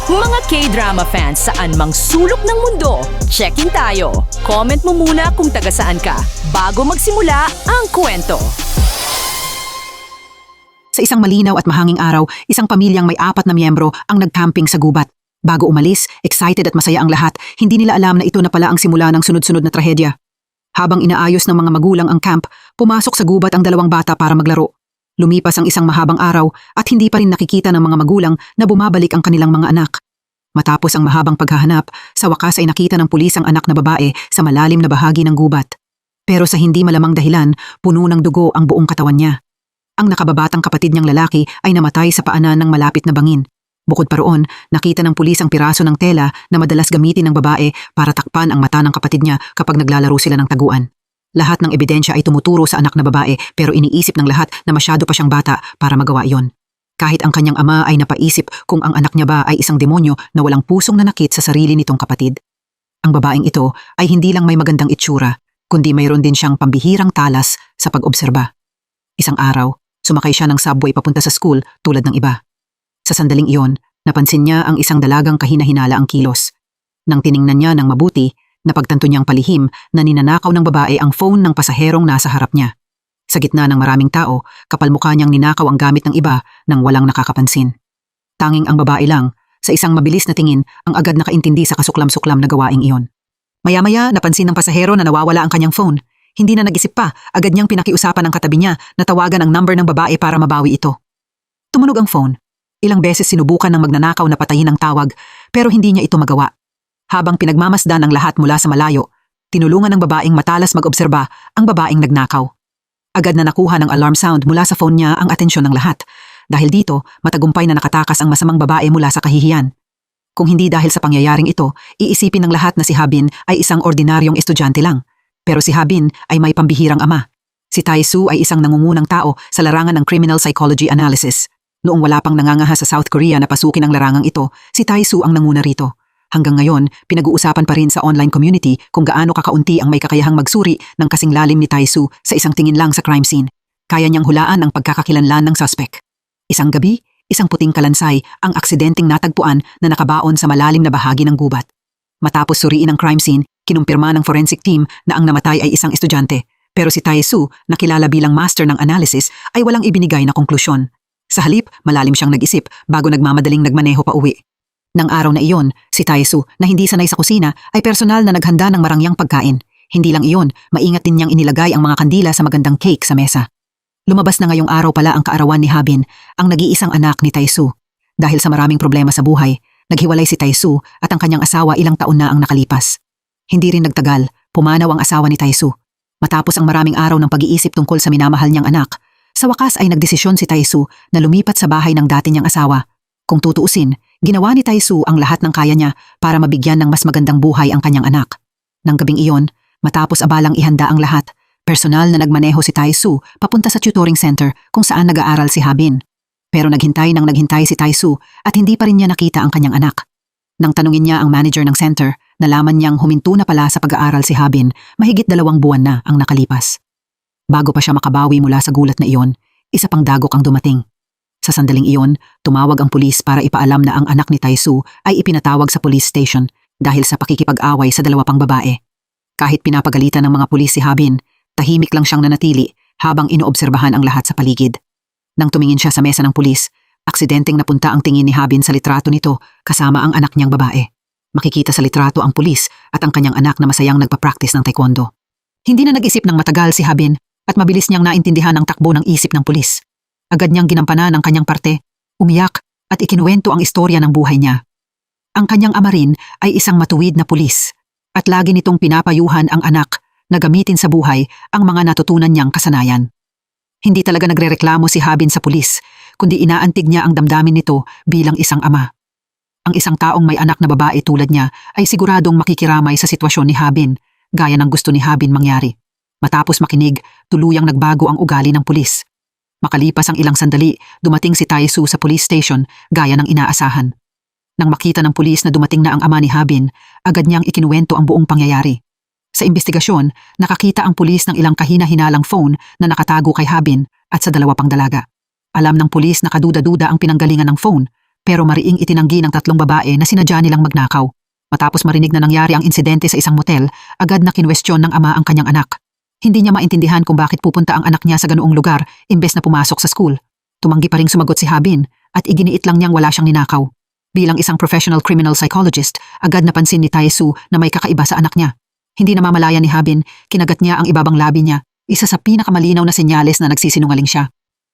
Mga K-drama fans saan mang sulok ng mundo, check-in tayo. Comment mo muna kung taga saan ka bago magsimula ang kwento. Sa isang malinaw at mahanging araw, isang pamilyang may 4 na miyembro ang nag-camping sa gubat. Bago umalis, excited at masaya ang lahat, hindi nila alam na ito na pala ang simula ng sunod-sunod na trahedya. Habang inaayos ng mga magulang ang camp, pumasok sa gubat ang 2 bata para maglaro. Lumipas ang isang mahabang araw at hindi pa rin nakikita ng mga magulang na bumabalik ang kanilang mga anak. Matapos ang mahabang paghahanap, sa wakas ay nakita ng pulis ang anak na babae sa malalim na bahagi ng gubat. Pero sa hindi malamang dahilan, puno ng dugo ang buong katawan niya. Ang nakababatang kapatid niyang lalaki ay namatay sa paanan ng malapit na bangin. Bukod pa roon, nakita ng pulis ang piraso ng tela na madalas gamitin ng babae para takpan ang mata ng kapatid niya kapag naglalaro sila ng taguan. Lahat ng ebidensya ay tumuturo sa anak na babae pero iniisip ng lahat na masyado pa siyang bata para magawa iyon. Kahit ang kanyang ama ay napaisip kung ang anak niya ba ay isang demonyo na walang pusong nanakit sa sarili nitong kapatid. Ang babaeng ito ay hindi lang may magandang itsura, kundi mayroon din siyang pambihirang talas sa pag-obserba. Isang araw, sumakay siya ng subway papunta sa school tulad ng iba. Sa sandaling iyon, napansin niya ang isang dalagang kahina-hinala ang kilos. Nang tiningnan niya ng mabuti, napagtanto niyang palihim na ninanakaw ng babae ang phone ng pasaherong nasa harap niya. Sa gitna ng maraming tao, kapal mukha niyang ninakaw ang gamit ng iba nang walang nakakapansin. Tanging ang babae lang, sa isang mabilis na tingin, ang agad nakaintindi sa kasuklam-suklam na gawaing iyon. Maya-maya, napansin ng pasahero na nawawala ang kanyang phone. Hindi na nag-isip pa, agad niyang pinakiusapan ng katabi niya na tawagan ang number ng babae para mabawi ito. Tumunog ang phone. Ilang beses sinubukan ng magnanakaw na patayin ang tawag, pero hindi niya ito magawa. Habang pinagmamasdan ang lahat mula sa malayo, tinulungan ng babaeng matalas mag-obserba ang babaeng nagnakaw. Agad na nakuha ng alarm sound mula sa phone niya ang atensyon ng lahat. Dahil dito, matagumpay na nakatakas ang masamang babae mula sa kahihiyan. Kung hindi dahil sa pangyayaring ito, iisipin ng lahat na si Habin ay isang ordinaryong estudyante lang. Pero si Habin ay may pambihirang ama. Si Tae-soo ay isang nangungunang tao sa larangan ng Criminal Psychology Analysis. Noong wala pang nangangaha sa South Korea na pasukin ang larangang ito, si Tae-soo ang nanguna rito. Hanggang ngayon, pinag-uusapan pa rin sa online community kung gaano kakaunti ang may kakayahang magsuri ng kasing lalim ni Tae-soo sa isang tingin lang sa crime scene. Kaya niyang hulaan ang pagkakakilanlan ng suspect. Isang gabi, isang puting kalansay ang aksidenteng natagpuan na nakabaon sa malalim na bahagi ng gubat. Matapos suriin ang crime scene, kinumpirma ng forensic team na ang namatay ay isang estudyante. Pero si Tae-soo, na kilala bilang master ng analysis, ay walang ibinigay na konklusyon. Sa halip, malalim siyang nag-isip bago nagmamadaling nagmaneho pa uwi. Nang araw na iyon, si Tae-soo na hindi sanay sa kusina ay personal na naghanda ng marangyang pagkain. Hindi lang iyon, maingat din niyang inilagay ang mga kandila sa magandang cake sa mesa. Lumabas na ngayong araw pala ang kaarawan ni Habin, ang nag-iisang anak ni Tae-soo. Dahil sa maraming problema sa buhay, naghiwalay si Tae-soo at ang kanyang asawa ilang taon na ang nakalipas. Hindi rin nagtagal, pumanaw ang asawa ni Tae-soo. Matapos ang maraming araw ng pag-iisip tungkol sa minamahal niyang anak, sa wakas ay nagdesisyon si Tae-soo na lumipat sa bahay ng dati niyang asawa. Kung tutuusin, ginawa ni Tae-soo ang lahat ng kaya niya para mabigyan ng mas magandang buhay ang kanyang anak. Nang gabing iyon, matapos abalang ihanda ang lahat, personal na nagmaneho si Tae-soo papunta sa tutoring center kung saan nag-aaral si Habin. Pero naghintay si Tae-soo at hindi pa rin niya nakita ang kanyang anak. Nang tanungin niya ang manager ng center, nalaman niyang huminto na pala sa pag-aaral si Habin, mahigit 2 buwan na ang nakalipas. Bago pa siya makabawi mula sa gulat na iyon, isa pang dagok ang dumating. Sa sandaling iyon, tumawag ang pulis para ipaalam na ang anak ni Tae-soo ay ipinatawag sa police station dahil sa pakikipag-away sa 2 pang babae. Kahit pinapagalitan ng mga pulis si Habin, tahimik lang siyang nanatili habang inoobserbahan ang lahat sa paligid. Nang tumingin siya sa mesa ng pulis, aksidenteng napunta ang tingin ni Habin sa litrato nito kasama ang anak niyang babae. Makikita sa litrato ang pulis at ang kanyang anak na masayang nagpa-practice ng taekwondo. Hindi na nag-isip ng matagal si Habin at mabilis niyang naintindihan ang takbo ng isip ng pulis. Agad niyang ginampanan ang kanyang parte, umiyak at ikinuwento ang istorya ng buhay niya. Ang kanyang ama rin ay isang matuwid na pulis at lagi nitong pinapayuhan ang anak na gamitin sa buhay ang mga natutunan niyang kasanayan. Hindi talaga nagrereklamo si Habin sa pulis, kundi inaantig niya ang damdamin nito bilang isang ama. Ang isang taong may anak na babae tulad niya ay siguradong makikiramay sa sitwasyon ni Habin, gaya ng gusto ni Habin mangyari. Matapos makinig, tuluyang nagbago ang ugali ng pulis. Makalipas ang ilang sandali, dumating si Tae-soo sa police station gaya ng inaasahan. Nang makita ng pulis na dumating na ang ama ni Habin, agad niyang ikinuwento ang buong pangyayari. Sa imbestigasyon, nakakita ang pulis ng ilang kahina-hinalang phone na nakatago kay Habin at sa 2 pang dalaga. Alam ng pulis na kaduda-duda ang pinanggalingan ng phone, pero mariing itinanggi ng 3 babae na sinadya nilang magnakaw. Matapos marinig na nangyari ang insidente sa isang motel, agad na kinwestiyon ng ama ang kanyang anak. Hindi niya maintindihan kung bakit pupunta ang anak niya sa ganoong lugar imbes na pumasok sa school. Tumanggi pa ring sumagot si Habin at iginiit lang niyang wala siyang ninakaw. Bilang isang professional criminal psychologist, agad napansin ni Tae-soo na may kakaiba sa anak niya. Hindi namamalayan ni Habin, kinagat niya ang ibabang labi niya, isa sa pinakamalinaw na senyales na nagsisinungaling siya.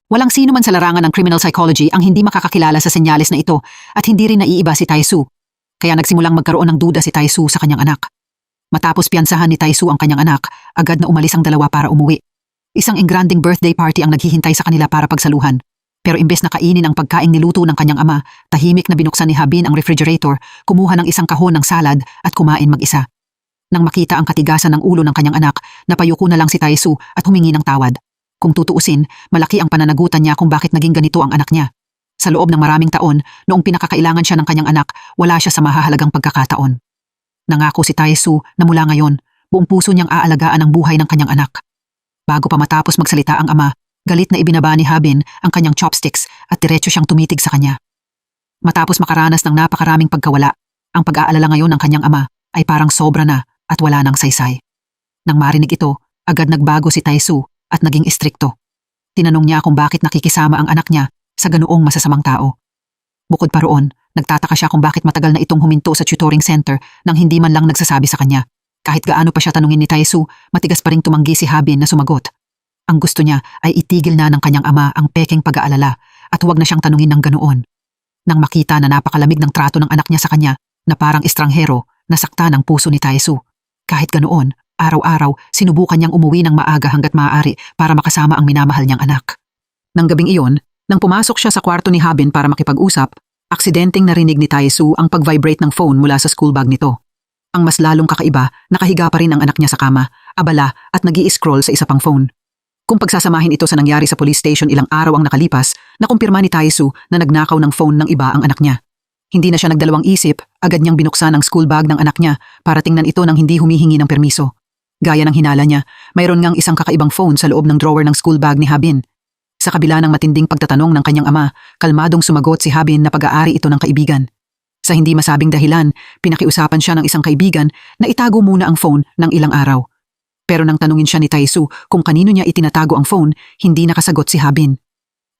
Walang sino man sa larangan ng criminal psychology ang hindi makakakilala sa senyales na ito at hindi rin naiiba si Tae-soo. Kaya nagsimulang magkaroon ng duda si Tae-soo sa kanyang anak. Matapos piyansahan ni Tae-soo ang kanyang anak, agad na umalis ang dalawa para umuwi. Isang engranding birthday party ang naghihintay sa kanila para pagsaluhan. Pero imbes na kainin ang pagkaing niluto ng kanyang ama, tahimik na binuksan ni Habin ang refrigerator, kumuha ng isang kahon ng salad at kumain mag-isa. Nang makita ang katigasan ng ulo ng kanyang anak, napayuko na lang si Tae-soo at humingi ng tawad. Kung tutuusin, malaki ang pananagutan niya kung bakit naging ganito ang anak niya. Sa loob ng maraming taon, noong pinakakailangan siya ng kanyang anak, wala siya sa mahahalagang pagkakataon. Nangako si Tae-soo na mula ngayon, buong puso niyang aalagaan ang buhay ng kanyang anak. Bago pa matapos magsalita ang ama, galit na ibinaba ni Habin ang kanyang chopsticks at diretso siyang tumitig sa kanya. Matapos makaranas ng napakaraming pagkawala, ang pag-aalala ngayon ng kanyang ama ay parang sobra na at wala nang saysay. Nang marinig ito, agad nagbago si Tae-soo at naging istrikto. Tinanong niya kung bakit nakikisama ang anak niya sa ganoong masasamang tao. Bukod pa roon, nagtataka siya kung bakit matagal na itong huminto sa tutoring center nang hindi man lang nagsasabi sa kanya. Kahit gaano pa siya tanungin ni Tae-soo, matigas pa ring tumanggi si Habin na sumagot. Ang gusto niya ay itigil na ng kanyang ama ang pekeng pag-aalala at huwag na siyang tanungin ng ganoon. Nang makita na napakalamig ng trato ng anak niya sa kanya na parang estranghero, nasakta ng puso ni Tae-soo. Kahit ganoon, araw-araw sinubukan niyang umuwi ng maaga hanggat maaari para makasama ang minamahal niyang anak. Nang gabing iyon, nang pumasok siya sa kwarto ni Habin para makipag-usap, aksidenteng narinig ni Tae-soo ang pag-vibrate ng phone mula sa school bag nito. Ang mas lalong kakaiba, nakahiga pa rin ang anak niya sa kama, abala at nag-i-scroll sa isa pang phone. Kung pagsasamahin ito sa nangyari sa police station ilang araw ang nakalipas, nakumpirma ni Tae-soo na nagnakaw ng phone ng iba ang anak niya. Hindi na siya nagdalawang isip, agad niyang binuksan ang school bag ng anak niya para tingnan ito nang hindi humihingi ng permiso. Gaya ng hinala niya, mayroon ngang isang kakaibang phone sa loob ng drawer ng school bag ni Habin. Sa kabila ng matinding pagtatanong ng kanyang ama, kalmadong sumagot si Habin na pag-aari ito ng kaibigan. Sa hindi masabing dahilan, pinakiusapan siya ng isang kaibigan na itago muna ang phone ng ilang araw. Pero nang tanungin siya ni Tae-soo kung kanino niya itinatago ang phone, hindi nakasagot si Habin.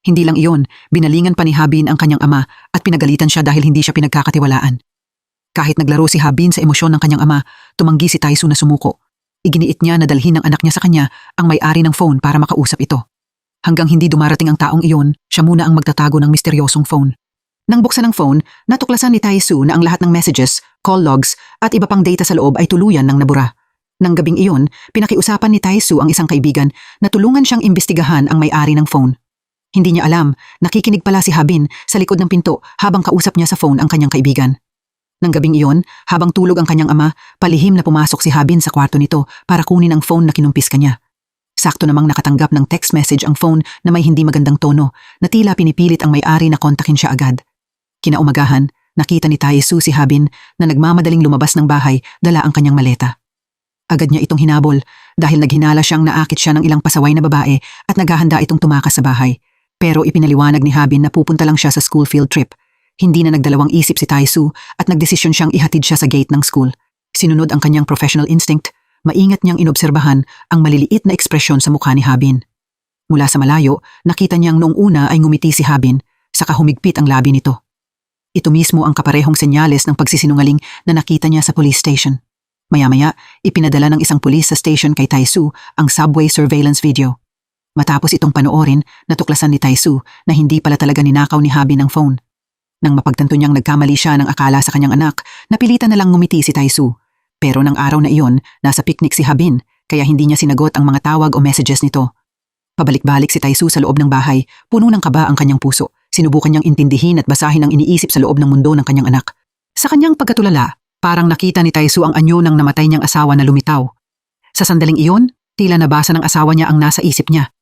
Hindi lang iyon, binalingan pa ni Habin ang kanyang ama at pinagalitan siya dahil hindi siya pinagkakatiwalaan. Kahit naglaro si Habin sa emosyon ng kanyang ama, tumanggi si Tae-soo na sumuko. Iginiit niya na dalhin ng anak niya sa kanya ang may-ari ng phone para makausap ito. Hanggang hindi dumarating ang taong iyon, siya muna ang magtatago ng misteryosong phone. Nang buksan ang phone, natuklasan ni Tae-soo na ang lahat ng messages, call logs at iba pang data sa loob ay tuluyan ng nabura. Nang gabing iyon, pinakiusapan ni Tae-soo ang isang kaibigan na tulungan siyang imbestigahan ang may-ari ng phone. Hindi niya alam, nakikinig pala si Habin sa likod ng pinto habang kausap niya sa phone ang kanyang kaibigan. Nang gabing iyon, habang tulog ang kanyang ama, palihim na pumasok si Habin sa kwarto nito para kunin ang phone na kinumpis kanya. Sakto namang nakatanggap ng text message ang phone na may hindi magandang tono na tila pinipilit ang may-ari na kontakin siya agad. Kinaumagahan, nakita ni Tae-soo si Habin na nagmamadaling lumabas ng bahay dala ang kanyang maleta. Agad niya itong hinabol dahil naghinala siyang naakit siya ng ilang pasaway na babae at naghahanda itong tumakas sa bahay. Pero ipinaliwanag ni Habin na pupunta lang siya sa school field trip. Hindi na nagdalawang isip si Tae-soo at nagdesisyon siyang ihatid siya sa gate ng school. Sinunod ang kanyang professional instinct, maingat niyang inobserbahan ang maliliit na ekspresyon sa mukha ni Habin. Mula sa malayo, nakita niyang noong una ay ngumiti si Habin, saka humigpit ang labi nito. Ito mismo ang kaparehong senyales ng pagsisinungaling na nakita niya sa police station. Maya-maya, ipinadala ng isang pulis sa station kay Tae-soo ang subway surveillance video. Matapos itong panoorin, natuklasan ni Tae-soo na hindi pala talaga ninakaw ni Habin ang phone. Nang mapagtanto niyang nagkamali siya ng akala sa kanyang anak, napilitan na lang ngumiti si Tae-soo. Pero nang araw na iyon, nasa picnic si Habin, kaya hindi niya sinagot ang mga tawag o messages nito. Pabalik-balik si Tae-soo sa loob ng bahay, puno ng kaba ang kanyang puso. Sinubukan niyang intindihin at basahin ang iniisip sa loob ng mundo ng kanyang anak. Sa kanyang pagkatulala, parang nakita ni Tae-soo ang anyo ng namatay niyang asawa na lumitaw. Sa sandaling iyon, tila nabasa ng asawa niya ang nasa isip niya.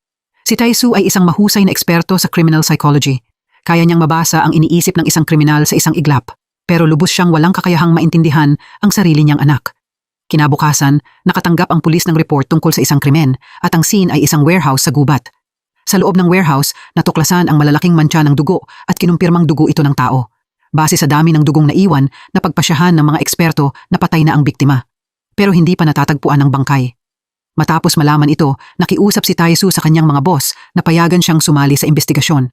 Si Tae-soo ay isang mahusay na eksperto sa criminal psychology. Kaya niyang mabasa ang iniisip ng isang kriminal sa isang iglap, pero lubos siyang walang kakayahang maintindihan ang sarili niyang anak. Kinabukasan, nakatanggap ang pulis ng report tungkol sa isang krimen at ang scene ay isang warehouse sa gubat. Sa loob ng warehouse, natuklasan ang malalaking mantsa ng dugo at kinumpirmang dugo ito ng tao. Base sa dami ng dugong naiwan, napagpasyahan ng mga eksperto na patay na ang biktima. Pero hindi pa natatagpuan ang bangkay. Matapos malaman ito, nakiusap si Taesu sa kanyang mga boss na payagan siyang sumali sa investigasyon.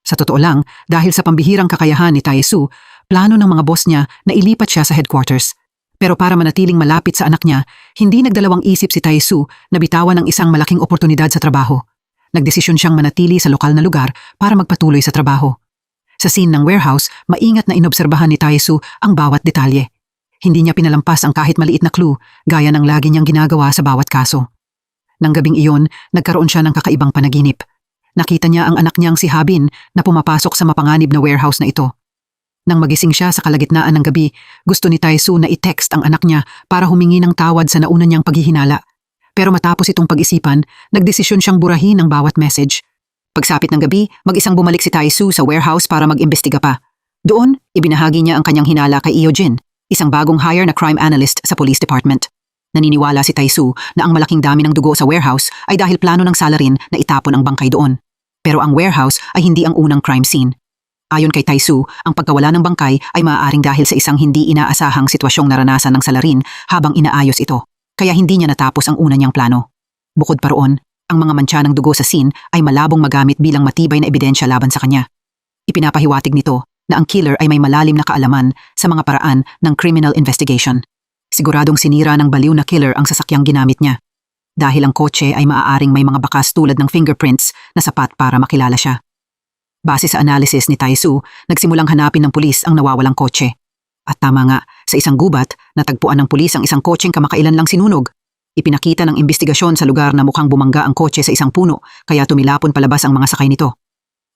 Sa totoo lang, dahil sa pambihirang kakayahan ni Taesu, plano ng mga boss niya na ilipat siya sa headquarters. Pero para manatiling malapit sa anak niya, hindi nagdalawang isip si Taesu na bitawan ng isang malaking oportunidad sa trabaho. Nagdesisyon siyang manatili sa lokal na lugar para magpatuloy sa trabaho. Sa scene ng warehouse, maingat na inobserbahan ni Taesu ang bawat detalye. Hindi niya pinalampas ang kahit maliit na clue, gaya ng lagi niyang ginagawa sa bawat kaso. Nang gabing iyon, nagkaroon siya ng kakaibang panaginip. Nakita niya ang anak niyang si Habin na pumapasok sa mapanganib na warehouse na ito. Nang magising siya sa kalagitnaan ng gabi, gusto ni Taesu na i-text ang anak niya para humingi ng tawad sa nauna niyang paghihinala. Pero matapos itong pag-isipan, nagdesisyon siyang burahin ang bawat message. Pagsapit ng gabi, mag-isang bumalik si Taesu sa warehouse para mag-imbestiga pa. Doon, ibinahagi niya ang kanyang hinala kay Eugene, isang bagong hire na crime analyst sa police department. Naniniwala si Taesu na ang malaking dami ng dugo sa warehouse ay dahil plano ng salarin na itapon ang bangkay doon. Pero ang warehouse ay hindi ang unang crime scene. Ayon kay Taesu, ang pagkawala ng bangkay ay maaaring dahil sa isang hindi inaasahang sitwasyong naranasan ng salarin habang inaayos ito, kaya hindi niya natapos ang una niyang plano. Bukod pa roon, ang mga mantsa ng dugo sa scene ay malabong magamit bilang matibay na ebidensya laban sa kanya. Ipinapahiwatig nito na ang killer ay may malalim na kaalaman sa mga paraan ng criminal investigation. Siguradong sinira ng baliw na killer ang sasakyang ginamit niya. Dahil ang kotse ay maaaring may mga bakas tulad ng fingerprints na sapat para makilala siya. Base sa analysis ni Taesu, nagsimulang hanapin ng pulis ang nawawalang kotse. At tama nga, sa isang gubat, natagpuan ng pulis ang isang kotseng kamakailan lang sinunog. Ipinakita ng investigasyon sa lugar na mukhang bumangga ang kotse sa isang puno, kaya tumilapon palabas ang mga sakay nito.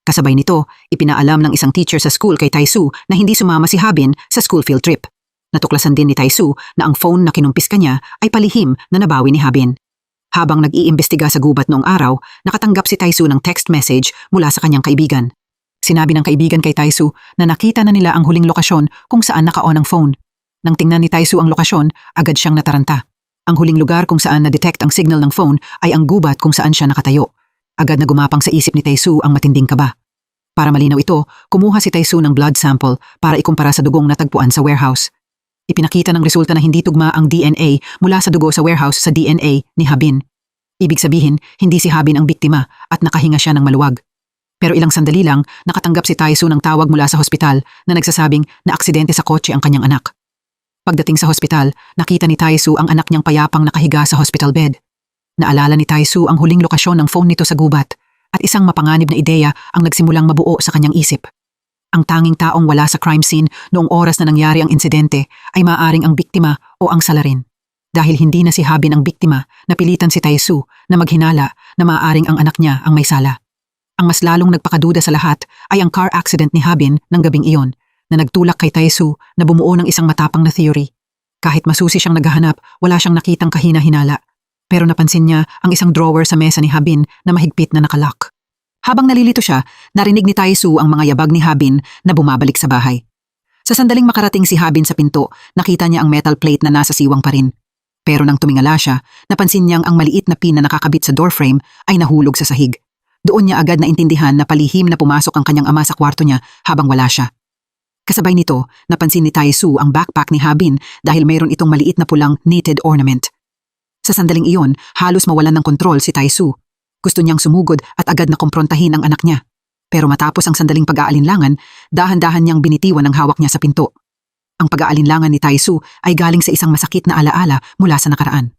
Kasabay nito, ipinaalam ng isang teacher sa school kay Taesu na hindi sumama si Habin sa school field trip. Natuklasan din ni Taesu na ang phone na kinumpis kanya ay palihim na nabawi ni Habin. Habang nag-iimbestiga sa gubat noong araw, nakatanggap si Taesu ng text message mula sa kanyang kaibigan. Sinabi ng kaibigan kay Taesu na nakita na nila ang huling lokasyon kung saan naka-on ang phone. Nang tingnan ni Taesu ang lokasyon, agad siyang nataranta. Ang huling lugar kung saan na-detect ang signal ng phone ay ang gubat kung saan siya nakatayo. Agad na gumapang sa isip ni Taesu ang matinding kaba. Para malinaw ito, kumuha si Taesu ng blood sample para ikumpara sa dugong natagpuan sa warehouse. Ipinakita ng resulta na hindi tugma ang DNA mula sa dugo sa warehouse sa DNA ni Habin. Ibig sabihin, hindi si Habin ang biktima at nakahinga siya ng maluwag. Pero ilang sandali lang, nakatanggap si Taesu ng tawag mula sa hospital na nagsasabing na aksidente sa kotse ang kanyang anak. Pagdating sa hospital, nakita ni Taesu ang anak niyang payapang nakahiga sa hospital bed. Naalala ni Taesu ang huling lokasyon ng phone nito sa gubat at isang mapanganib na ideya ang nagsimulang mabuo sa kanyang isip. Ang tanging taong wala sa crime scene noong oras na nangyari ang insidente ay maaaring ang biktima o ang salarin. Dahil hindi na si Habin ang biktima, napilitan si Taesu na maghinala na maaaring ang anak niya ang may sala. Ang mas lalong nagpakaduda sa lahat ay ang car accident ni Habin ng gabing iyon na nagtulak kay Taesu na bumuo ng isang matapang na theory. Kahit masusi siyang naghahanap, wala siyang nakitang kahina-hinala. Pero napansin niya ang isang drawer sa mesa ni Habin na mahigpit na nakalock. Habang nalilito siya, narinig ni Taesu ang mga yabag ni Habin na bumabalik sa bahay. Sa sandaling makarating si Habin sa pinto, nakita niya ang metal plate na nasa siwang pa rin. Pero nang tumingala siya, napansin niyang ang maliit na pin na nakakabit sa doorframe ay nahulog sa sahig. Doon niya agad naintindihan na palihim na pumasok ang kanyang ama sa kwarto niya habang wala siya. Kasabay nito, napansin ni Taesu ang backpack ni Habin dahil mayroon itong maliit na pulang knitted ornament. Sa sandaling iyon, halos mawalan ng kontrol si Taesu. Gusto niyang sumugod at agad na kumprontahin ang anak niya. Pero matapos ang sandaling pag-aalinlangan, dahan-dahan niyang binitiwan ang hawak niya sa pinto. Ang pag-aalinlangan ni Taesu ay galing sa isang masakit na alaala mula sa nakaraan.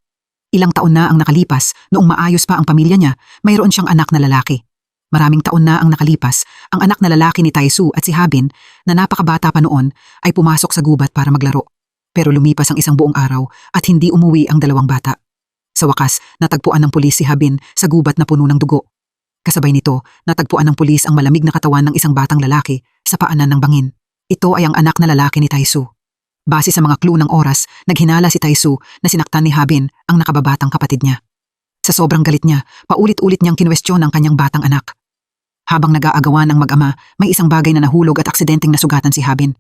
Ilang taon na ang nakalipas, noong maayos pa ang pamilya niya, mayroon siyang anak na lalaki. Maraming taon na ang nakalipas, ang anak na lalaki ni Taesu at si Habin, na napakabata pa noon, ay pumasok sa gubat para maglaro. Pero lumipas ang isang buong araw at hindi umuwi ang dalawang bata. Sa wakas, natagpuan ng pulis si Habin sa gubat na puno ng dugo. Kasabay nito, natagpuan ng pulis ang malamig na katawan ng isang batang lalaki sa paanan ng bangin. Ito ay ang anak na lalaki ni Taesu. Base sa mga clue ng oras, naghinala si Taesu na sinaktan ni Habin ang nakababatang kapatid niya. Sa sobrang galit niya, paulit-ulit niyang kinwestiyon ang kanyang batang anak. Habang nag-aagawan ang mag-ama, may isang bagay na nahulog at aksidenteng nasugatan si Habin.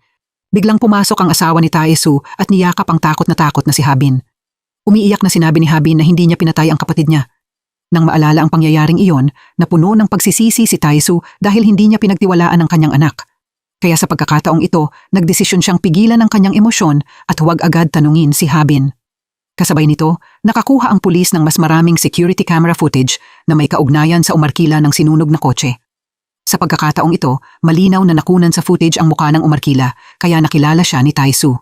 Biglang pumasok ang asawa ni Taesu at niyakap ang takot na si Habin. Umiiyak na sinabi ni Habin na hindi niya pinatay ang kapatid niya. Nang maalala ang pangyayaring iyon, napuno ng pagsisisi si Taesu dahil hindi niya pinagtiwalaan ang kanyang anak. Kaya sa pagkakataong ito, nagdesisyon siyang pigilan ang kanyang emosyon at huwag agad tanungin si Habin. Kasabay nito, nakakuha ang pulis ng mas maraming security camera footage na may kaugnayan sa umarkila ng sinunog na kotse. Sa pagkakataong ito, malinaw na nakunan sa footage ang mukha ng umarkila kaya nakilala siya ni Tai-Su.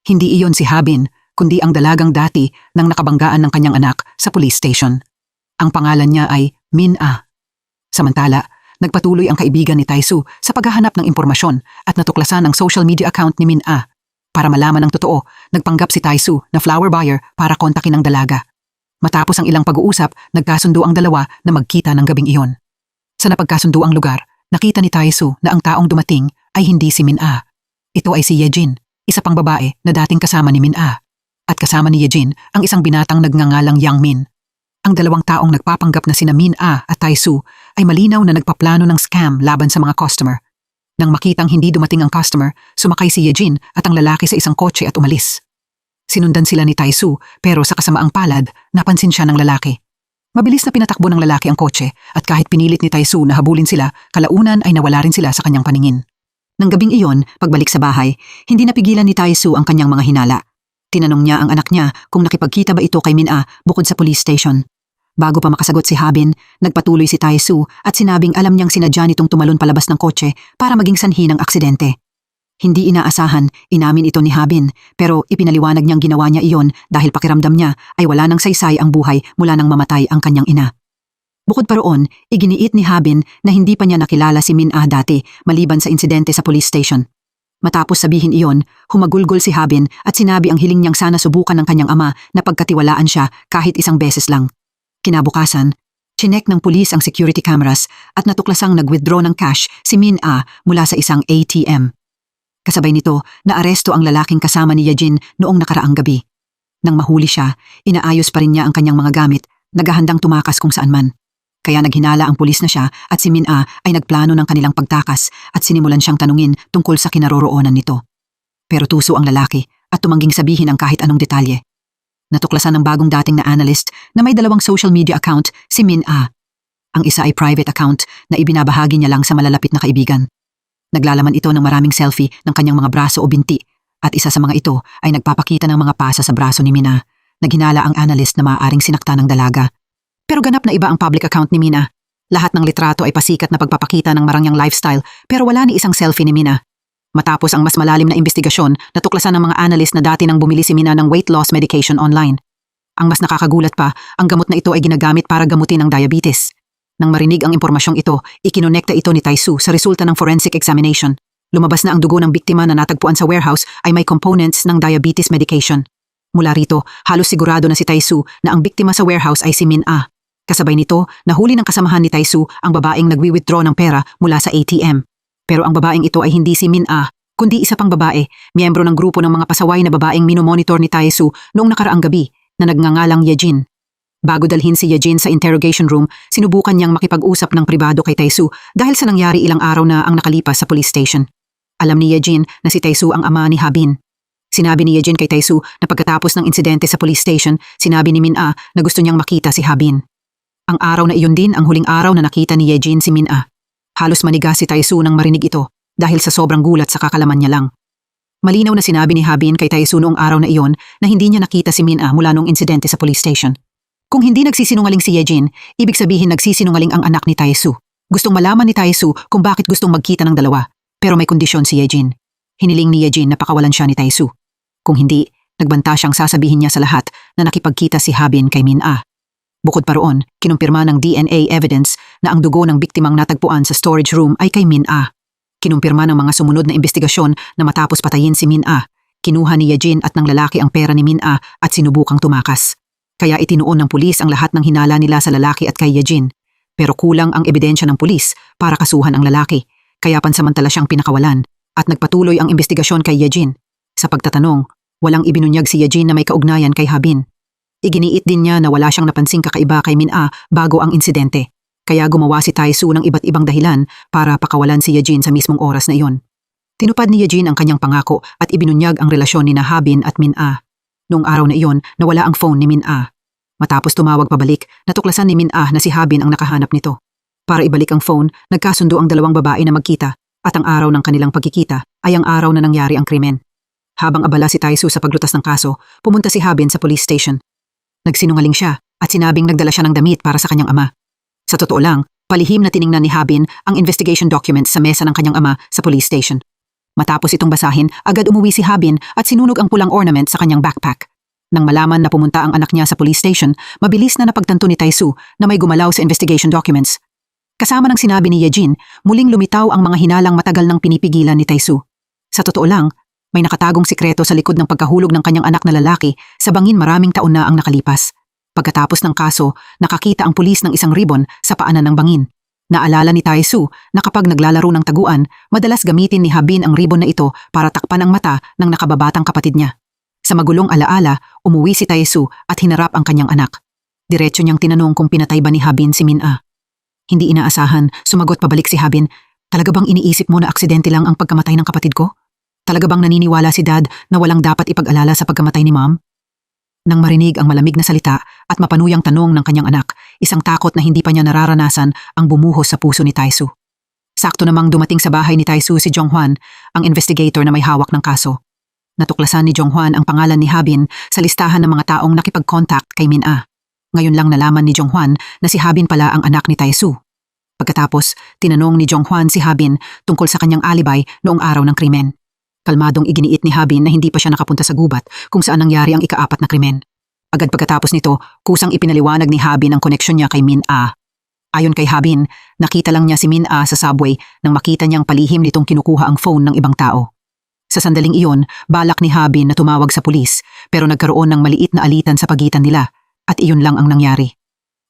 Hindi iyon si Habin, kundi ang dalagang dati nang nakabanggaan ng kanyang anak sa police station. Ang pangalan niya ay Min-ah. Samantala, nagpatuloy ang kaibigan ni Tai-Su sa paghahanap ng impormasyon at natuklasan ang social media account ni Min-ah. Para malaman ang totoo, nagpanggap si Tai-Su na flower buyer para kontakin ang dalaga. Matapos ang ilang pag-uusap, nagkasundo ang dalawa na magkita ng gabing iyon. Sa napagkasundo ang lugar, nakita ni Tai-Su na ang taong dumating ay hindi si Min-ah. Ito ay si Yejin, isa pang babae na dating kasama ni Min-ah. At kasama ni Yejin ang isang binatang nagngangalang Yang Min. Ang dalawang taong nagpapanggap na sina Min-ah at Tai-Su ay malinaw na nagpaplano ng scam laban sa mga customer. Nang makitang hindi dumating ang customer, sumakay si Yejin at ang lalaki sa isang kotse at umalis. Sinundan sila ni Tai-Su pero sa kasamaang palad, napansin siya ng lalaki. Mabilis na pinatakbo ng lalaki ang kotse at kahit pinilit ni Tai-Su na habulin sila, kalaunan ay nawala rin sila sa kanyang paningin. Nang gabing iyon, pagbalik sa bahay, hindi napigilan ni Tai-Su ang kanyang mga hinala. Tinanong niya ang anak niya kung nakipagkita ba ito kay Min-ah bukod sa police station. Bago pa makasagot si Habin, nagpatuloy si Tai-Su at sinabing alam niyang sinadya nitong tumalon palabas ng kotse para maging sanhi ng aksidente. Hindi inaasahan, inamin ito ni Habin, pero ipinaliwanag niyang ginawa niya iyon dahil pakiramdam niya ay wala nang saysay ang buhay mula nang mamatay ang kanyang ina. Bukod pa roon, iginiit ni Habin na hindi pa niya nakilala si Min-ah dati maliban sa insidente sa police station. Matapos sabihin iyon, humagulgol si Habin at sinabi ang hiling niyang sana subukan ng kanyang ama na pagkatiwalaan siya kahit isang beses lang. Kinabukasan, chinek ng pulis ang security cameras at natuklasang nag-withdraw ng cash si Min-ah mula sa isang ATM. Kasabay nito, naaresto ang lalaking kasama ni Yejin noong nakaraang gabi. Nang mahuli siya, inaayos pa rin niya ang kanyang mga gamit, naghahandang tumakas kung saan man. Kaya naghinala ang pulis na siya at si Min-ah ay nagplano ng kanilang pagtakas at sinimulan siyang tanungin tungkol sa kinaroroonan nito. Pero tuso ang lalaki at tumangging sabihin ang kahit anong detalye. Natuklasan ng bagong dating na analyst na may dalawang social media account si Min-ah. Ang isa ay private account na ibinabahagi niya lang sa malalapit na kaibigan. Naglalaman ito ng maraming selfie ng kanyang mga braso o binti at isa sa mga ito ay nagpapakita ng mga pasa sa braso ni Min-ah. Naghinala ang analyst na maaaring sinakta ng dalaga. Pero ganap na iba ang public account ni Min-ah. Lahat ng litrato ay pasikat na pagpapakita ng marangyang lifestyle pero wala ni isang selfie ni Min-ah. Matapos ang mas malalim na investigasyon, natuklasan ng mga analyst na dati nang bumili si Min-ah ng weight loss medication online. Ang mas nakakagulat pa, ang gamot na ito ay ginagamit para gamutin ang diabetes. Nang marinig ang impormasyong ito, ikinonekta ito ni Tai-Su sa resulta ng forensic examination. Lumabas na ang dugo ng biktima na natagpuan sa warehouse ay may components ng diabetes medication. Mula rito, halos sigurado na si Tai-Su na ang biktima sa warehouse ay si Min-ah. Kasabay nito, nahuli ng kasamahan ni Tai-Su ang babaeng nagwi-withdraw ng pera mula sa ATM. Pero ang babaeng ito ay hindi si Min-ah, kundi isa pang babae, miyembro ng grupo ng mga pasaway na babaeng minomonitor ni Tai-Su noong nakaraang gabi na nagngangalang Yejin. Bago dalhin si Yejin sa interrogation room, sinubukan niyang makipag-usap ng pribado kay Tai-Su dahil sa nangyari ilang araw na ang nakalipas sa police station. Alam ni Yejin na si Tai-Su ang ama ni Habin. Sinabi ni Yejin kay Tai-Su na pagkatapos ng insidente sa police station, sinabi ni Min-ah na gusto niyang makita si Habin. Ang araw na iyon din ang huling araw na nakita ni Yejin si Min-ah. Halos manigas si Tai-Su nang marinig ito dahil sa sobrang gulat sa kakalaman niya lang. Malinaw na sinabi ni Habin kay Tai-Su noong araw na iyon na hindi niya nakita si Min-ah mula noong insidente sa police station. Kung hindi nagsisinungaling si Yejin, ibig sabihin nagsisinungaling ang anak ni Tai-Su. Gustong malaman ni Tai-Su kung bakit gustong magkita ng dalawa, pero may kondisyon si Yejin. Hiniling ni Yejin na pakawalan siya ni Tai-Su. Kung hindi, nagbanta siyang sasabihin niya sa lahat na nakipagkita si Habin kay Min-ah. Bukod pa roon, kinumpirma ng DNA evidence na ang dugo ng biktimang natagpuan sa storage room ay kay Min-ah. Kinumpirma ng mga sumunod na investigasyon na matapos patayin si Min-ah, kinuha ni Yejin at ng lalaki ang pera ni Min-ah at sinubukang tumakas. Kaya itinuon ng pulis ang lahat ng hinala nila sa lalaki at kay Yejin. Pero kulang ang ebidensya ng pulis para kasuhan ang lalaki, kaya pansamantala siyang pinakawalan at nagpatuloy ang investigasyon kay Yejin. Sa pagtatanong, walang ibinunyag si Yejin na may kaugnayan kay Habin. Iginiit din niya na wala siyang napansing kakaiba kay Min-ah bago ang insidente. Kaya gumawa si Tai-Su ng iba't ibang dahilan para pakawalan si Yejin sa mismong oras na iyon. Tinupad ni Yejin ang kanyang pangako at ibinunyag ang relasyon ni Habin at Min-ah. Noong araw na iyon, nawala ang phone ni Min-ah. Matapos tumawag pabalik, natuklasan ni Min-ah na si Habin ang nakahanap nito. Para ibalik ang phone, nagkasundo ang dalawang babae na magkita At ang araw ng kanilang pagkikita ay ang araw na nangyari ang krimen. Habang abala si Taisu sa paglutas ng kaso, pumunta si Habin sa police station. Nagsinungaling siya at sinabing nagdala siya ng damit para sa kanyang ama. Sa totoo lang, palihim na tiningnan ni Habin ang investigation documents sa mesa ng kanyang ama sa police station. Matapos itong basahin, agad umuwi si Habin at sinunog ang pulang ornament sa kanyang backpack. Nang malaman na pumunta ang anak niya sa police station, mabilis na napagtanto ni Taisu na may gumalaw sa investigation documents. Kasama ng sinabi ni Yejin, muling lumitaw ang mga hinalang matagal nang pinipigilan ni Taisu. Sa totoo lang, may nakatagong sikreto sa likod ng pagkahulog ng kanyang anak na lalaki sa bangin maraming taon na ang nakalipas. Pagkatapos ng kaso, nakakita ang pulis ng isang ribbon sa paanan ng bangin. Naalala ni Taisu na kapag naglalaro ng taguan, madalas gamitin ni Habin ang ribbon na ito para takpan ang mata ng nakababatang kapatid niya. Sa magulong alaala, umuwi si Taisu at hinarap ang kanyang anak. Diretso niyang tinanong kung pinatay ba ni Habin si Min-a. Hindi inaasahan, sumagot pabalik si Habin. Talaga bang iniisip mo na aksidente lang ang pagkamatay ng kapatid ko? Talaga bang naniniwala si Dad na walang dapat ipag-alala sa pagkamatay ni Mom? Nang marinig ang malamig na salita at mapanuyang tanong ng kanyang anak, isang takot na hindi pa niya nararanasan ang bumuhos sa puso ni Taisu. Sakto namang dumating sa bahay ni Taisu si Jonghwan, ang investigator na may hawak ng kaso. Natuklasan ni Jonghwan ang pangalan ni Habin sa listahan ng mga taong nakipag-contact kay Min-a. Ngayon lang nalaman ni Jonghwan na si Habin pala ang anak ni Taisu. Pagkatapos, tinanong ni Jonghwan si Habin tungkol sa kanyang alibay noong araw ng krimen. Kalmadong iginiit ni Habin na hindi pa siya nakapunta sa gubat kung saan nangyari ang ika-4 na krimen. Agad pagkatapos nito, kusang ipinaliwanag ni Habin ang koneksyon niya kay Min-a. Ayon kay Habin, nakita lang niya si Min-a sa subway nang makita niyang palihim nitong kinukuha ang phone ng ibang tao. Sa sandaling iyon, balak ni Habin na tumawag sa pulis pero nagkaroon ng maliit na alitan sa pagitan nila. At iyon lang ang nangyari.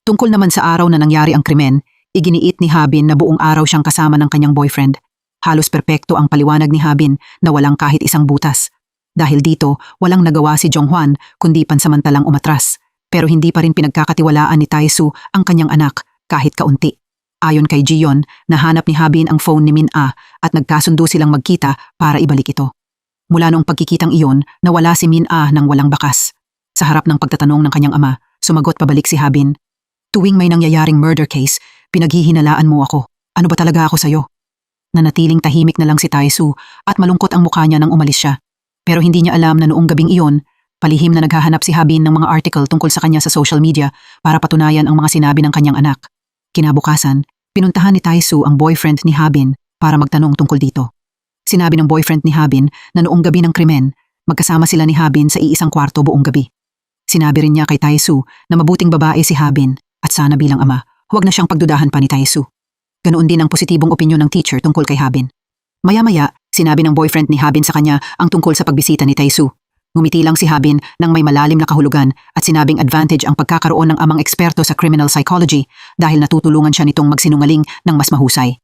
Tungkol naman sa araw na nangyari ang krimen, iginiit ni Habin na buong araw siyang kasama ng kanyang boyfriend. Halos perpekto ang paliwanag ni Habin na walang kahit isang butas. Dahil dito, walang nagawa si Jonghwan kundi pansamantalang umatras. Pero hindi pa rin pinagkakatiwalaan ni Taisu ang kanyang anak kahit kaunti. Ayon kay Jiyon, nahanap ni Habin ang phone ni Min-a at nagkasundo silang magkita para ibalik ito. Mula noong pagkikitang iyon, nawala si Min-a nang walang bakas. Sa harap ng pagtatanong ng kanyang ama, sumagot pabalik si Habin. Tuwing may nangyayaring murder case, pinaghihinalaan mo ako. Ano ba talaga ako sa'yo? Nanatiling tahimik na lang si Taisu at malungkot ang mukha niya nang umalis siya. Pero hindi niya alam na noong gabing iyon, palihim na naghahanap si Habin ng mga article tungkol sa kanya sa social media para patunayan ang mga sinabi ng kanyang anak. Kinabukasan, pinuntahan ni Taisu ang boyfriend ni Habin para magtanong tungkol dito. Sinabi ng boyfriend ni Habin na noong gabi ng krimen, magkasama sila ni Habin sa iisang kwarto buong gabi. Sinabi rin niya kay Taisu na mabuting babae si Habin at sana bilang ama, huwag na siyang pagdudahan pa ni Taisu. Ganoon din ang positibong opinyon ng teacher tungkol kay Habin. Maya-maya, sinabi ng boyfriend ni Habin sa kanya ang tungkol sa pagbisita ni Taisu. Ngumiti lang si Habin nang may malalim na kahulugan at sinabing advantage ang pagkakaroon ng amang eksperto sa criminal psychology dahil natutulungan siya nitong magsinungaling ng mas mahusay.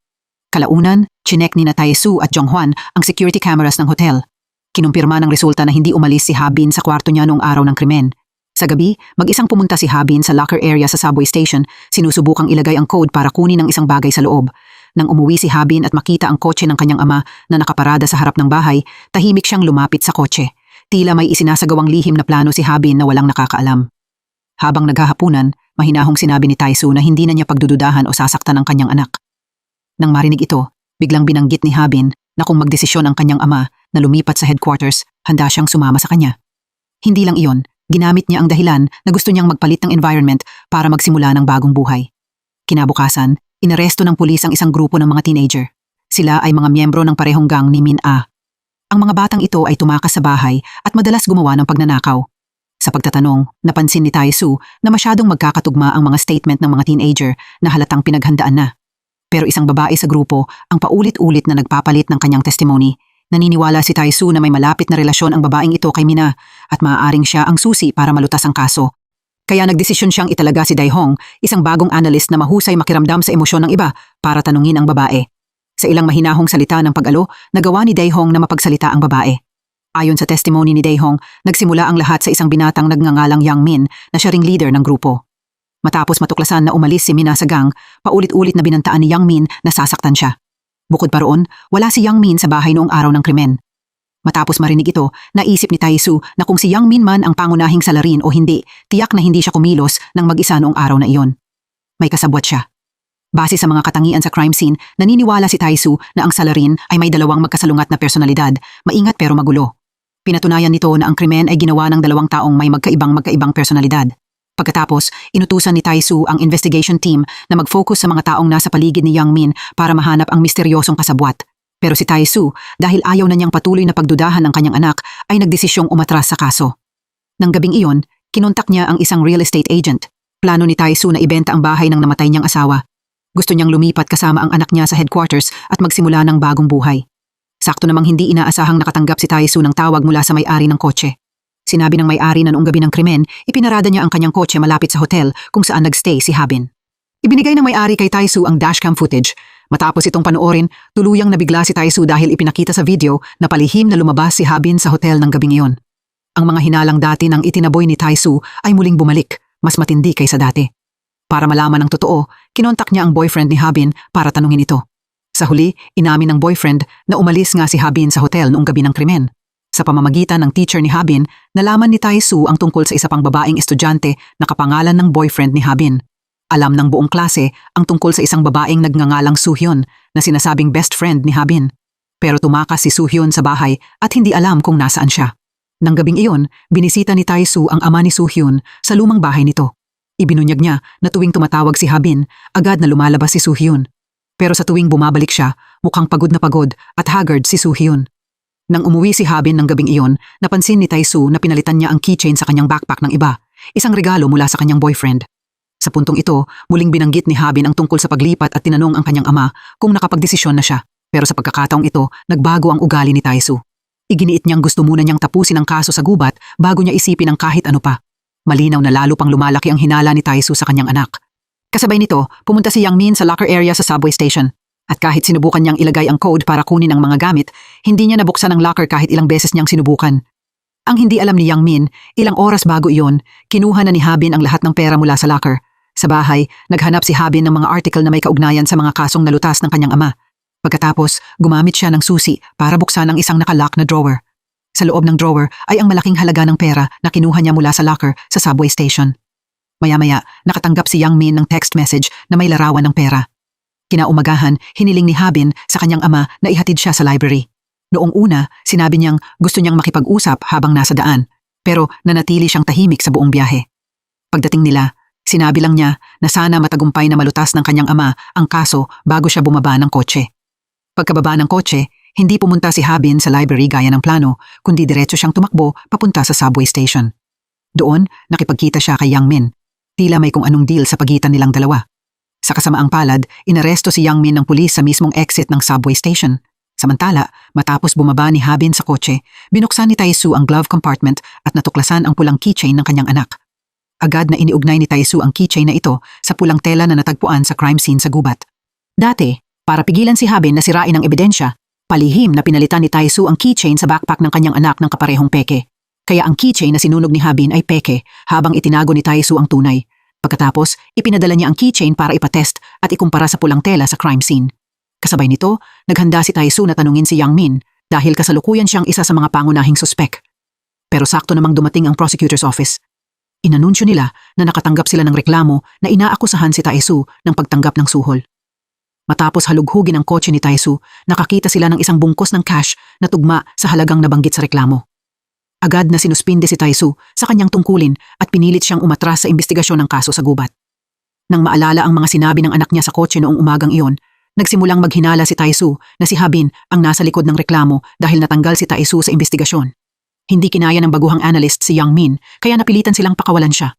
Kalaunan, chinek ni na Taisu at Jonghwan ang security cameras ng hotel. Kinumpirma ng resulta na hindi umalis si Habin sa kwarto niya noong araw ng krimen. Sa gabi, mag-isang pumunta si Habin sa locker area sa subway station, sinusubukang ilagay ang code para kunin ang isang bagay sa loob. Nang umuwi si Habin at makita ang kotse ng kanyang ama na nakaparada sa harap ng bahay, tahimik siyang lumapit sa kotse. Tila may isinasagawang lihim na plano si Habin na walang nakakaalam. Habang naghahapunan, mahinahong sinabi ni Taisu na hindi na niya pagdududahan o sasaktan ang kanyang anak. Nang marinig ito, biglang binanggit ni Habin na kung magdesisyon ang kanyang ama na lumipat sa headquarters, handa siyang sumama sa kanya. Hindi lang iyon, ginamit niya ang dahilan na gusto niyang magpalit ng environment para magsimula ng bagong buhay. Kinabukasan, inaresto ng pulis ang isang grupo ng mga teenager. Sila ay mga miyembro ng parehong gang ni Min-a. Ang mga batang ito ay tumakas sa bahay at madalas gumawa ng pagnanakaw. Sa pagtatanong, napansin ni Taisu na masyadong magkakatugma ang mga statement ng mga teenager na halatang pinaghandaan na. Pero isang babae sa grupo ang paulit-ulit na nagpapalit ng kanyang testimony. Naniniwala si Taisu na may malapit na relasyon ang babaeng ito kay Mina at maaaring siya ang susi para malutas ang kaso. Kaya nagdesisyon siyang italaga si Daihong, isang bagong analyst na mahusay makiramdam sa emosyon ng iba para tanungin ang babae. Sa ilang mahinahong salita ng pag-alo, nagawa ni Daihong na mapagsalita ang babae. Ayon sa testimony ni Daihong, nagsimula ang lahat sa isang binatang nagngangalang Yang Min na siya ring leader ng grupo. Matapos matuklasan na umalis si Mina sa gang, paulit-ulit na binantaan ni Yang Min na sasaktan siya. Bukod pa roon, wala si Yang Min sa bahay noong araw ng krimen. Matapos marinig ito, naisip ni Taisu na kung si Yang Min man ang pangunahing salarin o hindi, tiyak na hindi siya kumilos nang mag-isa noong araw na iyon. May kasabwat siya. Base sa mga katangian sa crime scene, naniniwala si Taisu na ang salarin ay may dalawang magkasalungat na personalidad, maingat pero magulo. Pinatunayan nito na ang krimen ay ginawa ng dalawang taong may magkaibang personalidad. Pagkatapos, inutusan ni Taisu ang investigation team na mag-focus sa mga taong nasa paligid ni Yang Min para mahanap ang misteryosong kasabwat. Pero si Taisu, dahil ayaw na niyang patuloy na pagdudahan ng kanyang anak, ay nagdesisyong umatras sa kaso. Nang gabing iyon, kinontak niya ang isang real estate agent. Plano ni Taisu na ibenta ang bahay ng namatay niyang asawa. Gusto niyang lumipat kasama ang anak niya sa headquarters at magsimula ng bagong buhay. Sakto namang hindi inaasahang nakatanggap si Taisu ng tawag mula sa may-ari ng kotse. Sinabi ng may-ari na noong gabi ng krimen, ipinarada niya ang kanyang kotse malapit sa hotel kung saan nagstay si Habin. Ibinigay ng may-ari kay Taisu ang dashcam footage. Matapos itong panoorin, tuluyang nabigla si Taisu dahil ipinakita sa video na palihim na lumabas si Habin sa hotel ng gabing iyon. Ang mga hinalang dati ng itinaboy ni Taisu ay muling bumalik, mas matindi kaysa dati. Para malaman ang totoo, kinontak niya ang boyfriend ni Habin para tanungin ito. Sa huli, inamin ng boyfriend na umalis nga si Habin sa hotel noong gabi ng krimen. Sa pamamagitan ng teacher ni Habin, nalaman ni Taisu ang tungkol sa isa pang babaeng estudyante na kapangalan ng boyfriend ni Habin. Alam ng buong klase ang tungkol sa isang babaeng nagngangalang Suhyun na sinasabing best friend ni Habin. Pero tumakas si Suhyun sa bahay at hindi alam kung nasaan siya. Nang gabing iyon, binisita ni Taisu ang ama ni Suhyun sa lumang bahay nito. Ibinunyag niya na tuwing tumatawag si Habin, agad na lumalabas si Suhyun. Pero sa tuwing bumabalik siya, mukhang pagod at haggard si Suhyun. Nang umuwi si Habin ng gabing iyon, napansin ni Taisu na pinalitan niya ang keychain sa kanyang backpack ng iba, isang regalo mula sa kanyang boyfriend. Sa puntong ito, muling binanggit ni Habin ang tungkol sa paglipat at tinanong ang kanyang ama kung nakapagdesisyon na siya. Pero sa pagkakataong ito, nagbago ang ugali ni Taisu. Iginiit niyang gusto muna niyang tapusin ang kaso sa gubat bago niya isipin ang kahit ano pa. Malinaw na lalo pang lumalaki ang hinala ni Taisu sa kanyang anak. Kasabay nito, pumunta si Yang Min sa locker area sa subway station. At kahit sinubukan niyang ilagay ang code para kunin ang mga gamit, hindi niya nabuksan ang locker kahit ilang beses niyang sinubukan. Ang hindi alam ni Yang Min, ilang oras bago iyon, kinuha na ni Habin ang lahat ng pera mula sa locker. Sa bahay, naghanap si Habin ng mga article na may kaugnayan sa mga kasong nalutas ng kanyang ama. Pagkatapos, gumamit siya ng susi para buksan ang isang nakalock na drawer. Sa loob ng drawer ay ang malaking halaga ng pera na kinuha niya mula sa locker sa subway station. Maya-maya, nakatanggap si Yang Min ng text message na may larawan ng pera. Kinaumagahan, hiniling ni Habin sa kanyang ama na ihatid siya sa library. Noong una, sinabi niyang gusto niyang makipag-usap habang nasa daan, pero nanatili siyang tahimik sa buong biyahe. Pagdating nila, sinabi lang niya na sana matagumpay na malutas ng kanyang ama ang kaso bago siya bumaba ng kotse. Pagkababa ng kotse, hindi pumunta si Habin sa library gaya ng plano, kundi diretso siyang tumakbo papunta sa subway station. Doon, nakipagkita siya kay Yang Min. Tila may kung anong deal sa pagitan nilang dalawa. Sa kasamaang palad, inaresto si Yang Min ng pulis sa mismong exit ng subway station. Samantala, matapos bumaba ni Habin sa kotse, binuksan ni Taisu ang glove compartment at natuklasan ang pulang keychain ng kanyang anak. Agad na iniugnay ni Taisu ang keychain na ito sa pulang tela na natagpuan sa crime scene sa gubat. Dati, para pigilan si Habin na sirain ang ebidensya, palihim na pinalitan ni Taisu ang keychain sa backpack ng kanyang anak ng kaparehong peke. Kaya ang keychain na sinunog ni Habin ay peke habang itinago ni Taisu ang tunay. Pagkatapos, ipinadala niya ang keychain para ipatest at ikumpara sa pulang tela sa crime scene. Kasabay nito, naghanda si Taisu na tanungin si Yang Min dahil kasalukuyan siyang isa sa mga pangunahing suspek. Pero sakto namang dumating ang prosecutor's office. Inanunsyo nila na nakatanggap sila ng reklamo na inaakusahan si Taisu ng pagtanggap ng suhol. Matapos halughugin ang kotse ni Taisu, nakakita sila ng isang bungkos ng cash na tugma sa halagang nabanggit sa reklamo. Agad na sinuspinde si Taisu sa kanyang tungkulin at pinilit siyang umatras sa investigasyon ng kaso sa gubat. Nang maalala ang mga sinabi ng anak niya sa kotse noong umagang iyon, nagsimulang maghinala si Taisu na si Habin ang nasa likod ng reklamo dahil natanggal si Taisu sa investigasyon. Hindi kinaya ng baguhang analyst si Yang Min kaya napilitan silang pakawalan siya.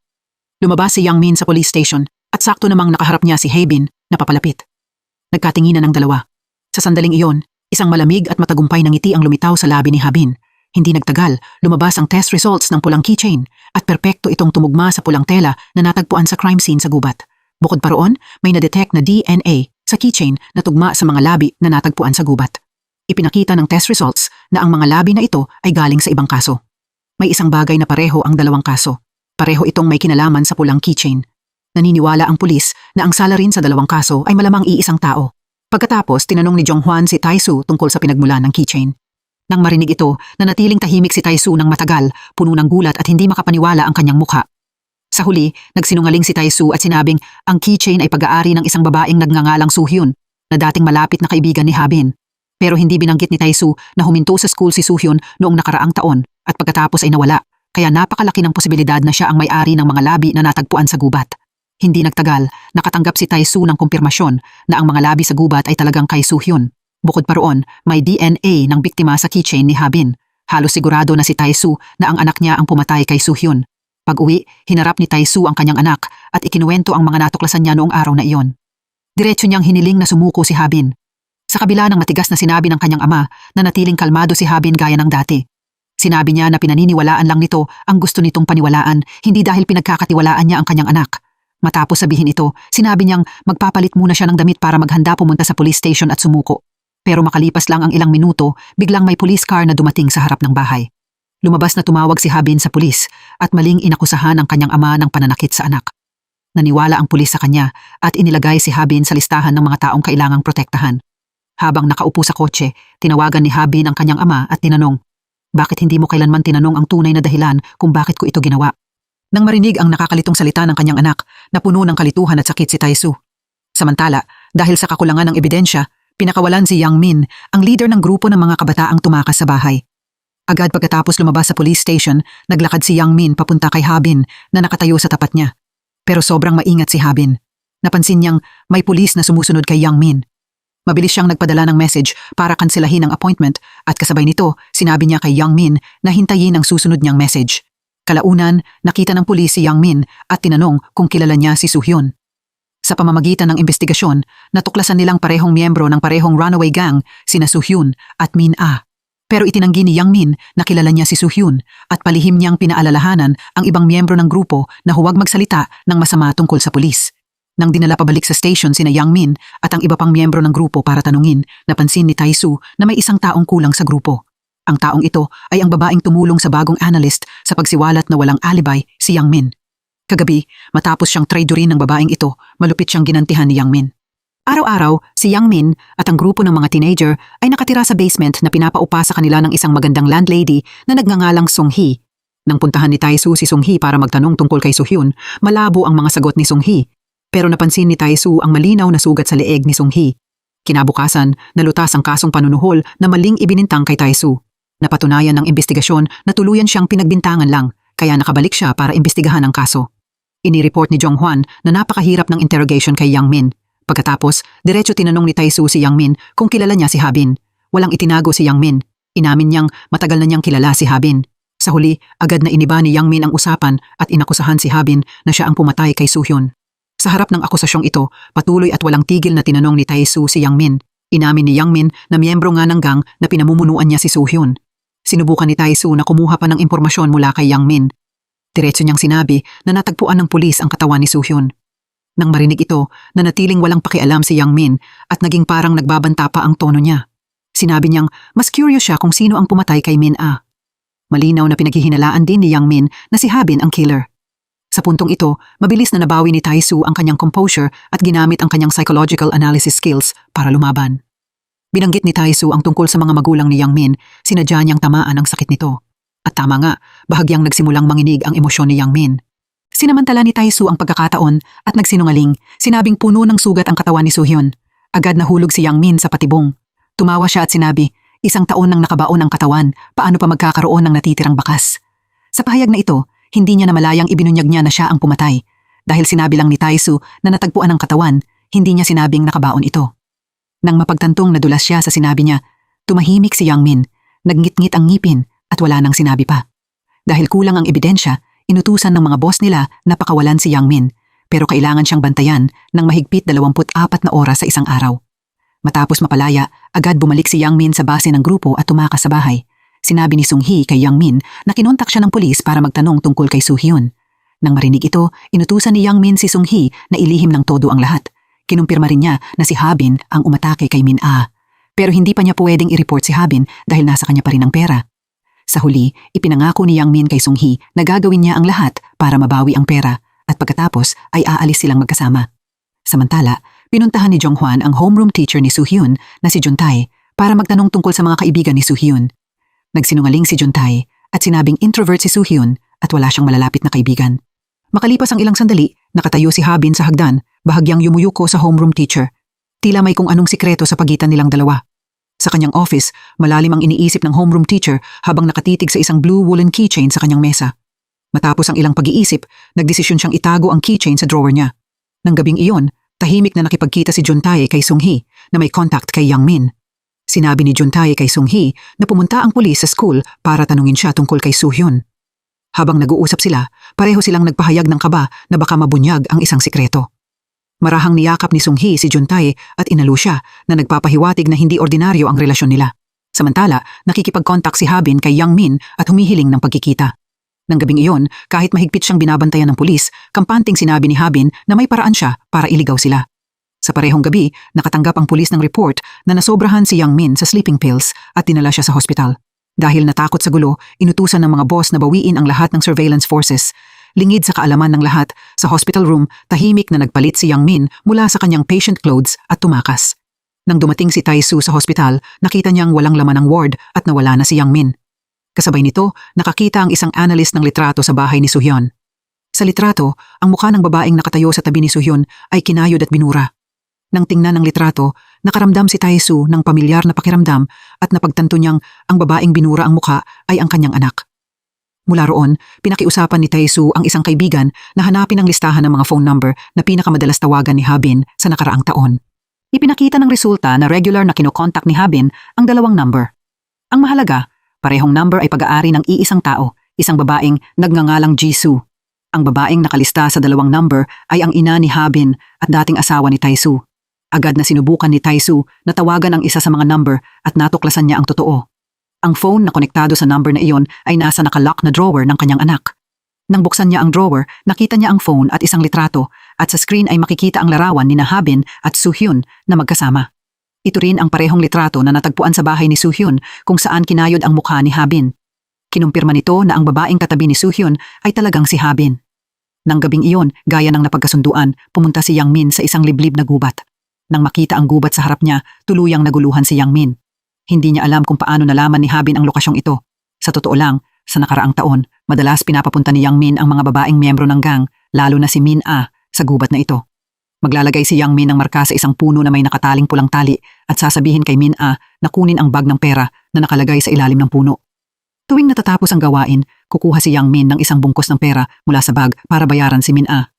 Lumabas si Yang Min sa police station at sakto namang nakaharap niya si Habin na papalapit. Nagkatinginan ng dalawa. Sa sandaling iyon, isang malamig at matagumpay na ngiti ang lumitaw sa labi ni Habin. Hindi nagtagal, lumabas ang test results ng pulang keychain at perpekto itong tumugma sa pulang tela na natagpuan sa crime scene sa gubat. Bukod pa roon, may na-detect na DNA sa keychain na tugma sa mga labi na natagpuan sa gubat. Ipinakita ng test results na ang mga labi na ito ay galing sa ibang kaso. May isang bagay na pareho ang dalawang kaso. Pareho itong may kinalaman sa pulang keychain. Naniniwala ang pulis na ang salarin sa dalawang kaso ay malamang iisang tao. Pagkatapos, tinanong ni Jong Hwan si Taisu tungkol sa pinagmulan ng keychain. Nang marinig ito, nanatiling tahimik si Taisu ng matagal, puno ng gulat at hindi makapaniwala ang kanyang mukha. Sa huli, nagsinungaling si Tae-soo at sinabing ang keychain ay pag-aari ng isang babaeng nagngangalang Soo-hyun na dating malapit na kaibigan ni Habin. Pero hindi binanggit ni Tae-soo na huminto sa school si Soo-hyun noong nakaraang taon at pagkatapos ay nawala, kaya napakalaki ng posibilidad na siya ang may-ari ng mga labi na natagpuan sa gubat. Hindi nagtagal, nakatanggap si Tae-soo ng kumpirmasyon na ang mga labi sa gubat ay talagang kay Soo-hyun. Bukod pa roon, may DNA ng biktima sa keychain ni Habin. Halos sigurado na si Tae-soo na ang anak niya ang pumatay kay Soo-hyun. Pag-uwi, hinarap ni Tae-soo ang kanyang anak at ikinuwento ang mga natuklasan niya noong araw na iyon. Diretso niyang hiniling na sumuko si Habin. Sa kabila ng matigas na sinabi ng kanyang ama, nanatiling kalmado si Habin gaya ng dati. Sinabi niya na pinaniniwalaan lang nito ang gusto nitong paniwalaan, hindi dahil pinagkakatiwalaan niya ang kanyang anak. Matapos sabihin ito, sinabi niyang magpapalit muna siya ng damit para maghanda pumunta sa police station at sumuko. Pero makalipas lang ang ilang minuto, biglang may police car na dumating sa harap ng bahay. Lumabas na tumawag si Habin sa pulis at maling inakusahan ang kanyang ama ng pananakit sa anak. Naniwala ang pulis sa kanya at inilagay si Habin sa listahan ng mga taong kailangang protektahan. Habang nakaupo sa kotse, tinawagan ni Habin ang kanyang ama at tinanong, "Bakit hindi mo kailanman tinanong ang tunay na dahilan kung bakit ko ito ginawa?" Nang marinig ang nakakalitong salita ng kanyang anak, napuno ng kalituhan at sakit si Tae-soo. Samantala, dahil sa kakulangan ng ebidensya, pinakawalan si Yang Min, ang leader ng grupo ng mga kabataang tumakas sa bahay. Agad pagkatapos lumabas sa police station, naglakad si Yang Min papunta kay Habin na nakatayo sa tapat niya. Pero sobrang maingat si Habin. Napansin niyang may pulis na sumusunod kay Yang Min. Mabilis siyang nagpadala ng message para kanselahin ang appointment at kasabay nito, sinabi niya kay Yang Min na hintayin ang susunod niyang message. Kalaunan, nakita ng pulis si Yang Min at tinanong kung kilala niya si Soo-hyun. Sa pamamagitan ng investigasyon, natuklasan nilang parehong miyembro ng parehong runaway gang, sina Soo-hyun at Min-ah. Pero itinanggi ni Yang Min na kilala niya si Soo-hyun at palihim niyang pinaalalahanan ang ibang miyembro ng grupo na huwag magsalita ng masama tungkol sa pulis. Nang dinala pabalik sa station sina Yang Min at ang iba pang miyembro ng grupo para tanungin, napansin ni Tae-soo na may isang taong kulang sa grupo. Ang taong ito ay ang babaeng tumulong sa bagong analyst sa pagsiwalat na walang alibay, si Yang Min. Kagabi, matapos siyang traidorin ng babaeng ito, malupit siyang ginantihan ni Yang Min. Araw-araw, si Yang Min at ang grupo ng mga teenager ay nakatira sa basement na pinapaupa sa kanila ng isang magandang landlady na nagngangalang Sung-hee. Nang puntahan ni Tae-soo si Sung-hee para magtanong tungkol kay Soo-hyun, malabo ang mga sagot ni Sung-hee. Pero napansin ni Tae-soo ang malinaw na sugat sa leeg ni Sung-hee. Kinabukasan, nalutas ang kasong panunuhol na maling ibinintang kay Tae-soo. Napatunayan ng investigasyon na tuluyan siyang pinagbintangan lang, kaya nakabalik siya para imbestigahan ang kaso. Inireport ni Jong Hwan na napakahirap ng interrogation kay Yang Min. Pagkatapos, diretso tinanong ni Tae-soo si Yang Min kung kilala niya si Habin. Walang itinago si Yang Min. Inamin niyang matagal na niyang kilala si Habin. Sa huli, agad na iniba ni Yang Min ang usapan at inakusahan si Habin na siya ang pumatay kay Soo-hyun. Sa harap ng akusasyong ito, patuloy at walang tigil na tinanong ni Tae-soo si Yang Min. Inamin ni Yang Min na miyembro nga ng gang na pinamumunuan niya si Soo-hyun. Sinubukan ni Tae-soo na kumuha pa ng impormasyon mula kay Yang Min. Diretso niyang sinabi na natagpuan ng pulis ang katawan ni Soo-hyun. Nang marinig ito, nanatiling walang pakialam si Yang Min at naging parang nagbabanta pa ang tono niya. Sinabi niyang mas curious siya kung sino ang pumatay kay Min-ah. Malinaw na pinaghihinalaan din ni Yang Min na si Habin ang killer. Sa puntong ito, mabilis na nabawi ni Tae-soo ang kanyang composure at ginamit ang kanyang psychological analysis skills para lumaban. Binanggit ni Tae-soo ang tungkol sa mga magulang ni Yang Min, sinadya niyang tamaan ang sakit nito. At tama nga, bahagyang nagsimulang manginig ang emosyon ni Yang Min. Sinamantala ni Tae-soo ang pagkakataon at nagsinungaling, sinabing puno ng sugat ang katawan ni Soo-hyun. Agad nahulog si Yang Min sa patibong. Tumawa siya at sinabi, 1 taon nang nakabaon ang katawan, paano pa magkakaroon ng natitirang bakas? Sa pahayag na ito, hindi niya namalayang ibinunyag niya na siya ang pumatay. Dahil sinabi lang ni Tae-soo na natagpuan ang katawan, hindi niya sinabing nakabaon ito. Nang mapagtantong nadulas siya sa sinabi niya, tumahimik si Yang Min, nagnngit-ngit ang ngipin at wala nang sinabi pa. Dahil kulang ang ebidensya, inutusan ng mga boss nila na pakawalan si Yang Min, pero kailangan siyang bantayan ng mahigpit 24 na oras sa isang araw. Matapos mapalaya, agad bumalik si Yang Min sa base ng grupo at tumakas sa bahay. Sinabi ni Sung-hee kay Yang Min na kinontak siya ng pulis para magtanong tungkol kay Soo-hyun. Nang marinig ito, inutusan ni Yang Min si Sung-hee na ilihim ng todo ang lahat. Kinumpirma rin niya na si Habin ang umatake kay Min-ah. Pero hindi pa niya pwedeng i-report si Habin dahil nasa kanya pa rin ang pera. Sa huli, ipinangako ni Yang Min kay Sung-hee na gagawin niya ang lahat para mabawi ang pera at pagkatapos ay aalis silang magkasama. Samantala, pinuntahan ni Jong Hwan ang homeroom teacher ni Soo-hyun na si Juntae para magtanong tungkol sa mga kaibigan ni Soo-hyun. Nagsinungaling si Juntae at sinabing introvert si Soo-hyun at wala siyang malalapit na kaibigan. Makalipas ang ilang sandali, nakatayo si Habin sa hagdan, bahagyang yumuyuko sa homeroom teacher. Tila may kung anong sikreto sa pagitan nilang dalawa. Sa kanyang office, malalim ang iniisip ng homeroom teacher habang nakatitig sa isang blue woolen keychain sa kanyang mesa. Matapos ang ilang pag-iisip, nagdesisyon siyang itago ang keychain sa drawer niya. Nang gabing iyon, tahimik na nakipagkita si Juntae kay Sung-hee na may contact kay Yang Min. Sinabi ni Juntae kay Sung-hee na pumunta ang pulis sa school para tanungin siya tungkol kay Soo-hyun. Habang nag-uusap sila, pareho silang nagpahayag ng kaba na baka mabunyag ang isang sikreto. Marahang niyakap ni Sung-hee si Juntae at inalo siya na nagpapahiwatig na hindi ordinaryo ang relasyon nila. Samantala, nakikipag-contact si Habin kay Yang Min at humihiling ng pagkikita. Nang gabing iyon, kahit mahigpit siyang binabantayan ng pulis, kampanting sinabi ni Habin na may paraan siya para iligaw sila. Sa parehong gabi, nakatanggap ang pulis ng report na nasobrahan si Yang Min sa sleeping pills at dinala siya sa hospital. Dahil natakot sa gulo, inutusan ng mga boss na bawiin ang lahat ng surveillance forces. Lingid sa kaalaman ng lahat, sa hospital room, tahimik na nagpalit si Yang Min mula sa kanyang patient clothes at tumakas. Nang dumating si Tae-soo sa hospital, nakita niyang walang laman ang ward at nawala na si Yang Min. Kasabay nito, nakakita ang isang analyst ng litrato sa bahay ni Soo-hyun. Sa litrato, ang mukha ng babaeng nakatayo sa tabi ni Soo-hyun ay kinayod at binura. Nang tingnan ng litrato, nakaramdam si Tae-soo ng pamilyar na pakiramdam at napagtanto niyang ang babaeng binura ang mukha ay ang kanyang anak. Mula roon, pinakiusapan ni Tae-soo ang isang kaibigan na hanapin ang listahan ng mga phone number na pinakamadalas tawagan ni Habin sa nakaraang taon. Ipinakita ng resulta na regular na kinokontak ni Habin ang dalawang number. Ang mahalaga, parehong number ay pag-aari ng iisang tao, isang babaeng nagngangalang Jisoo. Ang babaeng nakalista sa dalawang number ay ang ina ni Habin at dating asawa ni Tae-soo. Agad na sinubukan ni Tae-soo na tawagan ang isa sa mga number at natuklasan niya ang totoo. Ang phone na konektado sa number na iyon ay nasa nakalock na drawer ng kanyang anak. Nang buksan niya ang drawer, nakita niya ang phone at isang litrato at sa screen ay makikita ang larawan ni Habin at Soo-hyun na magkasama. Ito rin ang parehong litrato na natagpuan sa bahay ni Soo-hyun kung saan kinayod ang mukha ni Habin. Kinumpirma nito na ang babaeng katabi ni Soo-hyun ay talagang si Habin. Nang gabing iyon, gaya ng napagkasunduan, pumunta si Yang Min sa isang liblib na gubat. Nang makita ang gubat sa harap niya, tuluyang naguluhan si Yang Min. Hindi niya alam kung paano nalaman ni Habin ang lokasyong ito. Sa totoo lang, sa nakaraang taon, madalas pinapapunta ni Yang Min ang mga babaeng miyembro ng gang, lalo na si Min Ah, sa gubat na ito. Maglalagay si Yang Min ng marka sa isang puno na may nakataling pulang tali at sasabihin kay Min Ah na kunin ang bag ng pera na nakalagay sa ilalim ng puno. Tuwing natatapos ang gawain, kukuha si Yang Min ng isang bungkos ng pera mula sa bag para bayaran si Min Ah.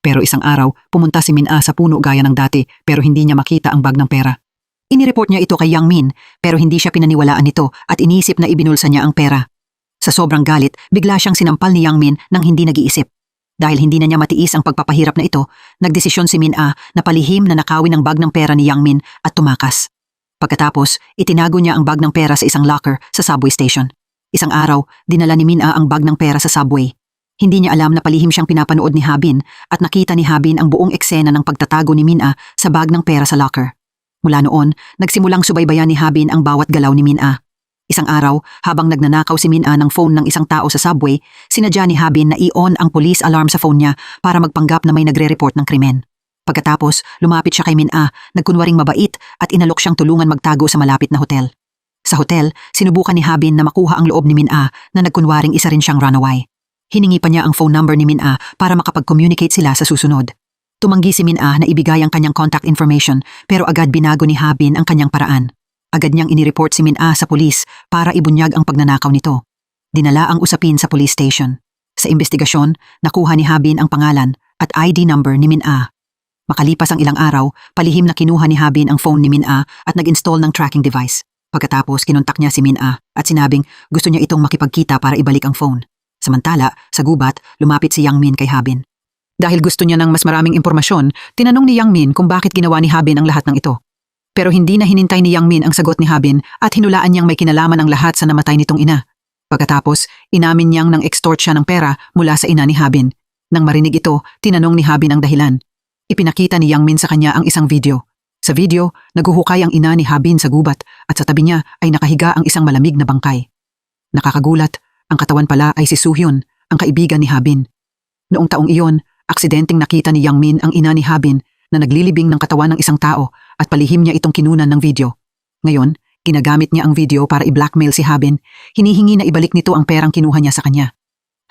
Pero isang araw, pumunta si Min Ah sa puno gaya ng dati pero hindi niya makita ang bag ng pera. Inireport niya ito kay Yang Min pero hindi siya pinaniwalaan nito at inisip na ibinulsa niya ang pera. Sa sobrang galit, bigla siyang sinampal ni Yang Min nang hindi nag-iisip. Dahil hindi na niya matiis ang pagpapahirap na ito, nagdesisyon si Min Ah na palihim na nakawin ang bag ng pera ni Yang Min at tumakas. Pagkatapos, itinago niya ang bag ng pera sa isang locker sa subway station. Isang araw, dinala ni Min Ah ang bag ng pera sa subway. Hindi niya alam na palihim siyang pinapanood ni Habin at nakita ni Habin ang buong eksena ng pagtatago ni Min Ah sa bag ng pera sa locker. Mula noon, nagsimulang subaybayan ni Habin ang bawat galaw ni Min Ah. Isang araw, habang nagnanakaw si Min Ah ng phone ng isang tao sa subway, sinadya ni Habin na i-on ang police alarm sa phone niya para magpanggap na may nagre-report ng krimen. Pagkatapos, lumapit siya kay Min Ah, nagkunwaring mabait at inalok siyang tulungan magtago sa malapit na hotel. Sa hotel, sinubukan ni Habin na makuha ang loob ni Min Ah na nagkunwaring isa rin siyang runaway. Hiningi pa niya ang phone number ni Min Ah para makapag-communicate sila sa susunod. Tumanggi si Min Ah na ibigay ang kanyang contact information pero agad binago ni Habin ang kanyang paraan. Agad niyang inireport si Min Ah sa pulis para ibunyag ang pagnanakaw nito. Dinala ang usapin sa police station. Sa investigasyon, nakuha ni Habin ang pangalan at ID number ni Min Ah. Makalipas ang ilang araw, palihim na kinuha ni Habin ang phone ni Min Ah at nag-install ng tracking device. Pagkatapos, kinontak niya si Min Ah at sinabing gusto niya itong makipagkita para ibalik ang phone. Samantala, sa gubat, lumapit si Yang Min kay Habin. Dahil gusto niya ng mas maraming impormasyon, tinanong ni Yang Min kung bakit ginawa ni Habin ang lahat ng ito. Pero hindi na hinintay ni Yang Min ang sagot ni Habin at hinulaan niyang may kinalaman ang lahat sa namatay nitong ina. Pagkatapos, inamin niyang nang extort siya ng pera mula sa ina ni Habin. Nang marinig ito, tinanong ni Habin ang dahilan. Ipinakita ni Yang Min sa kanya ang isang video. Sa video, naguhukay ang ina ni Habin sa gubat at sa tabi niya ay nakahiga ang isang malamig na bangkay. Nakakagulat, ang katawan pala ay si Soo-hyun, ang kaibigan ni Habin. Noong taong iyon, aksidenteng nakita ni Yang Min ang ina ni Habin na naglilibing ng katawan ng isang tao at palihim niya itong kinunan ng video. Ngayon, ginagamit niya ang video para i-blackmail si Habin, hinihingi na ibalik nito ang perang kinuha niya sa kanya.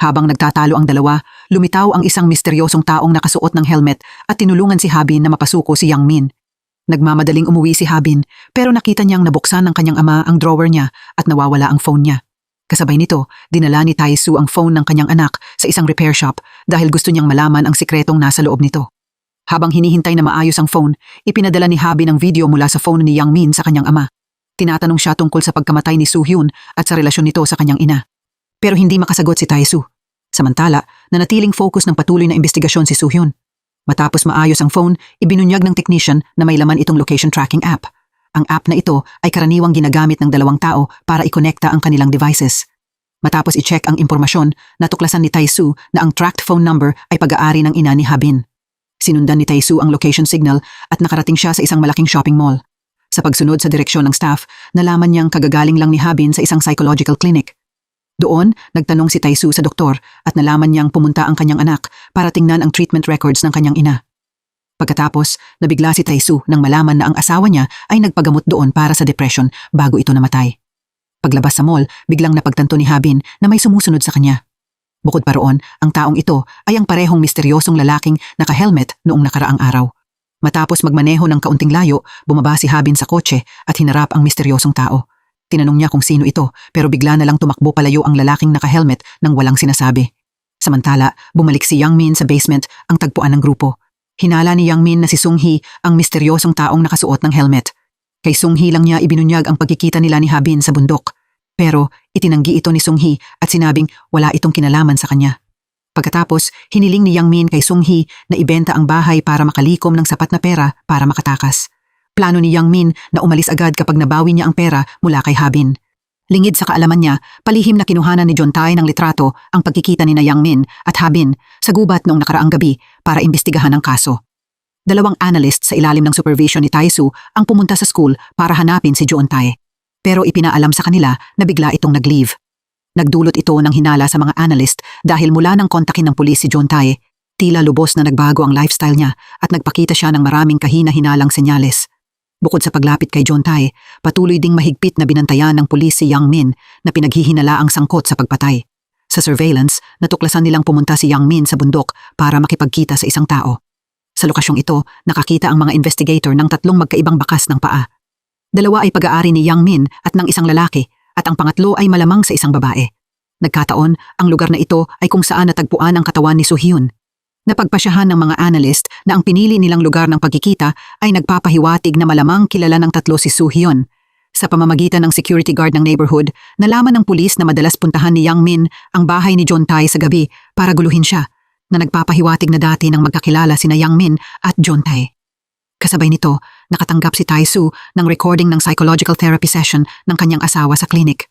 Habang nagtatalo ang dalawa, lumitaw ang isang misteryosong taong nakasuot ng helmet at tinulungan si Habin na mapasuko si Yang Min. Nagmamadaling umuwi si Habin pero nakita niyang nabuksan ng kanyang ama ang drawer niya at nawawala ang phone niya. Kasabay nito, dinala ni Tae-soo ang phone ng kanyang anak sa isang repair shop dahil gusto niyang malaman ang sikretong nasa loob nito. Habang hinihintay na maayos ang phone, ipinadala ni Habin ang video mula sa phone ni Yang Min sa kanyang ama. Tinatanong siya tungkol sa pagkamatay ni Soo-hyun at sa relasyon nito sa kanyang ina. Pero hindi makasagot si Tae-soo. Samantala, nanatiling focus ng patuloy na investigasyon si Soo-hyun. Matapos maayos ang phone, ibinunyag ng technician na may laman itong location tracking app. Ang app na ito ay karaniwang ginagamit ng dalawang tao para ikonekta ang kanilang devices. Matapos i-check ang impormasyon, natuklasan ni Tae-soo na ang tracked phone number ay pag-aari ng ina ni Habin. Sinundan ni Tae-soo ang location signal at nakarating siya sa isang malaking shopping mall. Sa pagsunod sa direksyon ng staff, nalaman niyang kagagaling lang ni Habin sa isang psychological clinic. Doon, nagtanong si Tae-soo sa doktor at nalaman niyang pumunta ang kanyang anak para tingnan ang treatment records ng kanyang ina. Pagkatapos, nabigla si Tae-soo nang malaman na ang asawa niya ay nagpagamot doon para sa depression bago ito namatay. Paglabas sa mall, biglang napagtanto ni Habin na may sumusunod sa kanya. Bukod pa roon, ang taong ito ay ang parehong misteryosong lalaking naka-helmet noong nakaraang araw. Matapos magmaneho ng kaunting layo, bumaba si Habin sa kotse at hinarap ang misteryosong tao. Tinanong niya kung sino ito pero bigla na lang tumakbo palayo ang lalaking naka-helmet nang walang sinasabi. Samantala, bumalik si Yang Min sa basement ang tagpuan ng grupo. Hinala ni Yang Min na si Sung-hee ang misteryosong taong nakasuot ng helmet. Kay Sung-hee lang niya ibinunyag ang pagkikita nila ni Habin sa bundok. Pero itinanggi ito ni Sung-hee at sinabing wala itong kinalaman sa kanya. Pagkatapos, hiniling ni Yang Min kay Sung-hee na ibenta ang bahay para makalikom ng sapat na pera para makatakas. Plano ni Yang Min na umalis agad kapag nabawi niya ang pera mula kay Habin. Lingid sa kaalaman niya, palihim na kinuhanan ni John Tae ng litrato ang pagkikita ni na Yang Min at Habin sa gubat noong nakaraang gabi para imbestigahan ang kaso. Dalawang analyst sa ilalim ng supervision ni Tae-soo ang pumunta sa school para hanapin si John Tae. Pero ipinaalam sa kanila na bigla itong nag-leave. Nagdulot ito ng hinala sa mga analyst dahil mula nang kontakin ng pulis si John Tae, tila lubos na nagbago ang lifestyle niya at nagpakita siya ng maraming kahina-hinalang senyales. Bukod sa paglapit kay John Tae, patuloy ding mahigpit na binantayan ng pulis si Yang Min na pinaghihinalaang sangkot sa pagpatay. Sa surveillance, natuklasan nilang pumunta si Yang Min sa bundok para makipagkita sa isang tao. Sa lokasyong ito, nakakita ang mga investigator ng tatlong magkaibang bakas ng paa. Dalawa ay pag-aari ni Yang Min at ng isang lalaki at ang pangatlo ay malamang sa isang babae. Nagkataon, ang lugar na ito ay kung saan natagpuan ang katawan ni Soo-hyun. Napagpasyahan ng mga analyst na ang pinili nilang lugar ng pagkikita ay nagpapahiwatig na malamang kilala ng tatlo si Soo-hyun. Sa pamamagitan ng security guard ng neighborhood, nalaman ng pulis na madalas puntahan ni Yang Min ang bahay ni John Tae sa gabi para guluhin siya, na nagpapahiwatig na dati ng magkakilala sina Yang Min at John Tae. Kasabay nito, nakatanggap si Tae-soo ng recording ng psychological therapy session ng kanyang asawa sa clinic.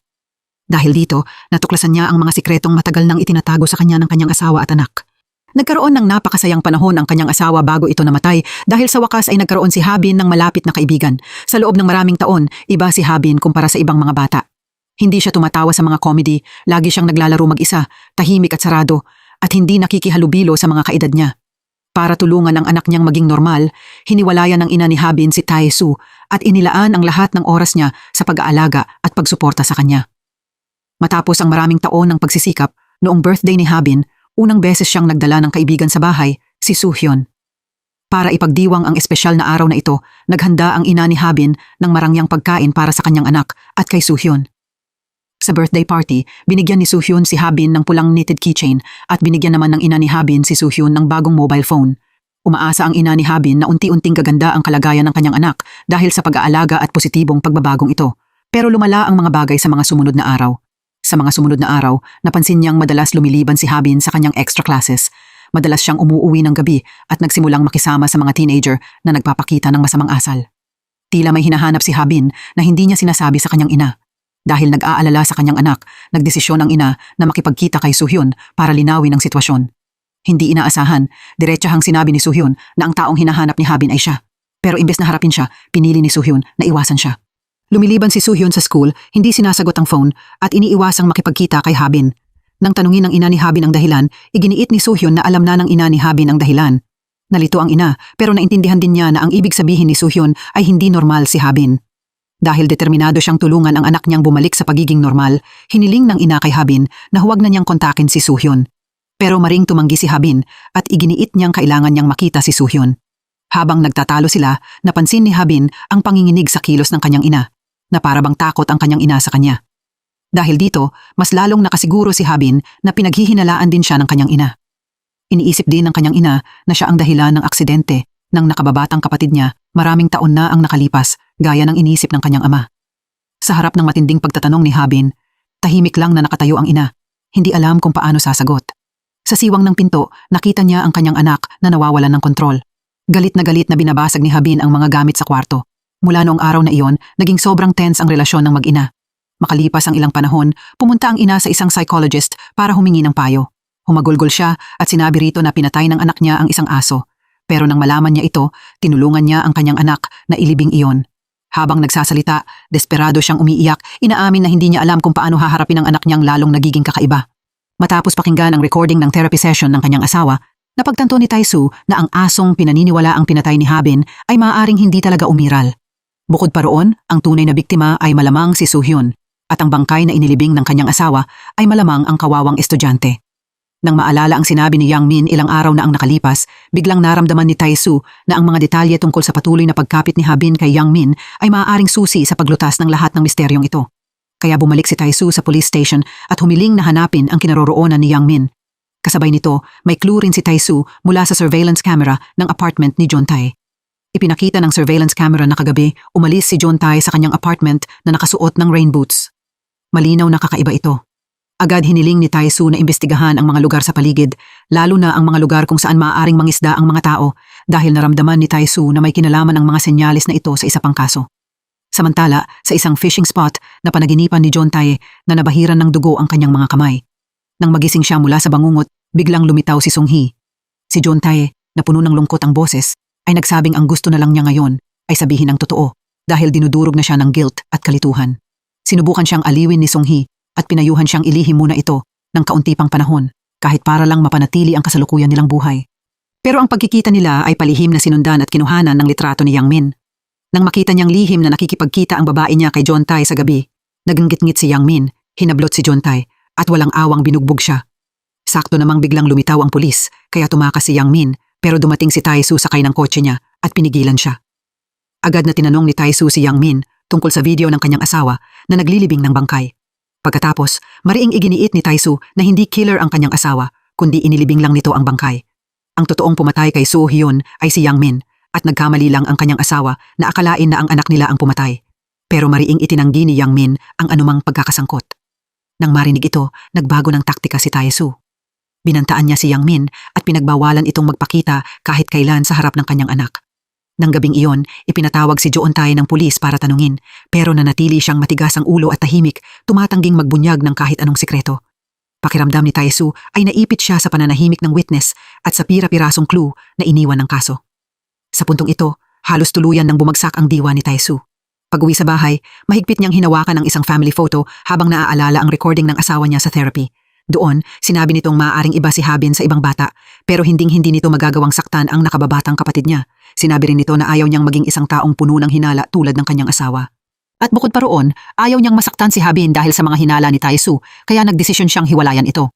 Dahil dito, natuklasan niya ang mga sikretong matagal nang itinatago sa kanya ng kanyang asawa at anak. Nagkaroon ng napakasayang panahon ang kanyang asawa bago ito namatay dahil sa wakas ay nagkaroon si Habin ng malapit na kaibigan. Sa loob ng maraming taon, iba si Habin kumpara sa ibang mga bata. Hindi siya tumatawa sa mga comedy, lagi siyang naglalaro mag-isa, tahimik at sarado, at hindi nakikihalubilo sa mga kaedad niya. Para tulungan ang anak niyang maging normal, hiniwalayan ng ina ni Habin si Tae-soo at inilaan ang lahat ng oras niya sa pag-aalaga at pagsuporta sa kanya. Matapos ang maraming taon ng pagsisikap, noong birthday ni Habin, unang beses siyang nagdala ng kaibigan sa bahay, si Soo-hyun. Para ipagdiwang ang espesyal na araw na ito, naghanda ang ina ni Habin ng marangyang pagkain para sa kanyang anak at kay Soo-hyun. Sa birthday party, binigyan ni Soo-hyun si Habin ng pulang knitted keychain at binigyan naman ng ina ni Habin si Soo-hyun ng bagong mobile phone. Umaasa ang ina ni Habin na unti-unting gaganda ang kalagayan ng kanyang anak dahil sa pag-aalaga at positibong pagbabagong ito. Pero lumala ang mga bagay sa mga sumunod na araw. Sa mga sumunod na araw, napansin niyang madalas lumiliban si Habin sa kanyang extra classes. Madalas siyang umuuwi ng gabi at nagsimulang makisama sa mga teenager na nagpapakita ng masamang asal. Tila may hinahanap si Habin na hindi niya sinasabi sa kanyang ina. Dahil nag-aalala sa kanyang anak, nagdesisyon ang ina na makipagkita kay Soo-hyun para linawin ang sitwasyon. Hindi inaasahan, diretsahang sinabi ni Soo-hyun na ang taong hinahanap ni Habin ay siya. Pero imbes na harapin siya, pinili ni Soo-hyun na iwasan siya. Lumiliban si Soo-hyun sa school, hindi sinasagot ang phone at iniiwasang makipagkita kay Habin. Nang tanungin ng ina ni Habin ang dahilan, iginiit ni Soo-hyun na alam na ng ina ni Habin ang dahilan. Nalito ang ina pero naintindihan din niya na ang ibig sabihin ni Soo-hyun ay hindi normal si Habin. Dahil determinado siyang tulungan ang anak niyang bumalik sa pagiging normal, hiniling ng ina kay Habin na huwag na niyang kontakin si Soo-hyun. Pero maring tumanggi si Habin at iginiit niyang kailangan niyang makita si Soo-hyun. Habang nagtatalo sila, napansin ni Habin ang panginginig sa kilos ng kanyang ina, na para bang takot ang kanyang ina sa kanya. Dahil dito, mas lalong nakasiguro si Habin na pinaghihinalaan din siya ng kanyang ina. Iniisip din ng kanyang ina na siya ang dahilan ng aksidente ng nakababatang kapatid niya, maraming taon na ang nakalipas, gaya ng iniisip ng kanyang ama. Sa harap ng matinding pagtatanong ni Habin, tahimik lang na nakatayo ang ina, hindi alam kung paano sasagot. Sa siwang ng pinto, nakita niya ang kanyang anak na nawawalan ng kontrol. Galit na binabasag ni Habin ang mga gamit sa kwarto. Mula noong araw na iyon, naging sobrang tense ang relasyon ng mag-ina. Makalipas ang ilang panahon, pumunta ang ina sa isang psychologist para humingi ng payo. Humagulgol siya at sinabi rito na pinatay ng anak niya ang isang aso. Pero nang malaman niya ito, tinulungan niya ang kanyang anak na ilibing iyon. Habang nagsasalita, desperado siyang umiiyak, inaamin na hindi niya alam kung paano haharapin ang anak niyang lalong nagiging kakaiba. Matapos pakinggan ang recording ng therapy session ng kanyang asawa, napagtanto ni Tae-soo na ang asong pinaniniwala ang pinatay ni Habin ay maaaring hindi talaga umiral. Bukod pa roon, ang tunay na biktima ay malamang si Soo-hyun at ang bangkay na inilibing ng kanyang asawa ay malamang ang kawawang estudyante. Nang maalala ang sinabi ni Yang Min ilang araw na ang nakalipas, biglang naramdaman ni Tae-soo na ang mga detalye tungkol sa patuloy na pagkapit ni Habin kay Yang Min ay maaaring susi sa paglutas ng lahat ng misteryong ito. Kaya bumalik si Tae-soo sa police station at humiling na hanapin ang kinaroroonan ni Yang Min. Kasabay nito, may clue rin si Tae-soo mula sa surveillance camera ng apartment ni John-tae. Ipinakita ng surveillance camera na kagabi, umalis si John-tae sa kanyang apartment na nakasuot ng rain boots. Malinaw na kakaiba ito. Agad hiniling ni Tae-soo na imbestigahan ang mga lugar sa paligid, lalo na ang mga lugar kung saan maaaring mangisda ang mga tao dahil naramdaman ni Tae-soo na may kinalaman ang mga senyalis na ito sa isa pang kaso. Samantala, sa isang fishing spot na panaginipan ni John-tae na nabahiran ng dugo ang kanyang mga kamay. Nang magising siya mula sa bangungot, biglang lumitaw si Sung-hee. Si John-tae, na puno ng lungkot ang boses, ay nagsabing ang gusto na lang niya ngayon ay sabihin ang totoo dahil dinudurog na siya ng guilt at kalituhan. Sinubukan siyang aliwin ni Sung-hee at pinayuhan siyang ilihim muna ito ng kaunti pang panahon kahit para lang mapanatili ang kasalukuyan nilang buhay. Pero ang pagkikita nila ay palihim na sinundan at kinuhanan ng litrato ni Yang Min. Nang makita niyang lihim na nakikipagkita ang babae niya kay John-tae sa gabi, naganggit-ngit si Yang Min, hinablot si John-tae at walang awang binugbog siya. Sakto namang biglang lumitaw ang pulis kaya tumakas si Yang Min pero dumating si Tae-soo sakay ng kotse niya at pinigilan siya. Agad na tinanong ni Tae-soo si Yang Min tungkol sa video ng kanyang asawa na naglilibing ng bangkay. Pagkatapos, mariing iginiit ni Tae-soo na hindi killer ang kanyang asawa, kundi inilibing lang nito ang bangkay. Ang totoong pumatay kay Soo-hyun ay si Yang Min at nagkamali lang ang kanyang asawa na akalain na ang anak nila ang pumatay. Pero mariing itinanggi ni Yang Min ang anumang pagkakasangkot. Nang marinig ito, nagbago ng taktika si Tae-soo. Binantaan niya si Yang Min at pinagbawalan itong magpakita kahit kailan sa harap ng kanyang anak. Nang gabing iyon, ipinatawag si John-tae ng pulis para tanungin, pero nanatili siyang matigas ang ulo at tahimik, tumatangging magbunyag ng kahit anong sikreto. Pakiramdam ni Tae-soo ay naipit siya sa pananahimik ng witness at sa pira-pirasong clue na iniwan ng kaso. Sa puntong ito, halos tuluyan nang bumagsak ang diwa ni Tae-soo. Pag-uwi sa bahay, mahigpit niyang hinawakan ang isang family photo habang naaalala ang recording ng asawa niya sa therapy. Doon, sinabi nitong maaaring iba si Habin sa ibang bata, pero hinding-hindi nito magagawang saktan ang nakababatang kapatid niya. Sinabi rin nito na ayaw niyang maging isang taong puno ng hinala tulad ng kanyang asawa. At bukod pa roon, ayaw niyang masaktan si Habin dahil sa mga hinala ni Tae-soo, kaya nagdesisyon siyang hiwalayan ito.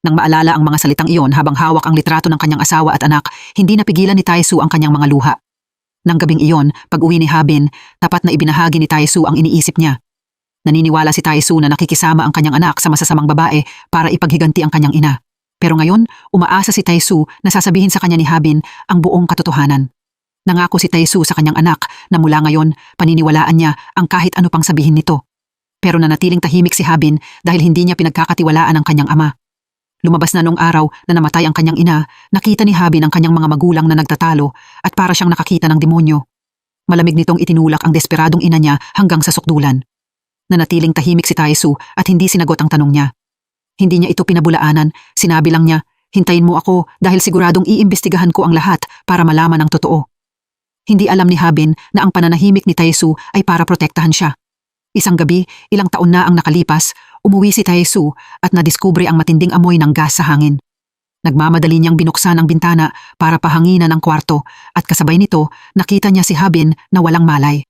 Nang maalala ang mga salitang iyon habang hawak ang litrato ng kanyang asawa at anak, hindi napigilan ni Tae-soo ang kanyang mga luha. Nang gabing iyon, pag-uwi ni Habin, tapat na ibinahagi ni Tae-soo ang iniisip niya. Naniniwala si Tae-soo na nakikisama ang kanyang anak sa masasamang babae para ipaghiganti ang kanyang ina. Pero ngayon, umaasa si Tae-soo na sasabihin sa kanya ni Habin ang buong katotohanan. Nangako si Tae-soo sa kanyang anak na mula ngayon, paniniwalaan niya ang kahit ano pang sabihin nito. Pero nanatiling tahimik si Habin dahil hindi niya pinagkakatiwalaan ang kanyang ama. Lumabas na noong araw na namatay ang kanyang ina, nakita ni Habin ang kanyang mga magulang na nagtatalo at para siyang nakakita ng demonyo. Malamig nitong itinulak ang desperadong ina niya hanggang sa sukdulan. Nanatiling tahimik si Tae-soo at hindi sinagot ang tanong niya. Hindi niya ito pinabulaanan, sinabi lang niya, hintayin mo ako dahil siguradong iimbestigahan ko ang lahat para malaman ang totoo. Hindi alam ni Habin na ang pananahimik ni Tae-soo ay para protektahan siya. Isang gabi, ilang taon na ang nakalipas, umuwi si Tae-soo at nadiskubre ang matinding amoy ng gas sa hangin. Nagmamadali niyang binuksan ang bintana para pahanginan ang kwarto at kasabay nito nakita niya si Habin na walang malay.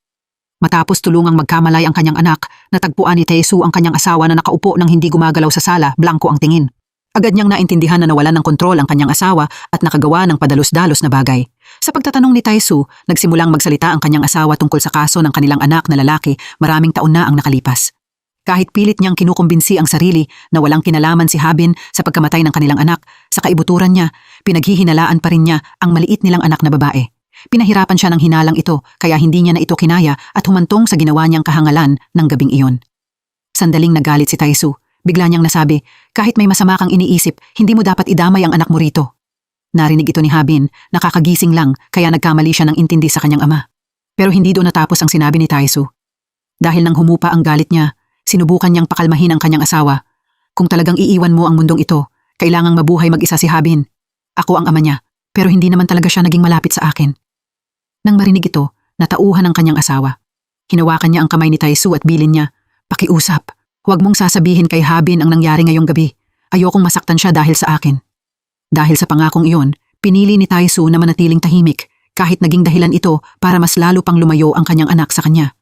Matapos tulungang magkamalay ang kanyang anak, natagpuan ni Tae-soo ang kanyang asawa na nakaupo nang hindi gumagalaw sa sala, blanko ang tingin. Agad niyang naintindihan na nawalan ng kontrol ang kanyang asawa at nakagawa ng padalos-dalos na bagay. Sa pagtatanong ni Tae-soo, nagsimulang magsalita ang kanyang asawa tungkol sa kaso ng kanilang anak na lalaki, maraming taon na ang nakalipas. Kahit pilit niyang kinukumbinsi ang sarili na walang kinalaman si Habin sa pagkamatay ng kanilang anak, sa kaibuturan niya, pinaghihinalaan pa rin niya ang maliit nilang anak na babae. Pinahirapan siya ng hinalang ito kaya hindi niya na ito kinaya at humantong sa ginawa niyang kahangalan ng gabing iyon. Sandaling nagalit si Tae-soo. Bigla niyang nasabi, kahit may masama kang iniisip, hindi mo dapat idamay ang anak mo rito. Narinig ito ni Habin, nakakagising lang kaya nagkamali siya ng intindi sa kanyang ama. Pero hindi doon natapos ang sinabi ni Tae-soo. Dahil nang humupa ang galit niya, sinubukan niyang pakalmahin ang kanyang asawa. Kung talagang iiwan mo ang mundong ito, kailangang mabuhay mag-isa si Habin. Ako ang ama niya, pero hindi naman talaga siya naging malapit sa akin. Nang marinig ito, natauhan ang kanyang asawa. Hinawakan niya ang kamay ni Tae-soo at bilin niya, "Pakiusap, huwag mong sasabihin kay Habin ang nangyari ngayong gabi. Ayokong masaktan siya dahil sa akin." Dahil sa pangakong iyon, pinili ni Tae-soo na manatiling tahimik kahit naging dahilan ito para mas lalo pang lumayo ang kanyang anak sa kanya.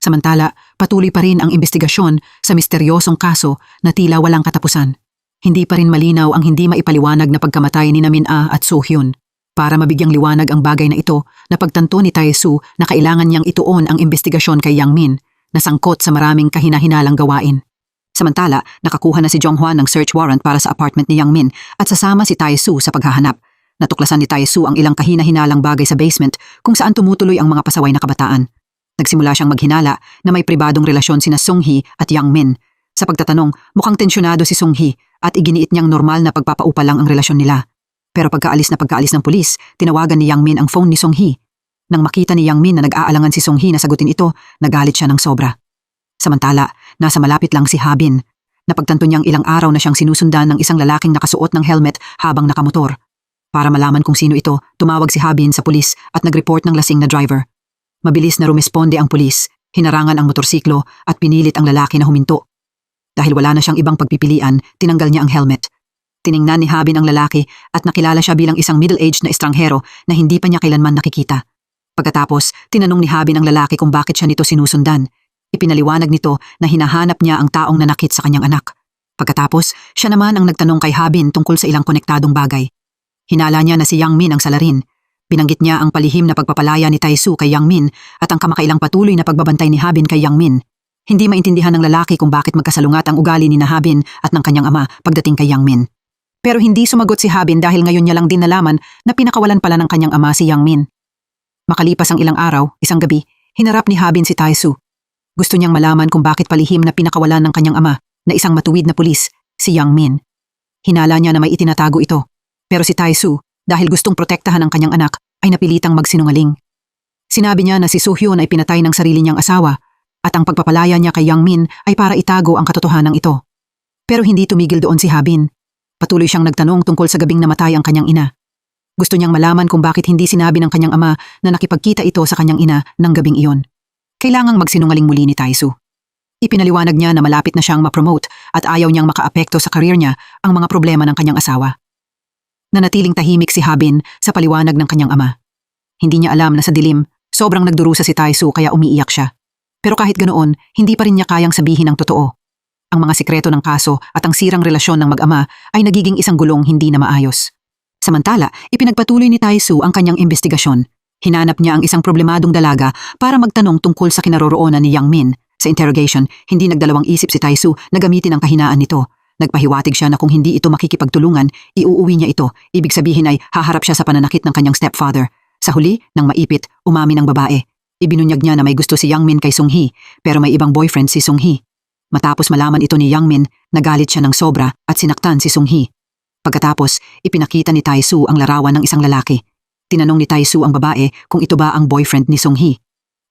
Samantala, patuloy pa rin ang investigasyon sa misteryosong kaso na tila walang katapusan. Hindi pa rin malinaw ang hindi maipaliwanag na pagkamatay ni Min-ah at So-hyun. Para mabigyang liwanag ang bagay na ito, napagtanto ni Tae-soo na kailangan niyang ituon ang investigasyon kay Yang Min na sangkot sa maraming kahinahinalang gawain. Samantala, nakakuha na si Jong-hwan ng search warrant para sa apartment ni Yang Min at sasama si Tae-soo sa paghahanap. Natuklasan ni Tae-soo ang ilang kahinahinalang bagay sa basement kung saan tumutuloy ang mga pasaway na kabataan. Nagsimula siyang maghinala na may pribadong relasyon sina Sung-hee at Yang Min. Sa pagtatanong, mukhang tensyonado si Sung-hee at iginiit niyang normal na pagpapaupa lang ang relasyon nila. Pero pagkaalis ng pulis, tinawagan ni Yang Min ang phone ni Sung-hee. Nang makita ni Yang Min na nag-aalangan si Sung-hee na sagutin ito, nagalit siya ng sobra. Samantala, nasa malapit lang si Habin. Napagtanto niyang ilang araw na siyang sinusundan ng isang lalaking nakasuot ng helmet habang nakamotor. Para malaman kung sino ito, tumawag si Habin sa pulis at nag-report ng lasing na driver. Mabilis na rumesponde ang pulis, hinarangan ang motorsiklo at pinilit ang lalaki na huminto. Dahil wala na siyang ibang pagpipilian, tinanggal niya ang helmet. Tiningnan ni Habin ang lalaki at nakilala siya bilang isang middle-aged na estranghero na hindi pa niya kailanman nakikita. Pagkatapos, tinanong ni Habin ang lalaki kung bakit siya nito sinusundan. Ipinaliwanag nito na hinahanap niya ang taong nanakit sa kanyang anak. Pagkatapos, siya naman ang nagtanong kay Habin tungkol sa ilang konektadong bagay. Hinala niya na si Yang Min ang salarin. Binanggit niya ang palihim na pagpapalaya ni Tae-soo kay Yang Min at ang kamakailang patuloy na pagbabantay ni Habin kay Yang Min. Hindi maintindihan ng lalaki kung bakit magkasalungat ang ugali ni Habin at ng kanyang ama pagdating kay Yang Min. Pero hindi sumagot si Habin dahil ngayon niya lang din nalaman na pinakawalan pala ng kanyang ama si Yang Min. Makalipas ang ilang araw, isang gabi, hinarap ni Habin si Tae-soo. Gusto niyang malaman kung bakit palihim na pinakawalan ng kanyang ama na isang matuwid na pulis, si Yang Min. Hinala niya na may itinatago ito. Pero si Tae-soo, dahil gustong protektahan ang kanyang anak, ay napilitang magsinungaling. Sinabi niya na si So-hyun ay pinatay ng sarili niyang asawa at ang pagpapalaya niya kay Yang Min ay para itago ang katotohanan ito. Pero hindi tumigil doon si Habin. Patuloy siyang nagtanong tungkol sa gabing namatay ang kanyang ina. Gusto niyang malaman kung bakit hindi sinabi ng kanyang ama na nakipagkita ito sa kanyang ina ng gabing iyon. Kailangang magsinungaling muli ni Tae-soo. Ipinaliwanag niya na malapit na siyang ma-promote at ayaw niyang makaapekto sa career niya ang mga problema ng kanyang asawa. Nanatiling tahimik si Habin sa paliwanag ng kanyang ama. Hindi niya alam na sa dilim, sobrang nagdurusa si Tae-soo kaya umiiyak siya. Pero kahit ganoon, hindi pa rin niya kayang sabihin ang totoo. Ang mga sikreto ng kaso at ang sirang relasyon ng mag-ama ay nagiging isang gulong hindi na maayos. Samantala, ipinagpatuloy ni Tae-soo ang kanyang investigasyon. Hinanap niya ang isang problemadong dalaga para magtanong tungkol sa kinaroroonan ni Yang Min. Sa interrogation, hindi nagdalawang isip si Tae-soo na gamitin ang kahinaan nito. Nagpahiwatig siya na kung hindi ito makikipagtulungan, iuuwi niya ito. Ibig sabihin ay haharap siya sa pananakit ng kanyang stepfather. Sa huli, nang maipit, umamin ang babae. Ibinunyag niya na may gusto si Yang Min kay Sung-hee, pero may ibang boyfriend si Sung-hee. Matapos malaman ito ni Yang Min, nagalit siya ng sobra at sinaktan si Sung-hee. Pagkatapos, ipinakita ni Tae-soo ang larawan ng isang lalaki. Tinanong ni Tae-soo ang babae kung ito ba ang boyfriend ni Sung-hee.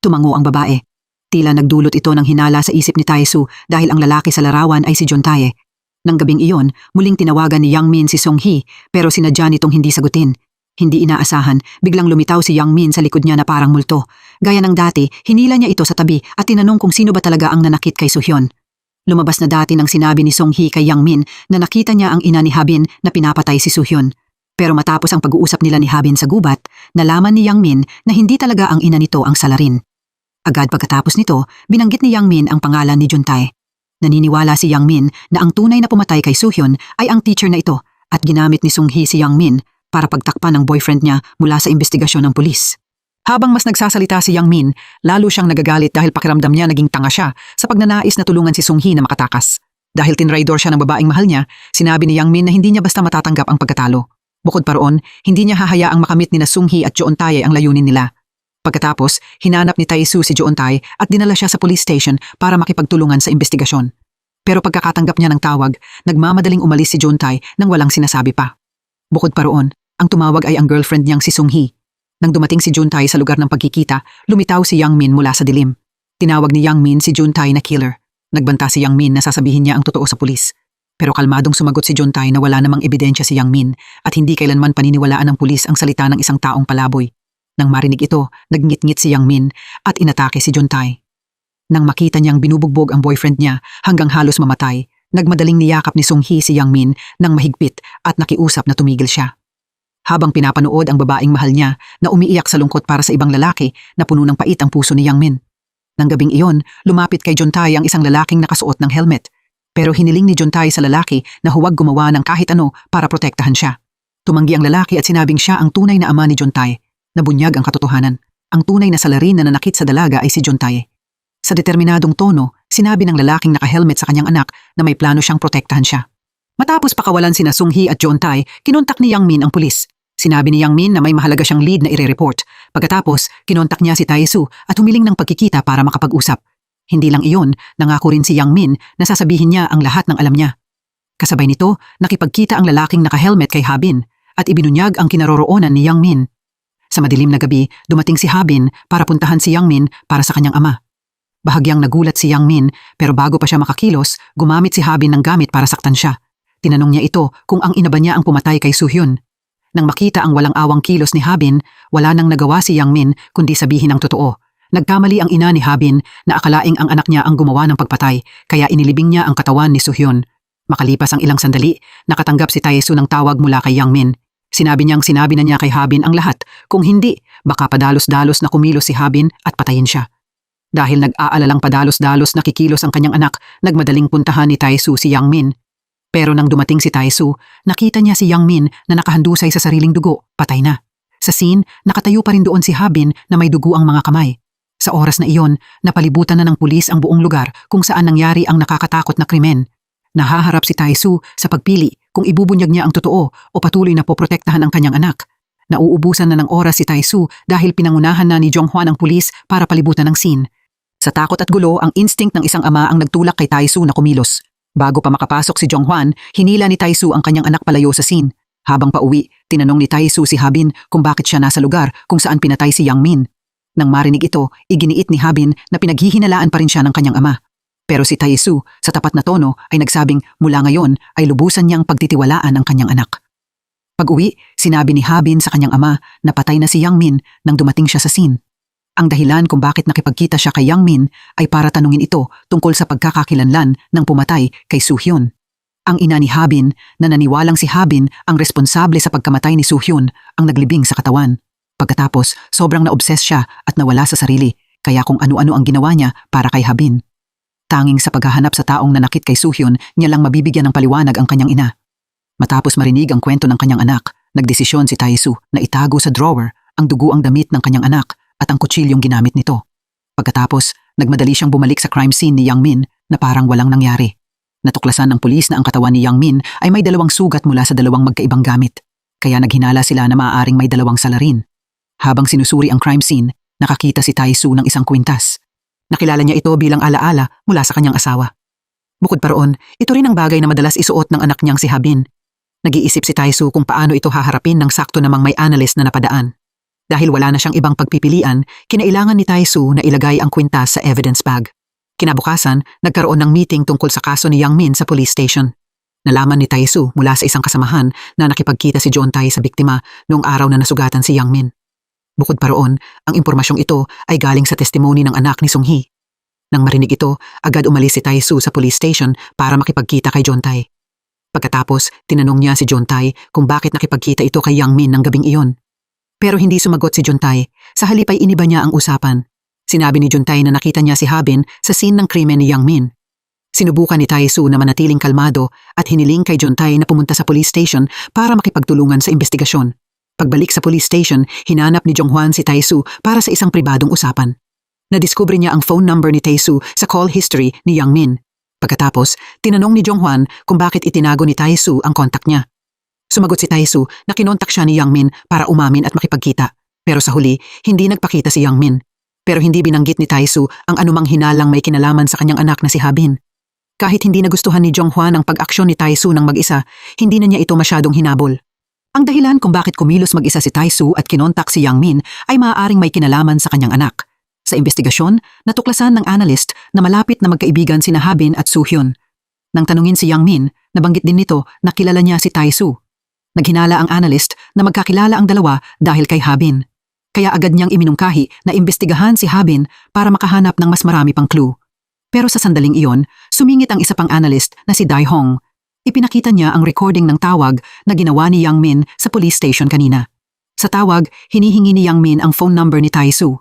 Tumango ang babae. Tila nagdulot ito ng hinala sa isip ni Tae-soo dahil ang lalaki sa larawan ay si John Tae. Nang gabing iyon, muling tinawagan ni Yang Min si Sung-hee pero sinadya nitong hindi sagutin. Hindi inaasahan, biglang lumitaw si Yang Min sa likod niya na parang multo. Gaya ng dati, hinila niya ito sa tabi at tinanong kung sino ba talaga ang nanakit kay So-hyun. Lumabas na dati nang sinabi ni Sung-hee kay Yang Min na nakita niya ang ina ni Habin na pinapatay si So-hyun. Pero matapos ang pag-uusap nila ni Habin sa gubat, nalaman ni Yang Min na hindi talaga ang ina nito ang salarin. Agad pagkatapos nito, binanggit ni Yang Min ang pangalan ni Juntae. Naniniwala si Yang Min na ang tunay na pumatay kay Soo-hyun ay ang teacher na ito at ginamit ni Sung-hee si Yang Min para pagtakpan ng boyfriend niya mula sa investigasyon ng pulis. Habang mas nagsasalita si Yang Min, lalo siyang nagagalit dahil pakiramdam niya naging tanga siya sa pagnanais na tulungan si Sung-hee na makatakas. Dahil tinraidor siya ng babaeng mahal niya, sinabi ni Yang Min na hindi niya basta matatanggap ang pagkatalo. Bukod pa roon, hindi niya hahayaang makamit ni na Sung-hee at Jeon-tae ang layunin nila. Pagkatapos, hinanap ni Tae-soo si Jeon-tae at dinala siya sa police station para makipagtulungan sa investigasyon. Pero pagkakatanggap niya ng tawag, nagmamadaling umalis si Jeon-tae nang walang sinasabi pa. Bukod pa roon, ang tumawag ay ang girlfriend niyang si Sung-hee. Nang dumating si Jeon-tae sa lugar ng pagkikita, lumitaw si Yang Min mula sa dilim. Tinawag ni Yang Min si Jeon-tae na killer. Nagbanta si Yang Min na sasabihin niya ang totoo sa pulis. Pero kalmadong sumagot si Jeon-tae na wala namang ebidensya si Yang Min at hindi kailanman paniniwalaan ng pulis ang salita ng isang taong palaboy. Nang marinig ito, nagngit-ngit si Yang Min at inatake si Jeon-tae. Nang makita niyang binubugbog ang boyfriend niya hanggang halos mamatay, nagmadaling niyakap ni Sung-hee si Yang Min nang mahigpit at nakiusap na tumigil siya. Habang pinapanood ang babaeng mahal niya na umiiyak sa lungkot para sa ibang lalaki na puno ng pait ang puso ni Yang Min. Nang gabing iyon, lumapit kay Jeon-tae ang isang lalaking nakasuot ng helmet. Pero hiniling ni Jeon-tae sa lalaki na huwag gumawa ng kahit ano para protektahan siya. Tumanggi ang lalaki at sinabing siya ang tunay na ama ni Jeon-tae. Nabunyag ang katotohanan. Ang tunay na salarin na nanakit sa dalaga ay si Jeon-tae. Sa determinadong tono, sinabi ng lalaking naka-helmet sa kanyang anak na may plano siyang protektahan siya. Matapos pakawalan sina Sung-hee at Jeon-tae, kinontak ni Yang Min ang pulis. Sinabi ni Yang Min na may mahalaga siyang lead na ire-report. Pagkatapos, kinontak niya si Tae-soo at humiling ng pagkikita para makapag-usap. Hindi lang iyon, nangako rin si Yang Min na sasabihin niya ang lahat ng alam niya. Kasabay nito, nakipagkita ang lalaking naka-helmet kay Habin at ibinunyag ang kinaroroonan ni Yang Min. Sa madilim na gabi, dumating si Habin para puntahan si Yang Min para sa kanyang ama. Bahagyang nagulat si Yang Min pero bago pa siya makakilos, gumamit si Habin ng gamit para saktan siya. Tinanong niya ito kung ang ina ba niya ang pumatay kay Soo-hyun. Nang makita ang walang awang kilos ni Habin, wala nang nagawa si Yang Min kundi sabihin ang totoo. Nagkamali ang ina ni Habin na akalaing ang anak niya ang gumawa ng pagpatay kaya inilibing niya ang katawan ni Soo-hyun. Makalipas ang ilang sandali, nakatanggap si Tae-soo ng tawag mula kay Yang Min. Sinabi na niya kay Habin ang lahat. Kung hindi, baka padalos-dalos na kumilos si Habin at patayin siya. Dahil nag-aalalang padalos-dalos na kikilos ang kanyang anak, nagmadaling puntahan ni Tae-soo si Yang Min. Pero nang dumating si Tae-soo, nakita niya si Yang Min na nakahandusay sa sariling dugo, patay na. Sa scene, nakatayo pa rin doon si Habin na may dugo ang mga kamay. Sa oras na iyon, napalibutan na ng pulis ang buong lugar kung saan nangyari ang nakakatakot na krimen. Nahaharap si Tae-soo sa pagpili kung ibubunyag niya ang totoo o patuloy na poprotektahan ang kanyang anak. Nauubusan na ng oras si Tae-soo dahil pinangunahan na ni Jong-hwan ang pulis para palibutan ang scene. Sa takot at gulo, ang instinct ng isang ama ang nagtulak kay Tae-soo na kumilos. Bago pa makapasok si Jong-hwan, hinila ni Tae-soo ang kanyang anak palayo sa scene. Habang pauwi, tinanong ni Tae-soo si Habin kung bakit siya nasa lugar kung saan pinatay si Yang Min. Nang marinig ito, iginiit ni Habin na pinaghihinalaan pa rin siya ng kanyang ama. Pero si Tae-soo, sa tapat na tono, ay nagsabing mula ngayon ay lubusan niyang pagtitiwalaan ang kanyang anak. Pag-uwi, sinabi ni Habin sa kanyang ama na patay na si Yang Min nang dumating siya sa scene. Ang dahilan kung bakit nakipagkita siya kay Yang Min ay para tanungin ito tungkol sa pagkakakilanlan ng pumatay kay Soo-hyun. Ang ina ni Habin na naniwalang si Habin ang responsable sa pagkamatay ni Soo-hyun ang naglibing sa katawan. Pagkatapos, sobrang na-obsess siya at nawala sa sarili, kaya kung ano-ano ang ginawa niya para kay Habin. Tanging sa paghahanap sa taong nanakit kay Soo-hyun, niya lang mabibigyan ng paliwanag ang kanyang ina. Matapos marinig ang kwento ng kanyang anak, nagdesisyon si Tae-soo na itago sa drawer ang duguang damit ng kanyang anak at ang kutsilyong ginamit nito. Pagkatapos, nagmadali siyang bumalik sa crime scene ni Yang Min na parang walang nangyari. Natuklasan ng pulis na ang katawan ni Yang Min ay may 2 sugat mula sa 2 magkaibang gamit, kaya naghinala sila na maaaring may 2 salarin. Habang sinusuri ang crime scene, nakakita si Tae-soo ng isang kwintas. Nakilala niya ito bilang alaala mula sa kanyang asawa. Bukod pa roon, ito rin ang bagay na madalas isuot ng anak niyang si Habin. Nag-iisip si Tae-soo kung paano ito haharapin ng sakto namang may analyst na napadaan. Dahil wala na siyang ibang pagpipilian, kinailangan ni Tae-soo na ilagay ang kwintas sa evidence bag. Kinabukasan, nagkaroon ng meeting tungkol sa kaso ni Yang Min sa police station. Nalaman ni Tae-soo mula sa isang kasamahan na nakipagkita si Jeon-tae sa biktima noong araw na nasugatan si Yang Min. Bukod pa roon, ang impormasyong ito ay galing sa testimony ng anak ni Sung-hee. Nang marinig ito, agad umalis si Tae-soo sa police station para makipagkita kay Jeon-tae. Pagkatapos, tinanong niya si Jeon-tae kung bakit nakipagkita ito kay Yang Min ng gabing iyon. Pero hindi sumagot si Jeon-tae, sa halip ay iniba niya ang usapan. Sinabi ni Juntay na nakita niya si Habin sa scene ng krimen ni Yang Min. Sinubukan ni Tae-soo na manatiling kalmado at hiniling kay Juntay na pumunta sa police station para makipagtulungan sa investigasyon. Pagbalik sa police station, hinanap ni Jong-hwan si Tae-soo para sa isang pribadong usapan. Nadiskubre niya ang phone number ni Tae-soo sa call history ni Yang Min. Pagkatapos, tinanong ni Jong-hwan kung bakit itinago ni Tae-soo ang kontak niya. Sumagot si Tae-soo na kinontak siya ni Yang Min para umamin at makipagkita. Pero sa huli, hindi nagpakita si Yang Min. Pero hindi binanggit ni Tae-soo ang anumang hinalang may kinalaman sa kanyang anak na si Habin. Kahit hindi nagustuhan ni Jong-hwan ang pag-aksyon ni Tae-soo ng mag-isa, hindi na niya ito masyadong hinabol. Ang dahilan kung bakit kumilos mag-isa si Tae-soo at kinontak si Yang Min ay maaaring may kinalaman sa kanyang anak. Sa investigasyon, natuklasan ng analyst na malapit na magkaibigan sina Habin at Soo-hyun. Nang tanungin si Yang Min, nabanggit din nito na kilala niya si Tae-soo. Naghinala ang analyst na magkakilala ang dalawa dahil kay Habin. Kaya agad niyang iminungkahi na imbestigahan si Habin para makahanap ng mas marami pang clue. Pero sa sandaling iyon, sumingit ang isa pang analyst na si Dae-hong. Ipinakita niya ang recording ng tawag na ginawa ni Yang Min sa police station kanina. Sa tawag, hinihingi ni Yang Min ang phone number ni Tae-soo.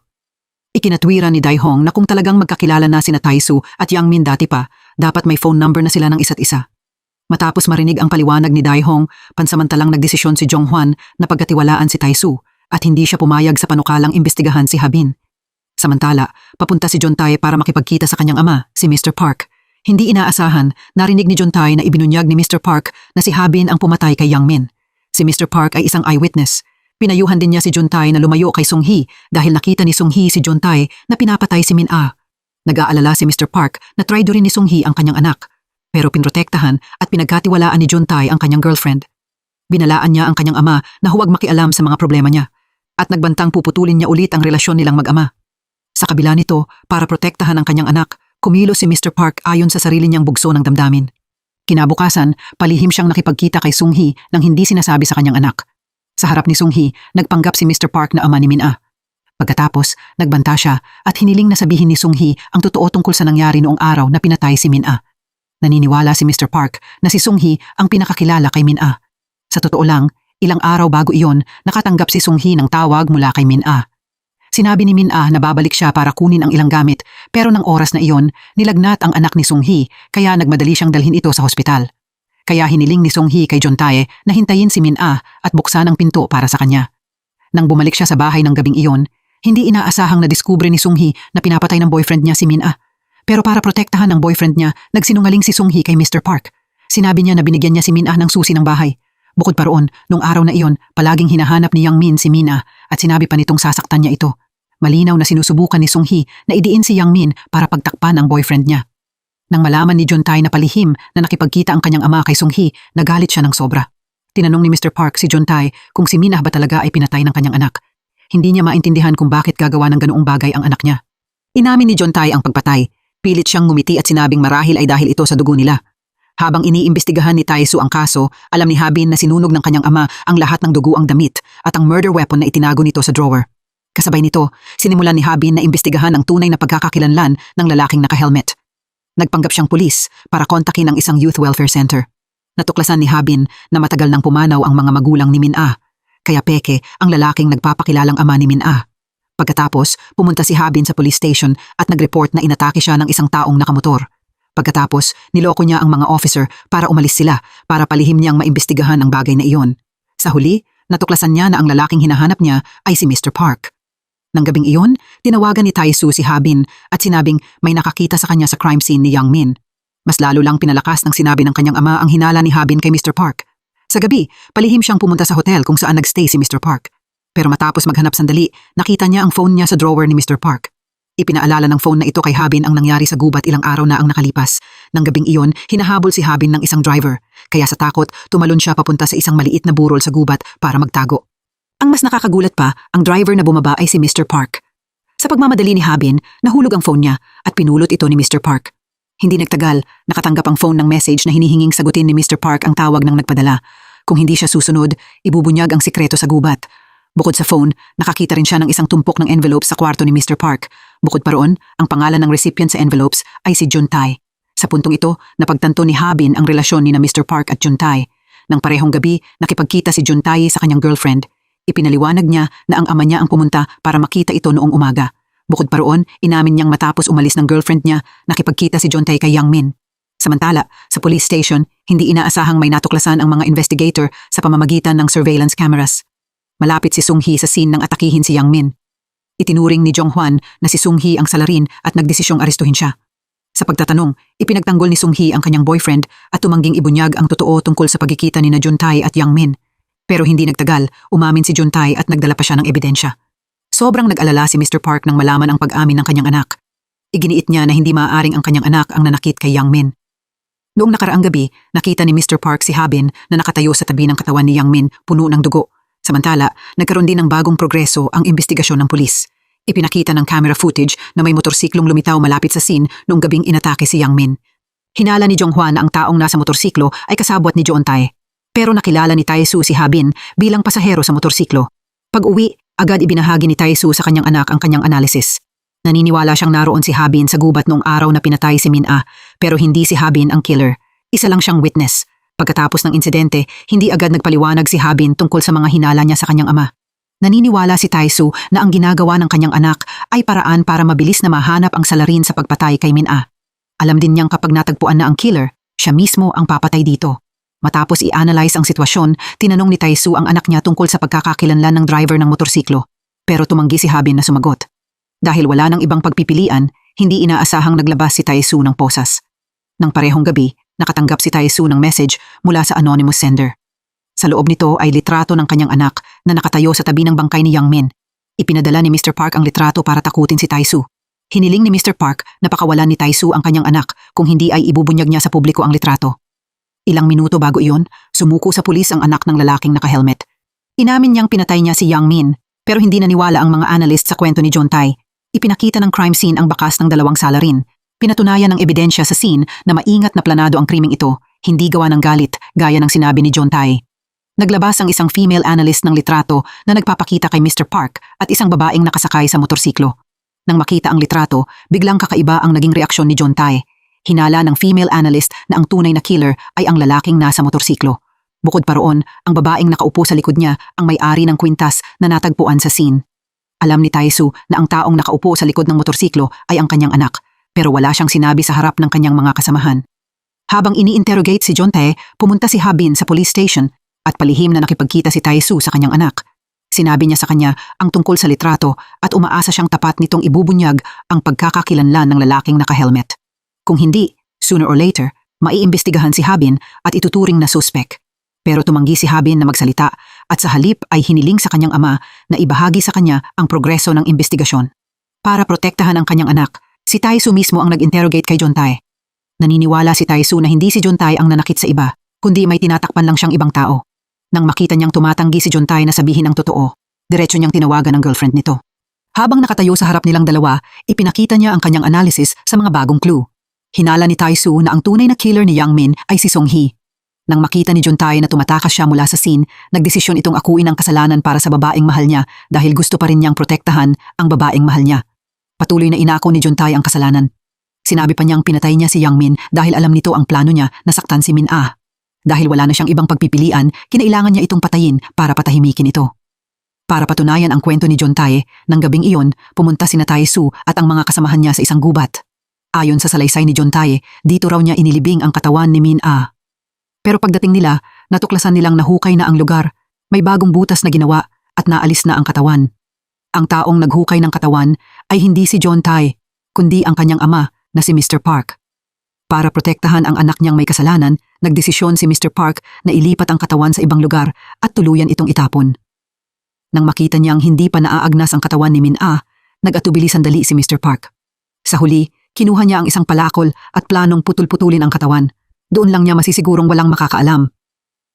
Ikinatwiran ni Dae-hong na kung talagang magkakilala na sina Tae-soo at Yang Min dati pa, dapat may phone number na sila ng isa't isa. Matapos marinig ang paliwanag ni Dae-hong, pansamantalang nagdesisyon si Jong-hwan na pagkatiwalaan si Tae-soo at hindi siya pumayag sa panukalang imbestigahan si Habin. Samantala, papunta si Juntay para makipagkita sa kanyang ama, si Mr. Park. Hindi inaasahan, narinig ni Juntay na ibinunyag ni Mr. Park na si Habin ang pumatay kay Yang Min. Si Mr. Park ay isang eyewitness. Pinayuhan din niya si Juntay na lumayo kay Sung-hee dahil nakita ni Sung-hee si Juntay na pinapatay si Min-ah. Nag-aalala si Mr. Park na traidorin ni Sung-hee ang kanyang anak. Pero pinrotektahan at pinagkatiwalaan ni Juntay ang kanyang girlfriend. Binalaan niya ang kanyang ama na huwag makialam sa mga problema niya. At nagbantang puputulin niya ulit ang relasyon nilang mag-ama. Sa kabila nito, para protektahan ang kanyang anak, kumilos si Mr. Park ayon sa sarili niyang bugso ng damdamin. Kinabukasan, palihim siyang nakipagkita kay Sung-hee nang hindi sinasabi sa kanyang anak. Sa harap ni Sung-hee, nagpanggap si Mr. Park na ama ni Min-ah. Pagkatapos, nagbanta siya at hiniling na sabihin ni Sung-hee ang totoo tungkol sa nangyari noong araw na pinatay si Min-ah. Naniniwala si Mr. Park na si Sung-hee ang pinakakilala kay Min-ah. Sa totoo lang, ilang araw bago iyon, nakatanggap si Sung-hee ng tawag mula kay Min-ah. Sinabi ni Min-ah na babalik siya para kunin ang ilang gamit, pero ng oras na iyon, nilagnat ang anak ni Sung-hee kaya nagmadali siyang dalhin ito sa hospital. Kaya hiniling ni Sung-hee kay Juntae na hintayin si Min-ah at buksan ang pinto para sa kanya. Nang bumalik siya sa bahay ng gabing iyon, hindi inaasahang nadiskubre ni Sung-hee na pinapatay ng boyfriend niya si Min-ah. Pero para protektahan ng boyfriend niya, nagsinungaling si Sung-hee kay Mr. Park. Sinabi niya na binigyan niya si Min-ah ng susi ng bahay. Bukod pa roon, nung araw na iyon, palaging hinahanap ni Yang Min si Min-ah at sinabi pa nitong sasaktan niya ito. Malinaw na sinusubukan ni Sung-hee na idiin si Yang Min para pagtakpan ang boyfriend niya. Nang malaman ni Juntae na palihim na nakipagkita ang kanyang ama kay Sung-hee, nagalit siya ng sobra. Tinanong ni Mr. Park si Juntae kung si Min-ah ba talaga ay pinatay ng kanyang anak. Hindi niya maintindihan kung bakit gagawa ng ganoong bagay ang anak niya. Inamin ni Juntae ang pagpatay. Pilit siyang ngumiti at sinabing marahil ay dahil ito sa dugo nila. Habang iniimbestigahan ni Tae-soo ang kaso, alam ni Habin na sinunog ng kanyang ama ang lahat ng dugo ang damit at ang murder weapon na itinago nito sa drawer. Kasabay nito, sinimulan ni Habin na imbestigahan ang tunay na pagkakakilanlan ng lalaking naka-helmet. Nagpanggap siyang pulis para kontakin ang isang youth welfare center. Natuklasan ni Habin na matagal nang pumanaw ang mga magulang ni Min-ah, kaya peke ang lalaking nagpapakilalang ama ni Min-ah. Pagkatapos, pumunta si Habin sa police station at nag-report na inatake siya ng isang taong nakamotor. Pagkatapos, niloko niya ang mga officer para umalis sila para palihim niyang maimbestigahan ang bagay na iyon. Sa huli, natuklasan niya na ang lalaking hinahanap niya ay si Mr. Park. Nang gabing iyon, tinawagan ni Tae-soo si Habin at sinabing may nakakita sa kanya sa crime scene ni Yang Min. Mas lalo lang pinalakas ng sinabi ng kanyang ama ang hinala ni Habin kay Mr. Park. Sa gabi, palihim siyang pumunta sa hotel kung saan nagstay si Mr. Park. Pero matapos maghanap sandali, nakita niya ang phone niya sa drawer ni Mr. Park. Ipinaalala ng phone na ito kay Habin ang nangyari sa gubat ilang araw na ang nakalipas. Nang gabing iyon, hinahabol si Habin ng isang driver. Kaya sa takot, tumalon siya papunta sa isang maliit na burol sa gubat para magtago. Ang mas nakakagulat pa, ang driver na bumaba ay si Mr. Park. Sa pagmamadali ni Habin, nahulog ang phone niya at pinulot ito ni Mr. Park. Hindi nagtagal, nakatanggap ang phone ng message na hinihinging sagutin ni Mr. Park ang tawag ng nagpadala. Kung hindi siya susunod, ibubunyag ang sikreto sa gubat. Bukod sa phone, nakakita rin siya ng isang tumpok ng envelope sa kwarto ni Mr. Park. Bukod pa roon, ang pangalan ng recipient sa envelopes ay si Juntae. Sa puntong ito, napagtanto ni Habin ang relasyon ni na Mr. Park at Juntae. Nang parehong gabi, nakipagkita si Juntae sa kanyang girlfriend. Ipinaliwanag niya na ang ama niya ang pumunta para makita ito noong umaga. Bukod pa roon, inamin niyang matapos umalis ng girlfriend niya, nakipagkita si John Tae kay Yang Min. Samantala, sa police station, hindi inaasahang may natuklasan ang mga investigator sa pamamagitan ng surveillance cameras. Malapit si Sung Hee sa scene nang atakihin si Yang Min. Itinuring ni Jong Hwan na si Sung Hee ang salarin at nagdesisyong arestuhin siya. Sa pagtatanong, ipinagtanggol ni Sung Hee ang kanyang boyfriend at tumangging ibunyag ang totoo tungkol sa pagkikita ni na John Tae at Yang Min. Pero hindi nagtagal, umamin si John Tae at nagdala pa siya ng ebidensya. Sobrang nag-alala si Mr. Park nang malaman ang pag-amin ng kanyang anak. Iginiit niya na hindi maaaring ang kanyang anak ang nanakit kay Yang Min. Noong nakaraang gabi, nakita ni Mr. Park si Habin na nakatayo sa tabi ng katawan ni Yang Min puno ng dugo. Samantala, nagkaroon din ng bagong progreso ang investigasyon ng pulis. Ipinakita ng camera footage na may motorsiklong lumitaw malapit sa scene noong gabing inatake si Yang Min. Hinala ni Jong Hwan na ang taong nasa motorsiklo ay kasabwat ni John Tae. Pero nakilala ni Tae-soo si Habin bilang pasahero sa motorsiklo. Pag-uwi, agad ibinahagi ni Tae-soo sa kanyang anak ang kanyang analysis. Naniniwala siyang naroon si Habin sa gubat noong araw na pinatay si Min-ah, pero hindi si Habin ang killer. Isa lang siyang witness. Pagkatapos ng insidente, hindi agad nagpaliwanag si Habin tungkol sa mga hinala niya sa kanyang ama. Naniniwala si Tae-soo na ang ginagawa ng kanyang anak ay paraan para mabilis na mahanap ang salarin sa pagpatay kay Min-ah. Alam din niyang kapag natagpuan na ang killer, siya mismo ang papatay dito. Matapos i-analyze ang sitwasyon, tinanong ni Tae-soo ang anak niya tungkol sa pagkakakilanlan ng driver ng motorsiklo. Pero tumanggi si Habin na sumagot. Dahil wala nang ibang pagpipilian, hindi inaasahang naglabas si Tae-soo ng posas. Nang parehong gabi, nakatanggap si Tae-soo ng message mula sa anonymous sender. Sa loob nito ay litrato ng kanyang anak na nakatayo sa tabi ng bangkay ni Yang Min. Ipinadala ni Mr. Park ang litrato para takutin si Tae-soo. Hiniling ni Mr. Park na pakawalan ni Tae-soo ang kanyang anak kung hindi ay ibubunyag niya sa publiko ang litrato. Ilang minuto bago iyon, sumuko sa pulis ang anak ng lalaking naka-helmet. Inamin niyang pinatay niya si Yang Min, pero hindi naniwala ang mga analyst sa kwento ni John Tae. Ipinakita ng crime scene ang bakas ng 2 salarin. Pinatunayan ng ebidensya sa scene na maingat na planado ang krimeng ito, hindi gawa ng galit, gaya ng sinabi ni John Tae. Naglabas ang isang female analyst ng litrato na nagpapakita kay Mr. Park at isang babaeng nakasakay sa motorsiklo. Nang makita ang litrato, biglang kakaiba ang naging reaksyon ni John Tae. Hinala ng female analyst na ang tunay na killer ay ang lalaking nasa motorsiklo. Bukod pa roon, ang babaeng nakaupo sa likod niya ang may-ari ng kwintas na natagpuan sa scene. Alam ni Tae-soo na ang taong nakaupo sa likod ng motorsiklo ay ang kanyang anak, pero wala siyang sinabi sa harap ng kanyang mga kasamahan. Habang ini-interrogate si John Tae, pumunta si Habin sa police station at palihim na nakipagkita si Tae-soo sa kanyang anak. Sinabi niya sa kanya ang tungkol sa litrato at umaasa siyang tapat nitong ibubunyag ang pagkakakilanlan ng lalaking naka-helmet. Kung hindi, sooner or later, maiimbestigahan si Habin at ituturing na suspek. Pero tumanggi si Habin na magsalita at sa halip ay hiniling sa kanyang ama na ibahagi sa kanya ang progreso ng investigasyon. Para protektahan ang kanyang anak, si Tae-soo mismo ang nag-interrogate kay John Tae. Naniniwala si Tae-soo na hindi si John Tae ang nanakit sa iba, kundi may tinatakpan lang siyang ibang tao. Nang makita niyang tumatanggi si John Tae na sabihin ang totoo, diretso niyang tinawagan ang girlfriend nito. Habang nakatayo sa harap nilang dalawa, ipinakita niya ang kanyang analysis sa mga bagong clue. Hinala ni Tae-soo na ang tunay na killer ni Yang Min ay si Sung Hee. Nang makita ni John Tae na tumatakas siya mula sa scene, nagdesisyon itong akuin ang kasalanan para sa babaeng mahal niya dahil gusto pa rin niyang protektahan ang babaeng mahal niya. Patuloy na inako ni John Tae ang kasalanan. Sinabi pa niyang pinatay niya si Yang Min dahil alam nito ang plano niya na saktan si Min-ah. Dahil wala na siyang ibang pagpipilian, kinailangan niya itong patayin para patahimikin ito. Para patunayan ang kwento ni John Tae, nang gabing iyon, pumunta sina Tae-soo at ang mga kasamahan niya sa isang gubat. Ayon sa salaysay ni John Tae, dito raw niya inilibing ang katawan ni Min-ah. Pero pagdating nila, natuklasan nilang nahukay na ang lugar, may bagong butas na ginawa at naalis na ang katawan. Ang taong naghukay ng katawan ay hindi si John Tae, kundi ang kanyang ama na si Mr. Park. Para protektahan ang anak niyang may kasalanan, nagdesisyon si Mr. Park na ilipat ang katawan sa ibang lugar at tuluyan itong itapon. Nang makita niyang hindi pa naaagnas ang katawan ni Min-ah, nag-atubili sandali si Mr. Park. Sa huli, kinuha niya ang isang palakol at planong putol-putulin ang katawan. Doon lang niya masisigurong walang makakaalam.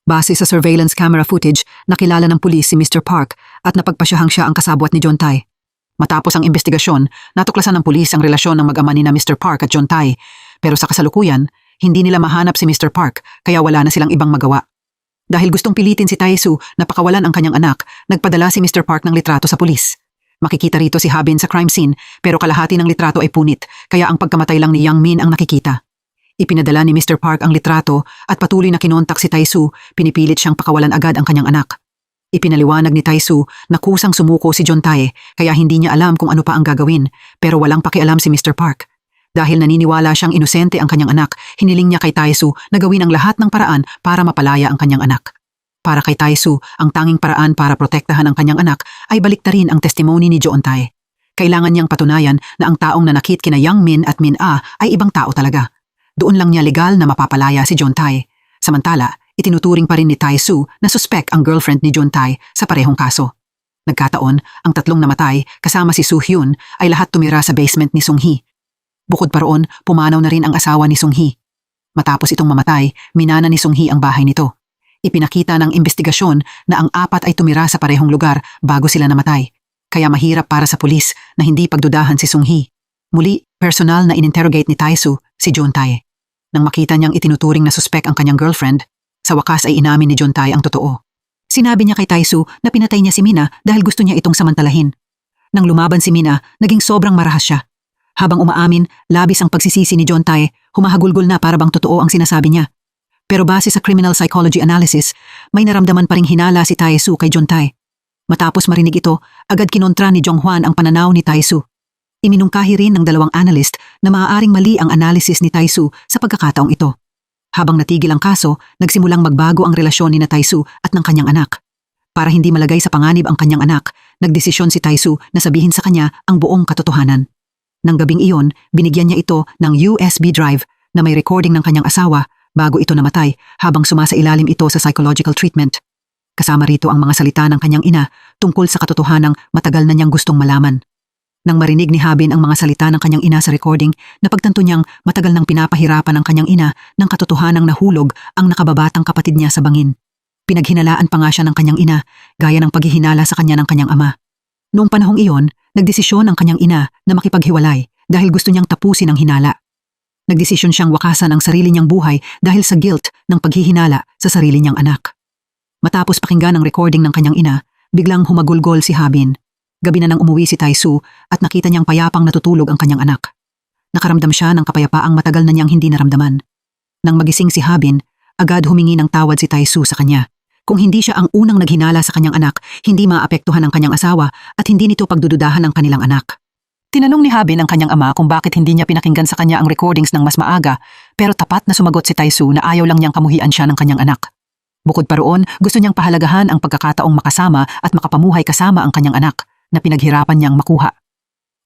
Base sa surveillance camera footage, nakilala ng pulis si Mr. Park at napagpasyahang siya ang kasabwat ni John Tae. Matapos ang investigasyon, natuklasan ng pulis ang relasyon ng mag-ama ni na Mr. Park at John Tae. Pero sa kasalukuyan, hindi nila mahanap si Mr. Park kaya wala na silang ibang magawa. Dahil gustong pilitin si Tae-soo na pakawalan ang kanyang anak, nagpadala si Mr. Park ng litrato sa pulis. Makikita rito si Habin sa crime scene pero kalahati ng litrato ay punit kaya ang pagkamatay lang ni Yang Min ang nakikita. Ipinadala ni Mr. Park ang litrato at patuloy na kinontak si Tae-soo, pinipilit siyang pakawalan agad ang kanyang anak. Ipinaliwanag ni Taisu na kusang sumuko si John Tae kaya hindi niya alam kung ano pa ang gagawin, pero walang pakialam si Mr. Park. Dahil naniniwala siyang inosente ang kanyang anak, hiniling niya kay Taisu na gawin ang lahat ng paraan para mapalaya ang kanyang anak. Para kay Taisu, ang tanging paraan para protektahan ang kanyang anak ay baliktarin ang testimony ni John Tae. Kailangan niyang patunayan na ang taong nanakit kina Yang Min at Min Ah ay ibang tao talaga. Doon lang niya legal na mapapalaya si John Tae. Samantala, itinuturing pa rin ni Taisu na suspect ang girlfriend ni John Tae sa parehong kaso. Nagkataon, ang tatlong namatay kasama si Soo Hyun ay lahat tumira sa basement ni Sung Hee. Bukod pa roon, pumanaw na rin ang asawa ni Sung Hee. Matapos itong mamatay, minana ni Sung Hee ang bahay nito. Ipinakita ng investigasyon na ang apat ay tumira sa parehong lugar bago sila namatay. Kaya mahirap para sa pulis na hindi pagdudahan si Sung Hee. Muli, personal na ininterrogate ni Taisu si John Tae. Nang makita niyang itinuturing na suspect ang kanyang girlfriend, sa wakas ay inamin ni John Tae ang totoo. Sinabi niya kay Taisu na pinatay niya si Mina dahil gusto niya itong samantalahin. Nang lumaban si Mina, naging sobrang marahas siya. Habang umaamin, labis ang pagsisisi ni John Tae, humahagulgol na para bang totoo ang sinasabi niya. Pero base sa criminal psychology analysis, may naramdaman pa ring hinala si Taisu kay John Tae. Matapos marinig ito, agad kinontra ni Jong Hwan ang pananaw ni Taisu. Iminungkahi rin ng dalawang analyst na maaaring mali ang analysis ni Taisu sa pagkakataong ito. Habang natigil ang kaso, nagsimulang magbago ang relasyon ni Taisu at ng kanyang anak. Para hindi malagay sa panganib ang kanyang anak, nagdesisyon si Taisu na sabihin sa kanya ang buong katotohanan. Nang gabing iyon, binigyan niya ito ng USB drive na may recording ng kanyang asawa bago ito namatay habang sumasailalim ito sa psychological treatment. Kasama rito ang mga salita ng kanyang ina tungkol sa katotohanang matagal na niyang gustong malaman. Nang marinig ni Habin ang mga salita ng kanyang ina sa recording, napagtanto niyang matagal nang pinapahirapan ng kanyang ina ng katotohanang nahulog ang nakababatang kapatid niya sa bangin. Pinaghinalaan pa nga siya ng kanyang ina, gaya ng paghihinala sa kanya ng kanyang ama. Noong panahong iyon, nagdesisyon ang kanyang ina na makipaghiwalay dahil gusto niyang tapusin ang hinala. Nagdesisyon siyang wakasan ang sarili niyang buhay dahil sa guilt ng paghihinala sa sarili niyang anak. Matapos pakinggan ang recording ng kanyang ina, biglang humagulgol si Habin. Gabi na nang umuwi si Taisu at nakita niyang payapang natutulog ang kanyang anak. Nakaramdam siya ng kapayapaang matagal na niyang hindi naramdaman. Nang magising si Habin, agad humingi ng tawad si Taisu sa kanya. Kung hindi siya ang unang naghinala sa kanyang anak, hindi maapektuhan ang kanyang asawa at hindi nito pagdududahan ang kanilang anak. Tinanong ni Habin ang kanyang ama kung bakit hindi niya pinakinggan sa kanya ang recordings ng mas maaga, pero tapat na sumagot si Taisu na ayaw lang niyang kamuhian siya ng kanyang anak. Bukod pa roon, gusto niyang pahalagahan ang pagkakataong makasama at makapamuhay kasama ang kanyang anak na pinaghirapan niyang makuha.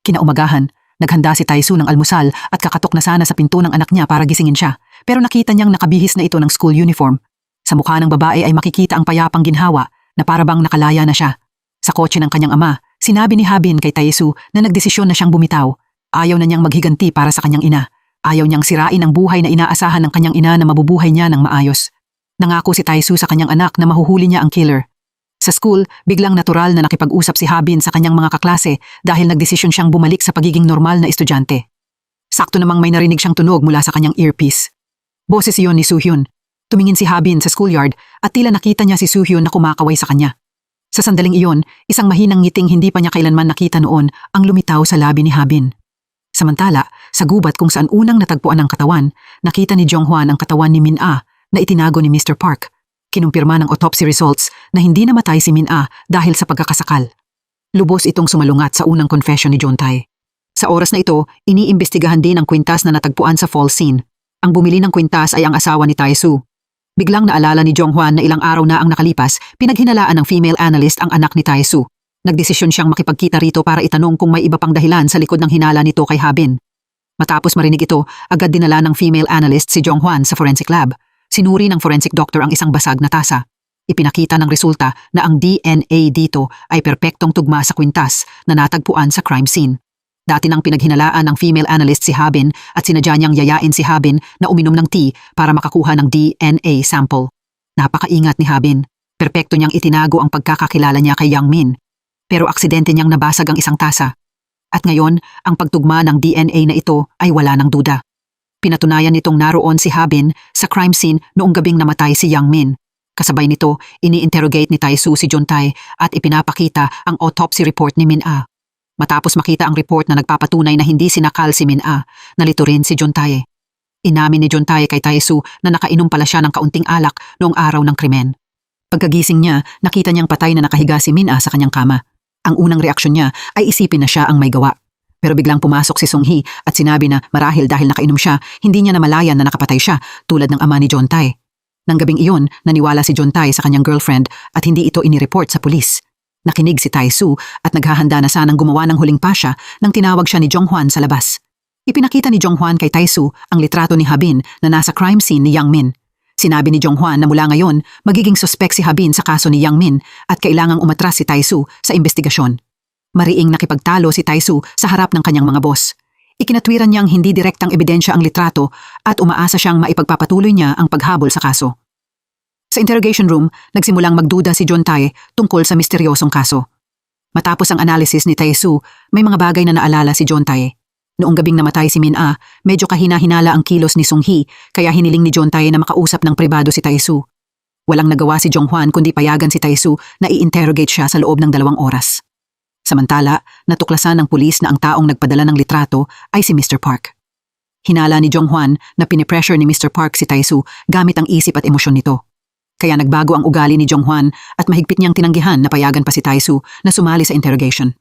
Kinaumagahan, naghanda si Taisu ng almusal at kakatok na sana sa pinto ng anak niya para gisingin siya, pero nakita niyang nakabihis na ito ng school uniform. Sa mukha ng babae ay makikita ang payapang ginhawa na parabang nakalaya na siya. Sa kotse ng kanyang ama, sinabi ni Habin kay Taisu na nagdesisyon na siyang bumitaw. Ayaw na niyang maghiganti para sa kanyang ina. Ayaw niyang sirain ang buhay na inaasahan ng kanyang ina na mabubuhay niya ng maayos. Nangako si Taisu sa kanyang anak na mahuhuli niya ang killer. Sa school, biglang natural na nakipag-usap si Habin sa kanyang mga kaklase dahil nagdesisyon siyang bumalik sa pagiging normal na estudyante. Sakto namang may narinig siyang tunog mula sa kanyang earpiece. Boses iyon ni Soo Hyun. Tumingin si Habin sa schoolyard at tila nakita niya si Soo Hyun na kumakaway sa kanya. Sa sandaling iyon, isang mahinang ngiting hindi pa niya kailanman nakita noon ang lumitaw sa labi ni Habin. Samantala, sa gubat kung saan unang natagpuan ang katawan, nakita ni Jong Hwan ang katawan ni Min Ah na itinago ni Mr. Park. Kinumpirma ng autopsy results na hindi namatay si Min Ah dahil sa pagkakasakal. Lubos itong sumalungat sa unang confession ni John Tae. Sa oras na ito, iniimbestigahan din ang kwintas na natagpuan sa fall scene. Ang bumili ng kwintas ay ang asawa ni Taisu. Biglang naalala ni Jong Hwan na ilang araw na ang nakalipas, pinaghinalaan ng female analyst ang anak ni Taisu. Nagdesisyon siyang makipagkita rito para itanong kung may iba pang dahilan sa likod ng hinala nito kay Habin. Matapos marinig ito, agad dinala ng female analyst si Jong Hwan sa forensic lab. Sinuri ng forensic doctor ang isang basag na tasa. Ipinakita ng resulta na ang DNA dito ay perpektong tugma sa kwintas na natagpuan sa crime scene. Dati nang pinaghinalaan ng female analyst si Habin at sinadya niyang yayain si Habin na uminom ng tea para makakuha ng DNA sample. Napakaingat ni Habin. Perpekto niyang itinago ang pagkakakilala niya kay Yang Min. Pero aksidente niyang nabasag ang isang tasa. At ngayon, ang pagtugma ng DNA na ito ay wala ng duda. Pinatunayan nitong naroon si Habin sa crime scene noong gabing namatay si Yang Min. Kasabay nito, ini-interrogate ni Taisu si John Tae at ipinapakita ang autopsy report ni Min Ah. Matapos makita ang report na nagpapatunay na hindi sinakal si Min Ah, nalito rin si John Tae. Inamin ni John Tae kay Taisu na nakainom pala siya ng kaunting alak noong araw ng krimen. Pagkagising niya, nakita niyang patay na nakahiga si Min-a sa kanyang kama. Ang unang reaksyon niya ay isipin na siya ang may gawa. Pero biglang pumasok si Sung-hee at sinabi na marahil dahil nakainom siya, hindi niya namalayan na nakapatay siya tulad ng ama ni John Tae. Nang gabing iyon, naniwala si John Tae sa kanyang girlfriend at hindi ito inireport sa pulis. Nakinig si Tae-soo at naghahanda na sanang gumawa ng huling pasya nang tinawag siya ni Jong-hwan sa labas. Ipinakita ni Jong-hwan kay Tae-soo ang litrato ni Habin na nasa crime scene ni Yang Min. Sinabi ni Jong-hwan na mula ngayon, magiging suspek si Habin sa kaso ni Yang Min at kailangang umatras si Tae-soo sa investigasyon. Mariing nakipagtalo si Tae-soo sa harap ng kanyang mga boss. Ikinatwiran niyang hindi direktang ebidensya ang litrato at umaasa siyang maipagpapatuloy niya ang paghabol sa kaso. Sa interrogation room, nagsimulang magduda si John Tae tungkol sa misteryosong kaso. Matapos ang analysis ni Tae-soo, may mga bagay na naalala si John Tae. Noong gabing namatay si Min-a, medyo kahina-hinala ang kilos ni Sung-hee kaya hiniling ni John Tae na makausap ng pribado si Tae-soo. Walang nagawa si Jong-hwan kundi payagan si Tae-soo na i-interrogate siya sa loob ng 2 oras. Samantala, natuklasan ng pulis na ang taong nagpadala ng litrato ay si Mr. Park. Hinala ni Jong-hwan na pinipressure ni Mr. Park si Tae-soo gamit ang isip at emosyon nito. Kaya nagbago ang ugali ni Jong-hwan at mahigpit niyang tinanggihan na payagan pa si Tae-soo na sumali sa interrogation.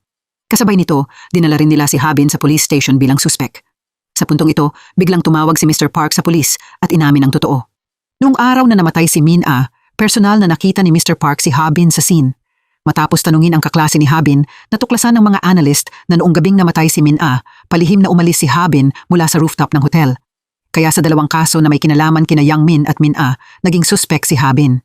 Kasabay nito, dinala rin nila si Habin sa police station bilang suspek. Sa puntong ito, biglang tumawag si Mr. Park sa pulis at inamin ang totoo. Noong araw na namatay si Min-a, personal na nakita ni Mr. Park si Habin sa scene. Matapos tanungin ang kaklase ni Habin, natuklasan ng mga analyst na noong gabing namatay si Min-a, palihim na umalis si Habin mula sa rooftop ng hotel. Kaya sa 2 kaso na may kinalaman kina Yang Min at Min-a, naging suspek si Habin.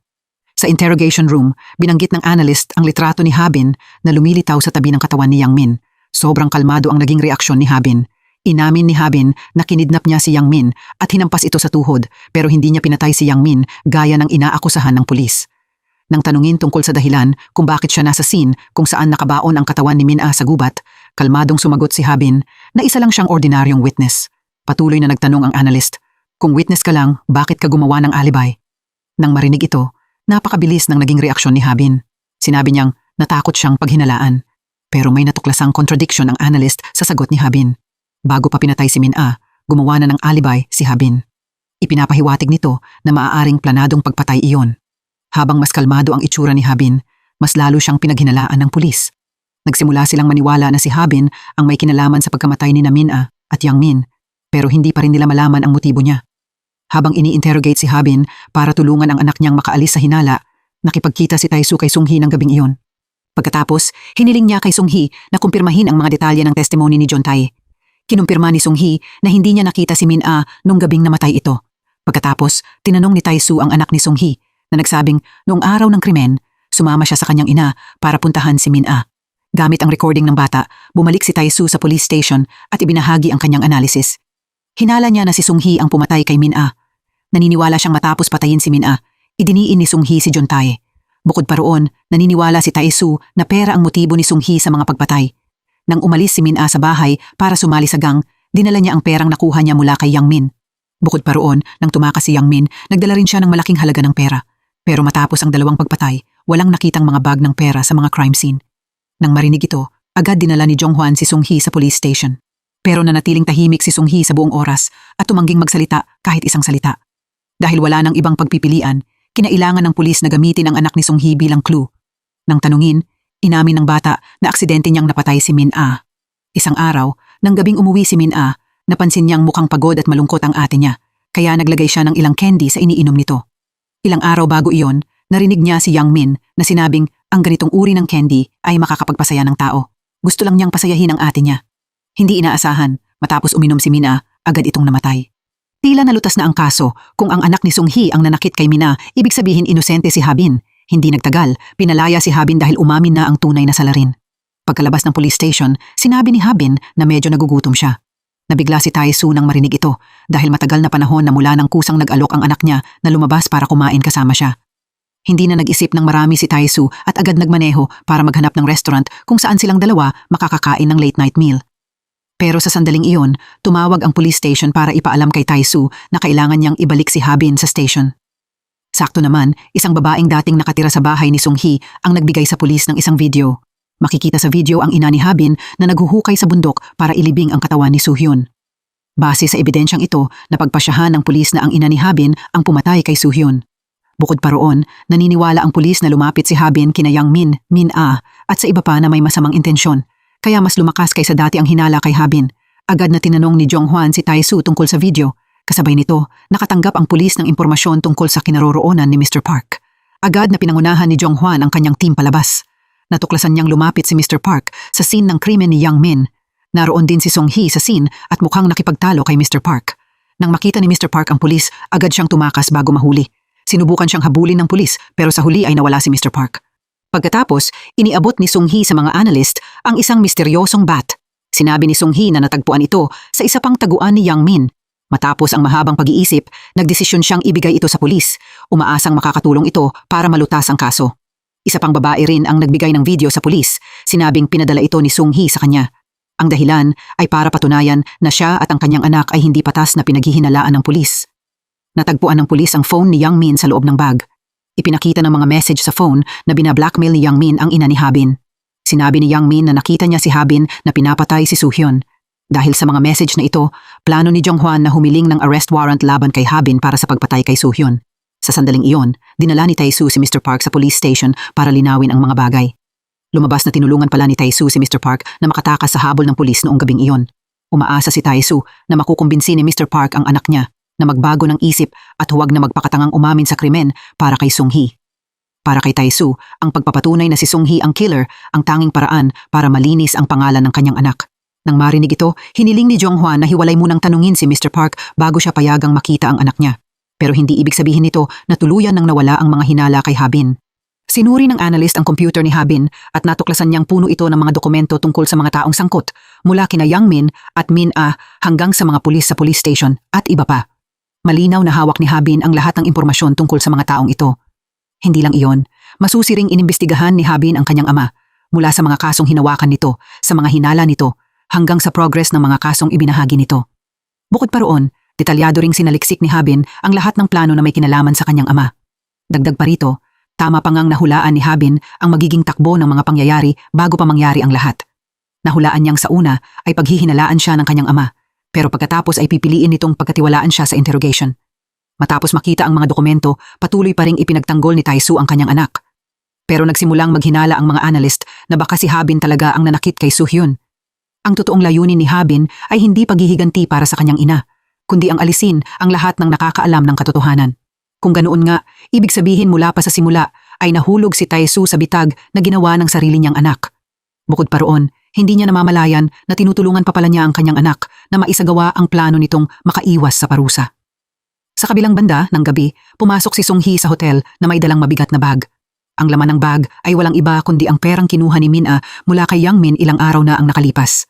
Sa interrogation room, binanggit ng analyst ang litrato ni Habin na lumilitaw sa tabi ng katawan ni Yang Min. Sobrang kalmado ang naging reaksyon ni Habin. Inamin ni Habin na kinidnap niya si Yang Min at hinampas ito sa tuhod pero hindi niya pinatay si Yang Min gaya ng inaakusahan ng pulis. Nang tanungin tungkol sa dahilan kung bakit siya nasa scene kung saan nakabaon ang katawan ni Min-a sa gubat, kalmadong sumagot si Habin na isa lang siyang ordinaryong witness. Patuloy na nagtanong ang analyst, kung witness ka lang, bakit ka gumawa ng alibi? Nang marinig ito, napakabilis ng naging reaksyon ni Habin. Sinabi niyang natakot siyang paghinalaan. Pero may natuklasang contradiction ang analyst sa sagot ni Habin. Bago pa pinatay si Min-a, gumawa na ng alibi si Habin. Ipinapahiwatig nito na maaaring planadong pagpatay iyon. Habang mas kalmado ang itsura ni Habin, mas lalo siyang pinaghinalaan ng pulis. Nagsimula silang maniwala na si Habin ang may kinalaman sa pagkamatay ni Min-a at Yang Min, pero hindi pa rin nila malaman ang motibo niya. Habang ini-interrogate si Habin para tulungan ang anak niyang makaalis sa hinala, nakipagkita si Tae-soo kay Sung-hee ng gabing iyon. Pagkatapos, hiniling niya kay Sung-hee na kumpirmahin ang mga detalye ng testimony ni John Tae. Kinumpirma ni Sung-hee na hindi niya nakita si Min-a nung gabing namatay ito. Pagkatapos, tinanong ni Tae-soo ang anak ni Sung-hee na nagsabing noong araw ng krimen, sumama siya sa kanyang ina para puntahan si Min-a. Gamit ang recording ng bata, bumalik si Tae-soo sa police station at ibinahagi ang kanyang analysis. Hinala niya na si Sung-hee ang pumatay kay Min-a. Naniniwala siyang matapos patayin si Min-a, idiniin ni Sung-hee si John Tae. Bukod pa roon, naniniwala si Tae-soo na pera ang motibo ni Sung-hee sa mga pagpatay. Nang umalis si Min-a sa bahay para sumali sa gang, dinala niya ang perang nakuha niya mula kay Yang Min. Bukod pa roon, nang tumakas si Yang Min, nagdala rin siya ng malaking halaga ng pera. Pero matapos ang 2 pagpatay, walang nakitang mga bag ng pera sa mga crime scene. Nang marinig ito, agad dinala ni Jong-hwan si Sung-hee sa police station. Pero nanatiling tahimik si Sung-hee sa buong oras at tumangging magsalita kahit isang salita. Dahil wala nang ibang pagpipilian, kinailangan ng pulis na gamitin ang anak ni Sung-hee bilang clue. Nang tanungin, inamin ng bata na aksidente niyang napatay si Min-a. Isang araw, nang gabing umuwi si Min-a, napansin niyang mukhang pagod at malungkot ang ate niya, kaya naglagay siya ng ilang candy sa iniinom nito. Ilang araw bago iyon, narinig niya si Yang Min na sinabing ang ganitong uri ng candy ay makakapagpasaya ng tao. Gusto lang niyang pasayahin ang ate niya. Hindi inaasahan, matapos uminom si Min-a, agad itong namatay. Tila nalutas na ang kaso kung ang anak ni Sung-hee ang nanakit kay Min-a, ibig sabihin inosente si Habin. Hindi nagtagal, pinalaya si Habin dahil umamin na ang tunay na salarin. Pagkalabas ng police station, sinabi ni Habin na medyo nagugutom siya. Nabigla si Tae-soo nang marinig ito dahil matagal na panahon na mula nang kusang nag-alok ang anak niya na lumabas para kumain kasama siya. Hindi na nag-isip ng marami si Tae-soo at agad nagmaneho para maghanap ng restaurant kung saan silang dalawa makakakain ng late night meal. Pero sa sandaling iyon, tumawag ang police station para ipaalam kay Tae-soo na kailangan niyang ibalik si Habin sa station. Sakto naman, isang babaeng dating nakatira sa bahay ni Sung-hee ang nagbigay sa pulis ng isang video. Makikita sa video ang ina ni Habin na naghuhukay sa bundok para ilibing ang katawan ni Soo-hyun. Base sa ebidensyang ito, napagpasyahan ng pulis na ang ina ni Habin ang pumatay kay Soo-hyun. Bukod pa roon, naniniwala ang pulis na lumapit si Habin kina Yang Min, Min Ah, at sa iba pa na may masamang intensyon. Kaya mas lumakas kaysa dati ang hinala kay Habin. Agad na tinanong ni Jong Hwan si Tae-soo tungkol sa video. Kasabay nito, nakatanggap ang pulis ng impormasyon tungkol sa kinaroroonan ni Mr. Park. Agad na pinangunahan ni Jong Hwan ang kanyang team palabas. Natuklasan niyang lumapit si Mr. Park sa scene ng krimen ni Yang Min. Naroon din si Song Hee sa scene at mukhang nakipagtalo kay Mr. Park. Nang makita ni Mr. Park ang pulis, agad siyang tumakas bago mahuli. Sinubukan siyang habulin ng pulis pero sa huli ay nawala si Mr. Park. Pagkatapos, iniabot ni Song Hee sa mga analyst ang isang misteryosong bat. Sinabi ni Song Hee na natagpuan ito sa isa pang taguan ni Yang Min. Matapos ang mahabang pag-iisip, nagdesisyon siyang ibigay ito sa pulis. Umaasang makakatulong ito para malutas ang kaso. Isa pang babae rin ang nagbigay ng video sa pulis. Sinabing pinadala ito ni Song Hee sa kanya. Ang dahilan ay para patunayan na siya at ang kanyang anak ay hindi patas na pinaghihinalaan ng pulis. Natagpuan ng pulis ang phone ni Yang Min sa loob ng bag. Ipinakita ng mga message sa phone na binablackmail ni Yang Min ang ina ni Habin. Sinabi ni Yang Min na nakita niya si Habin na pinapatay si Soo-hyun. Dahil sa mga message na ito, plano ni Jong Hwan na humiling ng arrest warrant laban kay Habin para sa pagpatay kay Soo-hyun. Sa sandaling iyon, dinala ni Tae-soo si Mr. Park sa police station para linawin ang mga bagay. Lumabas na tinulungan pala ni Tae-soo si Mr. Park na makatakas sa habol ng pulis noong gabing iyon. Umaasa si Tae-soo na makukumbinsi ni Mr. Park ang anak niya na magbago ng isip at huwag na magpakatangang umamin sa krimen para kay Song Hee. Para kay Tae-soo, ang pagpapatunay na si Song Hee ang killer ang tanging paraan para malinis ang pangalan ng kanyang anak. Nang marinig ito, hiniling ni Jong Hwan na hiwalay munang tanungin si Mr. Park bago siya payagang makita ang anak niya. Pero hindi ibig sabihin nito na tuluyan nang nawala ang mga hinala kay Habin. Sinuri ng analyst ang computer ni Habin at natuklasan niyang puno ito ng mga dokumento tungkol sa mga taong sangkot mula kina Yang Min at Min Ah hanggang sa mga pulis sa police station at iba pa. Malinaw na hawak ni Habin ang lahat ng impormasyon tungkol sa mga taong ito. Hindi lang iyon, masusiring inimbestigahan ni Habin ang kanyang ama mula sa mga kasong hinawakan nito, sa mga hinala nito, hanggang sa progress ng mga kasong ibinahagi nito. Bukod pa roon, detalyado ring sinaliksik ni Habin ang lahat ng plano na may kinalaman sa kanyang ama. Dagdag pa rito, tama pa ngang nahulaan ni Habin ang magiging takbo ng mga pangyayari bago pa mangyari ang lahat. Nahulaan niyang sa una ay paghihinalaan siya ng kanyang ama, pero pagkatapos ay pipiliin nitong pagkatiwalaan siya sa interrogation. Matapos makita ang mga dokumento, patuloy pa ring ipinagtanggol ni Tae-soo ang kanyang anak. Pero nagsimulang maghinala ang mga analyst na baka si Habin talaga ang nanakit kay Soo-hyun. Ang totoong layunin ni Habin ay hindi paghihiganti para sa kanyang ina, kundi ang alisin ang lahat ng nakakaalam ng katotohanan. Kung ganoon nga, ibig sabihin mula pa sa simula ay nahulog si Tae-soo sa bitag na ginawa ng sarili niyang anak. Bukod pa roon, hindi niya namamalayan na tinutulungan pa pala niya ang kanyang anak na maisagawa ang plano nitong makaiwas sa parusa. Sa kabilang banda ng gabi, pumasok si Song Hee sa hotel na may dalang mabigat na bag. Ang laman ng bag ay walang iba kundi ang perang kinuha ni Min Ah mula kay Yang Min ilang araw na ang nakalipas.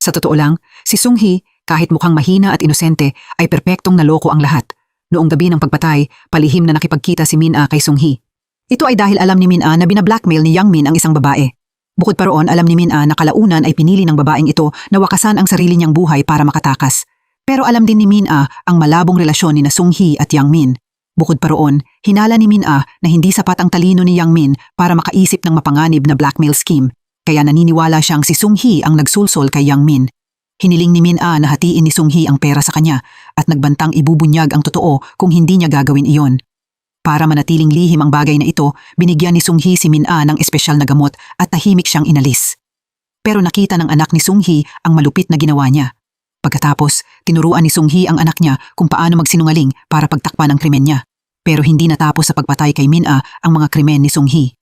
Sa totoo lang, si Song Hee, kahit mukhang mahina at inosente, ay perpektong naloko ang lahat. Noong gabi ng pagpatay, palihim na nakipagkita si Min Ah kay Song Hee. Ito ay dahil alam ni Min Ah na binablackmail ni Yang Min ang isang babae. Bukod pa roon, alam ni Min Ah na kalaunan ay pinili ng babaeng ito na wakasan ang sarili niyang buhay para makatakas. Pero alam din ni Min Ah ang malabong relasyon ni na Song Hee at Yang Min. Bukod pa roon, hinala ni Min Ah na hindi sapat ang talino ni Yang Min para makaisip ng mapanganib na blackmail scheme, kaya naniniwala siyang si Song Hee ang nagsulsol kay Yang Min. Hiniling ni Min Ah na hatiin ni Song Hee ang pera sa kanya at nagbantang ibubunyag ang totoo kung hindi niya gagawin iyon. Para manatiling lihim ang bagay na ito, binigyan ni Song Hee si Min Ah ng espesyal na gamot at tahimik siyang inalis. Pero nakita ng anak ni Song Hee ang malupit na ginawa niya. Pagkatapos, tinuruan ni Song Hee ang anak niya kung paano magsinungaling para pagtakpan ang krimen niya. Pero hindi natapos sa pagpatay kay Min Ah ang mga krimen ni Song Hee.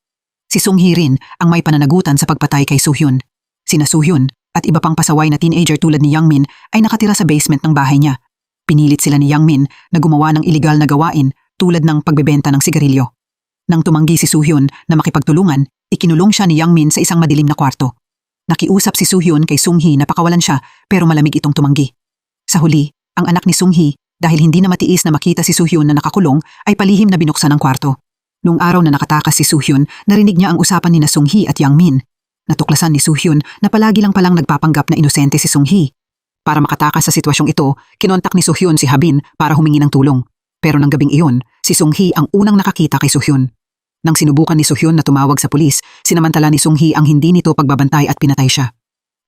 Si Song Hee rin ang may pananagutan sa pagpatay kay Soo-hyun. Sina Soo-hyun at iba pang pasaway na teenager tulad ni Yang Min ay nakatira sa basement ng bahay niya. Pinilit sila ni Yang Min na gumawa ng iligal na gawain tulad ng pagbebenta ng sigarilyo. Nang tumanggi si Soo-hyun na makipagtulungan, ikinulong siya ni Yang Min sa isang madilim na kwarto. Nakiusap si Soo-hyun kay Song Hee na pakawalan siya pero malamig itong tumanggi. Sa huli, ang anak ni Song Hee, dahil hindi na matiis na makita si Soo-hyun na nakakulong, ay palihim na binuksan ang kwarto. Noong araw na nakatakas si Soo-hyun, narinig niya ang usapan ni na Song Hee at Yang Min. Natuklasan ni Soo-hyun na palagi lang palang nagpapanggap na inosente si Song Hee. Para makatakas sa sitwasyong ito, kinontak ni Soo-hyun si Habin para humingi ng tulong. Pero nang gabing iyon, si Song Hee ang unang nakakita kay Soo-hyun. Nang sinubukan ni Soo-hyun na tumawag sa pulis, sinamantala ni Song Hee ang hindi nito pagbabantay at pinatay siya.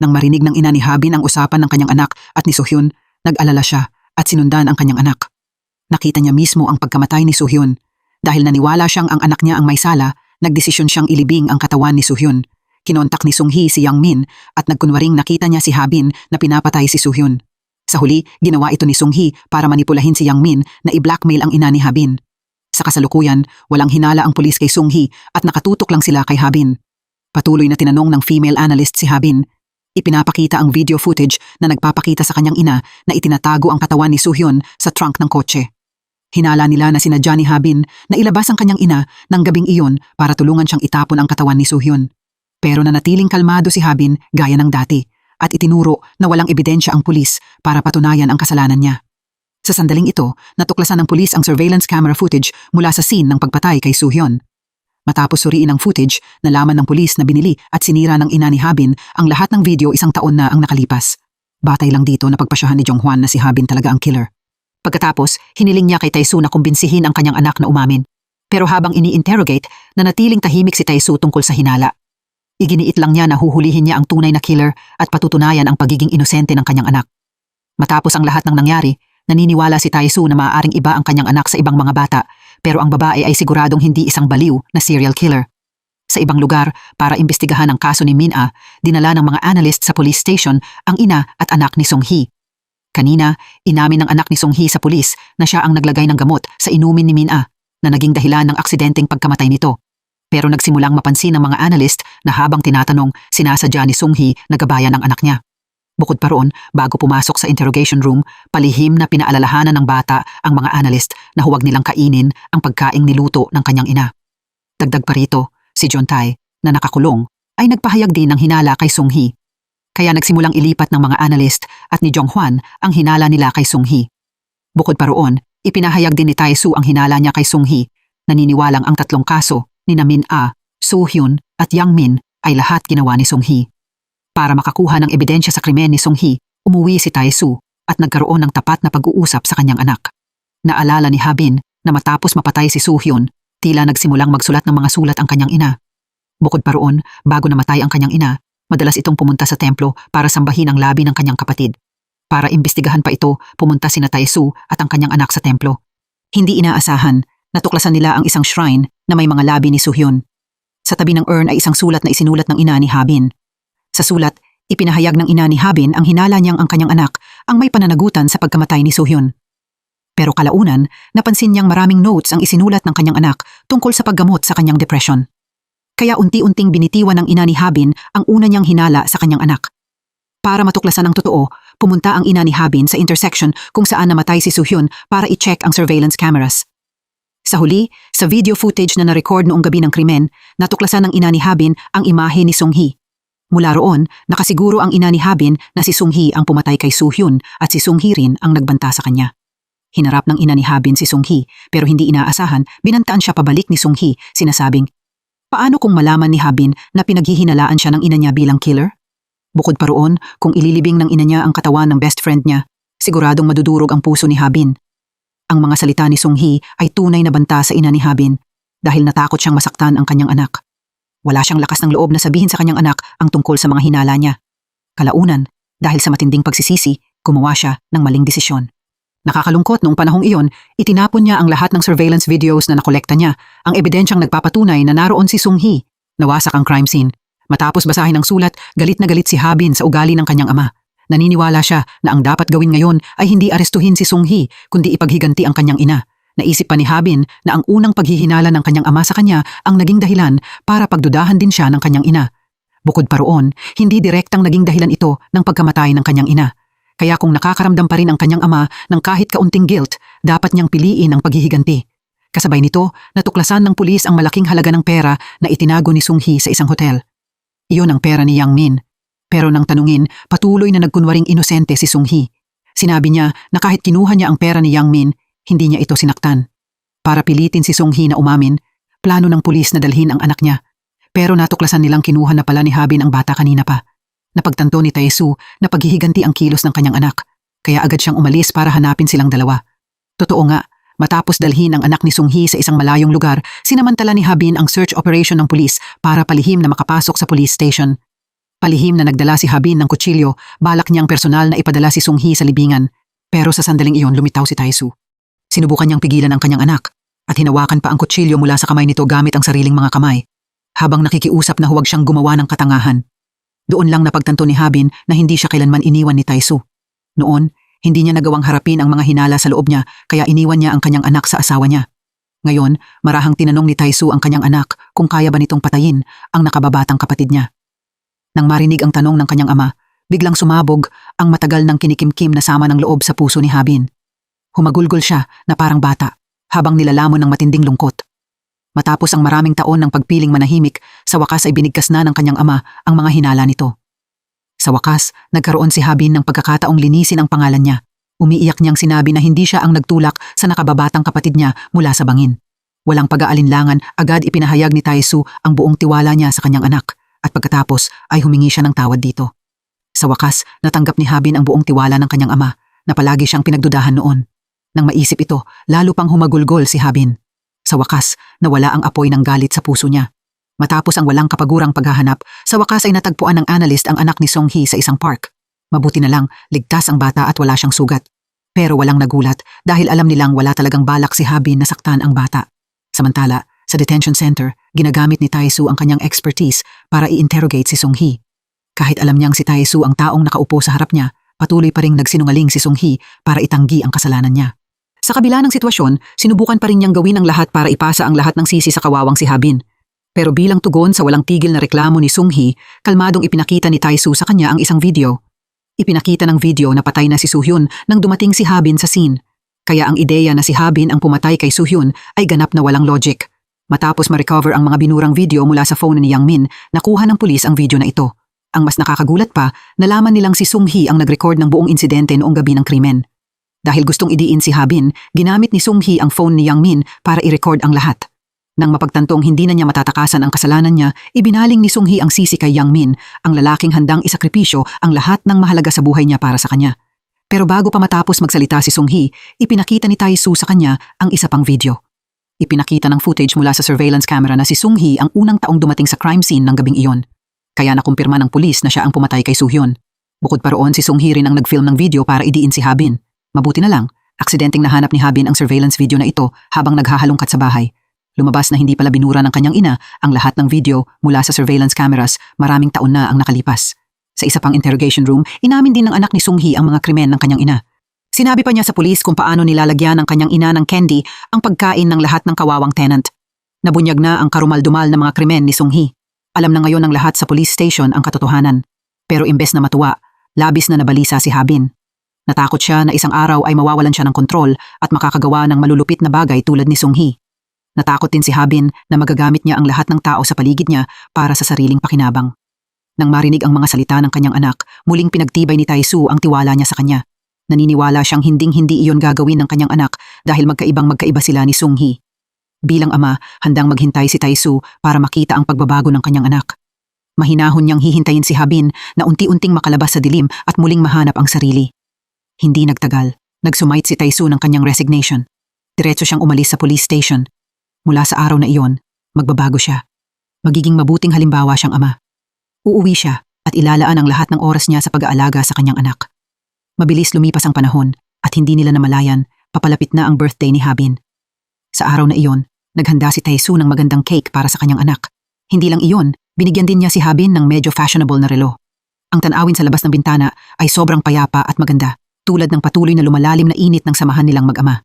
Nang marinig ng ina ni Habin ang usapan ng kanyang anak at ni Soo-hyun, nag-alala siya at sinundan ang kanyang anak. Nakita niya mismo ang pagkamatay ni Soo-hyun. Dahil naniwala siyang ang anak niya ang may sala, nagdesisyon siyang ilibing ang katawan ni Soo-hyun. Kinontak ni Sung-hee si Yang-min at nagkunwaring nakita niya si Ha-bin na pinapatay si Soo-hyun. Sa huli, ginawa ito ni Sung-hee para manipulahin si Yang-min na i-blackmail ang ina ni Ha-bin. Sa kasalukuyan, walang hinala ang pulis kay Sung-hee at nakatutok lang sila kay Ha-bin. Patuloy na tinanong ng female analyst si Ha-bin. Ipinapakita ang video footage na nagpapakita sa kanyang ina na itinatago ang katawan ni Soo-hyun sa trunk ng kotse. Hinala nila na sinadya ni Ha-bin na ilabas ang kanyang ina ng gabing iyon para tulungan siyang itapon ang katawan ni Soo-hyun. Pero nanatiling kalmado si Ha-bin gaya ng dati at itinuro na walang ebidensya ang pulis para patunayan ang kasalanan niya. Sa sandaling ito, natuklasan ng pulis ang surveillance camera footage mula sa scene ng pagpatay kay Soo-hyun. Matapos suriin ang footage, nalaman ng pulis na binili at sinira ng ina ni Ha-bin ang lahat ng video 1 taon na ang nakalipas. Batay lang dito na pagpasyahan ni Jong-hwan na si Ha-bin talaga ang killer. Pagkatapos, hiniling niya kay Tae-soo na kumbinsihin ang kanyang anak na umamin. Pero habang ini-interrogate, nanatiling tahimik si Tae-soo tungkol sa hinala. Iginiit lang niya na huhulihin niya ang tunay na killer at patutunayan ang pagiging inosente ng kanyang anak. Matapos ang lahat ng nangyari, naniniwala si Tae-soo na maaaring iba ang kanyang anak sa ibang mga bata, pero ang babae ay siguradong hindi isang baliw na serial killer. Sa ibang lugar, para imbestigahan ang kaso ni Min-ah, dinala ng mga analyst sa police station ang ina at anak ni Sung-hee. Kanina, inamin ng anak ni Sung-hee sa pulis na siya ang naglagay ng gamot sa inumin ni Min-ah na naging dahilan ng aksidenteng pagkamatay nito. Pero nagsimulang mapansin ng mga analyst na habang tinatanong, sinasadya ni Sung-hee na gabayan ang anak niya. Bukod pa roon, bago pumasok sa interrogation room, palihim na pinaalalahanan ng bata ang mga analyst na huwag nilang kainin ang pagkaing niluto ng kanyang ina. Dagdag pa rito, si John-tae, na nakakulong, ay nagpahayag din ng hinala kay Sung-hee. Kaya nagsimulang ilipat ng mga analyst at ni Jong-hwan ang hinala nila kay Sung-hee. Bukod pa roon, ipinahayag din ni Tae-soo ang hinala niya kay Sung-hee. Naniniwalang ang 3 kaso ni Min-ah, Soo-hyun at Yang-min ay lahat ginawa ni Sung-hee. Para makakuha ng ebidensya sa krimen ni Sung-hee, umuwi si Tae-soo at nagkaroon ng tapat na pag-uusap sa kanyang anak. Naalala ni Ha-bin na matapos mapatay si Soo-hyun, tila nagsimulang magsulat ng mga sulat ang kanyang ina. Bukod pa roon, bago namatay ang kanyang ina, madalas itong pumunta sa templo para sambahin ang labi ng kanyang kapatid. Para imbestigahan pa ito, pumunta sina Tae-soo at ang kanyang anak sa templo. Hindi inaasahan, natuklasan nila ang isang shrine na may mga labi ni Soo-hyun. Sa tabi ng urn ay isang sulat na isinulat ng ina ni Ha-bin. Sa sulat, ipinahayag ng ina ni Ha-bin ang hinala niyang ang kanyang anak ang may pananagutan sa pagkamatay ni Soo-hyun. Pero kalaunan, napansin niyang maraming notes ang isinulat ng kanyang anak tungkol sa paggamot sa kanyang depression. Kaya unti-unting binitiwan ng ina ni Ha-bin ang una niyang hinala sa kanyang anak. Para matuklasan ang totoo, pumunta ang ina ni Ha-bin sa intersection kung saan namatay si Soo-hyun para i-check ang surveillance cameras. Sa huli, sa video footage na na-record noong gabi ng krimen, natuklasan ng ina ni Ha-bin ang imahe ni Sung-hee. Mula roon, nakasiguro ang ina ni Ha-bin na si Sung-hee ang pumatay kay Soo-hyun at si Sung-hee rin ang nagbanta sa kanya. Hinarap ng ina ni Ha-bin si Sung-hee pero hindi inaasahan, binantaan siya pabalik ni Sung-hee, sinasabing, paano kung malaman ni Ha-bin na pinaghihinalaan siya ng ina niya bilang killer? Bukod pa roon, kung ililibing ng ina niya ang katawan ng best friend niya, siguradong madudurog ang puso ni Ha-bin. Ang mga salita ni Sung-hee ay tunay na banta sa ina ni Ha-bin dahil natakot siyang masaktan ang kanyang anak. Wala siyang lakas ng loob na sabihin sa kanyang anak ang tungkol sa mga hinala niya. Kalaunan, dahil sa matinding pagsisisi, gumawa siya ng maling desisyon. Nakakalungkot noong panahong iyon, itinapon niya ang lahat ng surveillance videos na nakolekta niya, ang ebidensyang nagpapatunay na naroon si Sung-hee. Nawasak ang crime scene. Matapos basahin ang sulat, galit na galit si Ha-bin sa ugali ng kanyang ama. Naniniwala siya na ang dapat gawin ngayon ay hindi arestuhin si Sung-hee, kundi ipaghiganti ang kanyang ina. Naisip pa ni Ha-bin na ang unang paghihinala ng kanyang ama sa kanya ang naging dahilan para pagdudahan din siya ng kanyang ina. Bukod pa roon, hindi direktang naging dahilan ito ng pagkamatay ng kanyang ina. Kaya kung nakakaramdam pa rin ang kanyang ama ng kahit kaunting guilt, dapat niyang piliin ang paghihiganti. Kasabay nito, natuklasan ng pulis ang malaking halaga ng pera na itinago ni Sung-hee sa isang hotel. Iyon ang pera ni Yang-min. Pero nang tanungin, patuloy na nagkunwaring inosente si Sung-hee. Sinabi niya na kahit kinuha niya ang pera ni Yang-min, hindi niya ito sinaktan. Para pilitin si Sung-hee na umamin, plano ng pulis na dalhin ang anak niya. Pero natuklasan nilang kinuha na pala ni Ha-bin ang bata kanina pa. Napagtanto ni Tae-soo na paghihiganti ang kilos ng kanyang anak, kaya agad siyang umalis para hanapin silang dalawa. Totoo nga, matapos dalhin ang anak ni Sung-hee sa isang malayong lugar, sinamantala ni Ha-bin ang search operation ng pulis para palihim na makapasok sa police station. Palihim na nagdala si Ha-bin ng kutsilyo, balak niyang personal na ipadala si Sung-hee sa libingan. Pero sa sandaling iyon lumitaw si Tae-soo. Sinubukan niyang pigilan ang kanyang anak, At hinawakan pa ang kutsilyo mula sa kamay nito gamit ang sariling mga kamay. Habang nakikiusap na huwag siyang gumawa ng katangahan. Doon lang napagtanto ni Habin na hindi siya kailanman iniwan ni Taisu. Noon, hindi niya nagawang harapin ang mga hinala sa loob niya kaya iniwan niya ang kanyang anak sa asawa niya. Ngayon, marahang tinanong ni Taisu ang kanyang anak kung kaya ba nitong patayin ang nakababatang kapatid niya. Nang marinig ang tanong ng kanyang ama, biglang sumabog ang matagal ng kinikimkim na sama ng loob sa puso ni Habin. Humagulgol siya na parang bata habang nilalamon ng matinding lungkot. Matapos ang maraming taon ng pagpiling manahimik, sa wakas ay binigkas na ng kanyang ama ang mga hinala nito. Sa wakas, nagkaroon si Habin ng pagkakataong linisin ang pangalan niya. Umiiyak niyang sinabi na hindi siya ang nagtulak sa nakababatang kapatid niya mula sa bangin. Walang pag-aalinlangan, agad ipinahayag ni Taisu ang buong tiwala niya sa kanyang anak at pagkatapos ay humingi siya ng tawad dito. Sa wakas, natanggap ni Habin ang buong tiwala ng kanyang ama na palagi siyang pinagdudahan noon. Nang maisip ito, lalo pang humagulgol si Habin. Sa wakas, nawala ang apoy ng galit sa puso niya. Matapos ang walang kapagurang paghahanap, sa wakas ay natagpuan ng analyst ang anak ni Song-hee sa isang park. Mabuti na lang, ligtas ang bata at wala siyang sugat. Pero walang nagulat dahil alam nilang wala talagang balak si Habin na saktan ang bata. Samantala, sa detention center, ginagamit ni Taisu ang kanyang expertise para i-interrogate si Song-hee. Kahit alam niyang si Taisu ang taong nakaupo sa harap niya, patuloy pa ring nagsinungaling si Song-hee para itanggi ang kasalanan niya. Sa kabila ng sitwasyon, sinubukan pa rin niyang gawin ang lahat para ipasa ang lahat ng sisi sa kawawang si Habin. Pero bilang tugon sa walang tigil na reklamo ni Song-hee, kalmadong ipinakita ni Taisu sa kanya ang isang video. Ipinakita ng video na patay na si Soo-hyun nang dumating si Habin sa scene. Kaya ang ideya na si Habin ang pumatay kay Soo-hyun ay ganap na walang logic. Matapos ma-recover ang mga binurang video mula sa phone ni Yang Min, nakuha ng pulis ang video na ito. Ang mas nakakagulat pa, nalaman nilang si Song-hee ang nag-record ng buong insidente noong gabi ng krimen. Dahil gustong idiin si Habin, ginamit ni Song-hee ang phone ni Yang Min para i-record ang lahat. Nang mapagtantong hindi na niya matatakasan ang kasalanan niya, ibinaling ni Song-hee ang sisi kay Yang Min, ang lalaking handang isakripisyo ang lahat ng mahalaga sa buhay niya para sa kanya. Pero bago pa matapos magsalita si Song-hee, ipinakita ni Taisu sa kanya ang isa pang video. Ipinakita ng footage mula sa surveillance camera na si Song-hee ang unang taong dumating sa crime scene ng gabing iyon. Kaya nakumpirma ng pulis na siya ang pumatay kay Soo-hyun. Bukod pa roon, si Song-hee rin ang nag-film ng video para idiin si Habin. Mabuti na lang, aksidenteng nahanap ni Habin ang surveillance video na ito habang naghahalongkat sa bahay. Lumabas na hindi pala binura ng kanyang ina ang lahat ng video mula sa surveillance cameras, maraming taon na ang nakalipas. Sa isa pang interrogation room, inamin din ng anak ni Song-hee ang mga krimen ng kanyang ina. Sinabi pa niya sa pulis kung paano nilalagyan ng kanyang ina ng candy ang pagkain ng lahat ng kawawang tenant. Nabunyag na ang karumal-dumal na mga krimen ni Song-hee. Alam na ngayon ng lahat sa police station ang katotohanan. Pero imbes na matuwa, labis na nabalisa si Habin. Natakot siya na isang araw ay mawawalan siya ng kontrol at makakagawa ng malulupit na bagay tulad ni Song-hee. Natakot din si Habin na magagamit niya ang lahat ng tao sa paligid niya para sa sariling pakinabang. Nang marinig ang mga salita ng kanyang anak, muling pinagtibay ni Taisu ang tiwala niya sa kanya. Naniniwala siyang hinding-hindi iyon gagawin ng kanyang anak dahil magkaiba sila ni Song-hee. Bilang ama, handang maghintay si Taisu para makita ang pagbabago ng kanyang anak. Mahinahon niyang hihintayin si Habin na unti-unting makalabas sa dilim at muling mahanap ang sarili. Hindi nagtagal, nagsumite si Taisu ng kanyang resignation. Diretso siyang umalis sa police station. Mula sa araw na iyon, magbabago siya. Magiging mabuting halimbawa siyang ama. Uuwi siya at ilalaan ang lahat ng oras niya sa pag-aalaga sa kanyang anak. Mabilis lumipas ang panahon at hindi nila namalayan, papalapit na ang birthday ni Habin. Sa araw na iyon, naghanda si Taisu ng magandang cake para sa kanyang anak. Hindi lang iyon, binigyan din niya si Habin ng medyo fashionable na relo. Ang tanawin sa labas ng bintana ay sobrang payapa at maganda, tulad ng patuloy na lumalalim na init ng samahan nilang mag-ama.